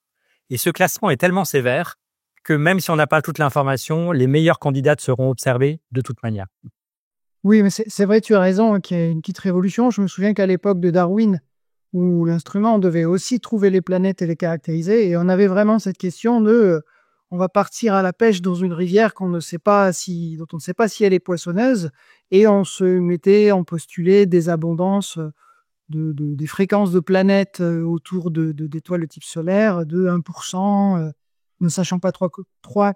Et ce classement est tellement sévère que même si on n'a pas toute l'information, les meilleures candidates seront observées de toute manière. Oui, mais c'est vrai, tu as raison, qu'il y a une petite révolution. Je me souviens qu'à l'époque de Darwin, où l'instrument, on devait aussi trouver les planètes et les caractériser, et on avait vraiment cette question de on va partir à la pêche dans une rivière dont on ne sait pas si elle est poissonneuse, et on postulait des abondances des fréquences de planètes autour d'étoiles de type solaire de 1%, ne sachant pas quoi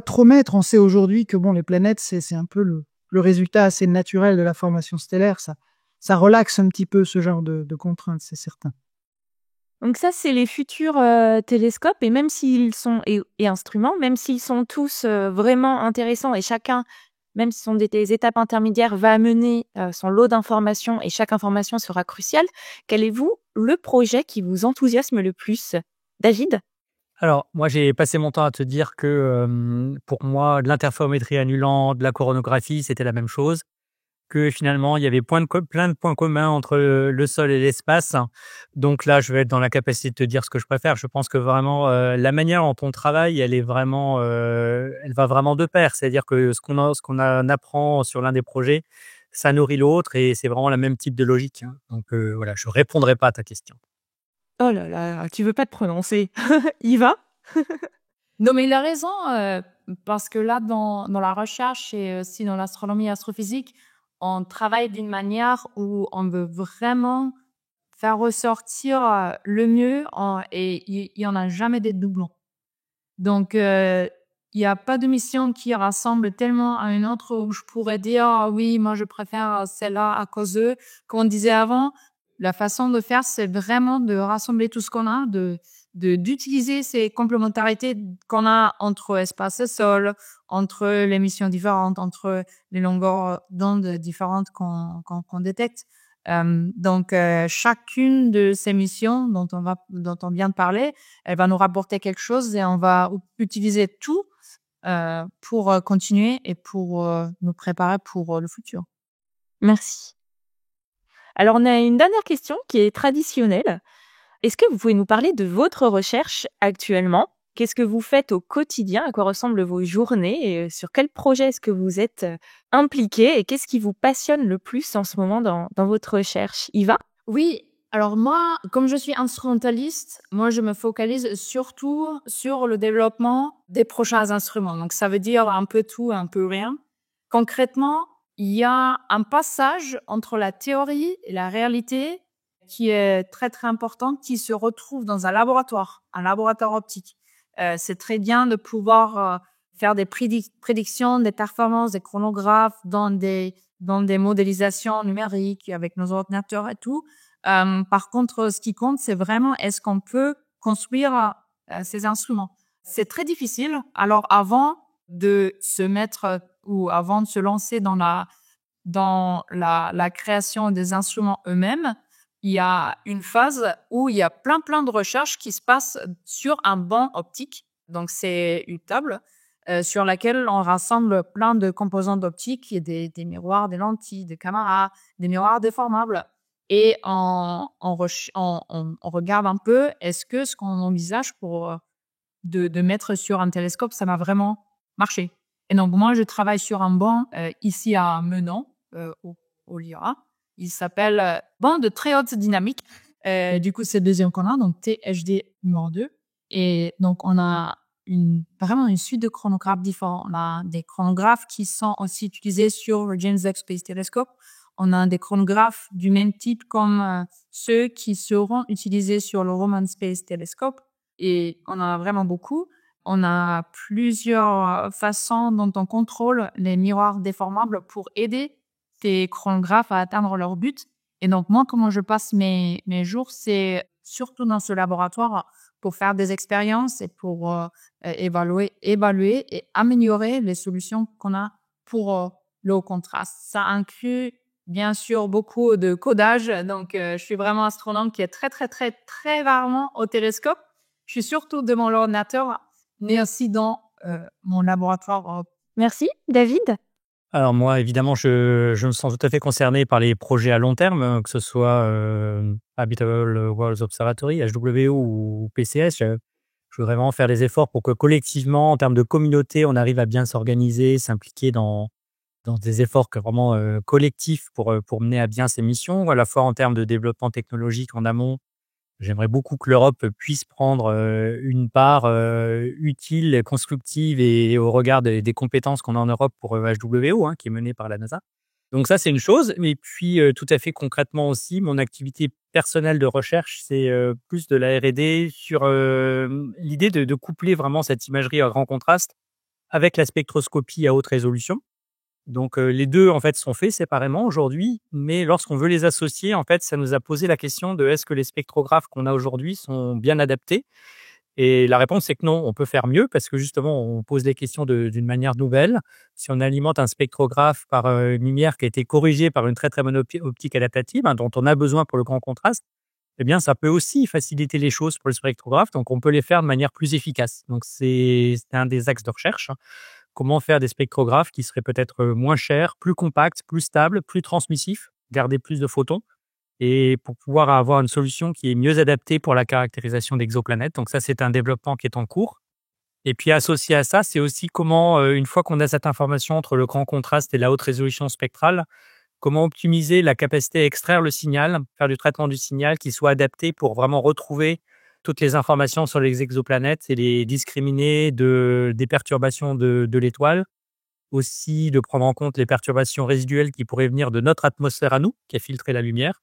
trop mettre. On sait aujourd'hui que les planètes, c'est un peu le résultat assez naturel de la formation stellaire. Ça relaxe un petit peu ce genre de contraintes, c'est certain. Donc ça, c'est les futurs télescopes, et même s'ils sont et instruments, même s'ils sont tous vraiment intéressants, et chacun, même si ce sont des étapes intermédiaires, va amener son lot d'informations, et chaque information sera cruciale. Quel est, vous, le projet qui vous enthousiasme le plus? David? Alors, moi, j'ai passé mon temps à te dire que pour moi, de l'interférométrie annulante, de la coronographie, c'était la même chose. Que finalement, il y avait plein de points communs entre le sol et l'espace. Donc là, je vais être dans la capacité de te dire ce que je préfère. Je pense que vraiment, la manière dont on travaille, elle va vraiment de pair. C'est-à-dire que ce qu'on apprend sur l'un des projets, ça nourrit l'autre et c'est vraiment le même type de logique, hein. Donc voilà, je répondrai pas à ta question. Oh là là, tu veux pas te prononcer. Yva? Non, mais il a raison, parce que là, dans la recherche et aussi dans l'astronomie et astrophysique, on travaille d'une manière où on veut vraiment faire ressortir le mieux et il y en a jamais des doublons. Donc, il y a pas de mission qui rassemble tellement à une autre où je pourrais dire, ah oui, moi, je préfère celle-là à cause d'eux. Comme on disait avant, la façon de faire, c'est vraiment de rassembler tout ce qu'on a, d'utiliser ces complémentarités qu'on a entre espace et sol, entre les missions différentes, entre les longueurs d'onde différentes qu'on détecte. Donc, chacune de ces missions dont on vient de parler, elle va nous rapporter quelque chose et on va utiliser tout pour continuer et pour nous préparer pour le futur. Merci. Alors, on a une dernière question qui est traditionnelle. Est-ce que vous pouvez nous parler de votre recherche actuellement? Qu'est-ce que vous faites au quotidien? À quoi ressemblent vos journées? Et sur quel projet est-ce que vous êtes impliqué? Et qu'est-ce qui vous passionne le plus en ce moment dans votre recherche? Yva? Oui, alors moi, comme je suis instrumentaliste, moi je me focalise surtout sur le développement des prochains instruments. Donc ça veut dire un peu tout, un peu rien. Concrètement, il y a un passage entre la théorie et la réalité qui est très très important, qui se retrouve dans un laboratoire optique. C'est très bien de pouvoir faire des prédictions, des performances, des chronographes dans des modélisations numériques avec nos ordinateurs et tout. Par contre, ce qui compte, c'est vraiment est-ce qu'on peut construire ces instruments. C'est très difficile. Alors, avant de se mettre ou avant de se lancer dans la création des instruments eux-mêmes, il y a une phase où il y a plein de recherches qui se passent sur un banc optique. Donc, c'est une table sur laquelle on rassemble plein de composantes optiques, il y a des miroirs, des lentilles, des caméras, des miroirs déformables. Et on regarde un peu, est-ce que ce qu'on envisage pour de mettre sur un télescope, ça va vraiment marcher. Et donc, moi, je travaille sur un banc ici à Menon, au LIRA. Il s'appelle banc de très haute dynamique. Du coup, c'est le deuxième qu'on a, donc THD numéro 2. Et donc, on a vraiment une suite de chronographes différents. On a des chronographes qui sont aussi utilisés sur le James Webb Space Telescope. On a des chronographes du même type comme ceux qui seront utilisés sur le Roman Space Telescope. Et on en a vraiment beaucoup. On a plusieurs façons dont on contrôle les miroirs déformables pour aider ces chronographes à atteindre leur but. Et donc, moi, comment je passe mes jours, c'est surtout dans ce laboratoire pour faire des expériences et pour évaluer et améliorer les solutions qu'on a pour le haut contraste. Ça inclut, bien sûr, beaucoup de codage. Donc, je suis vraiment astronome qui est très rarement au télescope. Je suis surtout devant l'ordinateur, mais aussi dans mon laboratoire. Merci. David? Alors moi, évidemment, je me sens tout à fait concerné par les projets à long terme, que ce soit Habitable Worlds Observatory, HWO ou PCS. Je voudrais vraiment faire des efforts pour que collectivement, en termes de communauté, on arrive à bien s'organiser, s'impliquer dans des efforts vraiment collectifs pour mener à bien ces missions, à la fois en termes de développement technologique en amont. J'aimerais beaucoup que l'Europe puisse prendre une part utile, constructive et au regard des compétences qu'on a en Europe pour HWO, hein, qui est menée par la NASA. Donc ça, c'est une chose. Mais puis, tout à fait concrètement aussi, mon activité personnelle de recherche, c'est plus de la R&D sur l'idée de coupler vraiment cette imagerie à grand contraste avec la spectroscopie à haute résolution. Donc les deux en fait sont faits séparément aujourd'hui, mais lorsqu'on veut les associer, en fait, ça nous a posé la question de est-ce que les spectrographes qu'on a aujourd'hui sont bien adaptés? Et la réponse c'est que non, on peut faire mieux parce que justement on pose les questions d'une manière nouvelle. Si on alimente un spectrographe par une lumière qui a été corrigée par une très bonne optique adaptative, hein, dont on a besoin pour le grand contraste, eh bien, ça peut aussi faciliter les choses pour le spectrographe. Donc, on peut les faire de manière plus efficace. Donc, c'est un des axes de recherche. Comment faire des spectrographes qui seraient peut-être moins chers, plus compacts, plus stables, plus transmissifs, garder plus de photons, et pour pouvoir avoir une solution qui est mieux adaptée pour la caractérisation d'exoplanètes. Donc ça, c'est un développement qui est en cours. Et puis associé à ça, c'est aussi comment, une fois qu'on a cette information entre le grand contraste et la haute résolution spectrale, comment optimiser la capacité à extraire le signal, faire du traitement du signal qui soit adapté pour vraiment retrouver toutes les informations sur les exoplanètes et les discriminer des perturbations de l'étoile. Aussi de prendre en compte les perturbations résiduelles qui pourraient venir de notre atmosphère à nous, qui a filtré la lumière.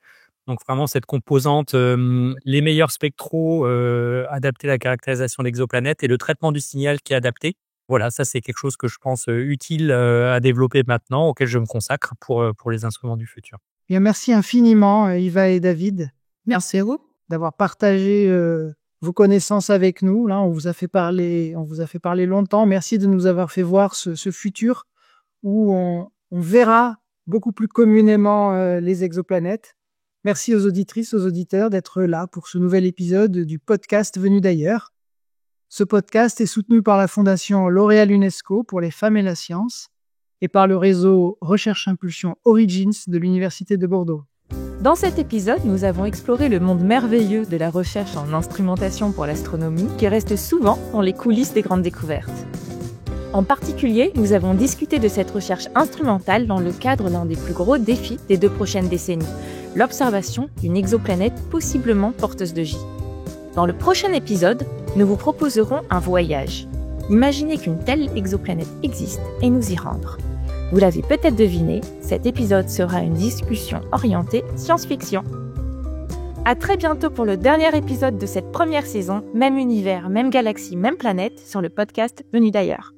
Donc vraiment cette composante, les meilleurs spectraux adaptés à la caractérisation d'exoplanètes et le traitement du signal qui est adapté. Voilà, ça c'est quelque chose que je pense utile à développer maintenant, auquel je me consacre pour les instruments du futur. Bien, merci infiniment, Eva et David. Merci à vous. D'avoir partagé vos connaissances avec nous. Là, on vous a fait parler longtemps. Merci de nous avoir fait voir ce futur où on verra beaucoup plus communément les exoplanètes. Merci aux auditrices, aux auditeurs d'être là pour ce nouvel épisode du podcast Venu d'ailleurs. Ce podcast est soutenu par la Fondation L'Oréal UNESCO pour les femmes et la science et par le réseau Recherche Impulsion Origins de l'Université de Bordeaux. Dans cet épisode, nous avons exploré le monde merveilleux de la recherche en instrumentation pour l'astronomie qui reste souvent dans les coulisses des grandes découvertes. En particulier, nous avons discuté de cette recherche instrumentale dans le cadre d'un des plus gros défis des 2 prochaines décennies, l'observation d'une exoplanète possiblement porteuse de vie. Dans le prochain épisode, nous vous proposerons un voyage. Imaginez qu'une telle exoplanète existe et nous y rendre. Vous l'avez peut-être deviné, cet épisode sera une discussion orientée science-fiction. À très bientôt pour le dernier épisode de cette première saison, même univers, même galaxie, même planète, sur le podcast Venu d'ailleurs.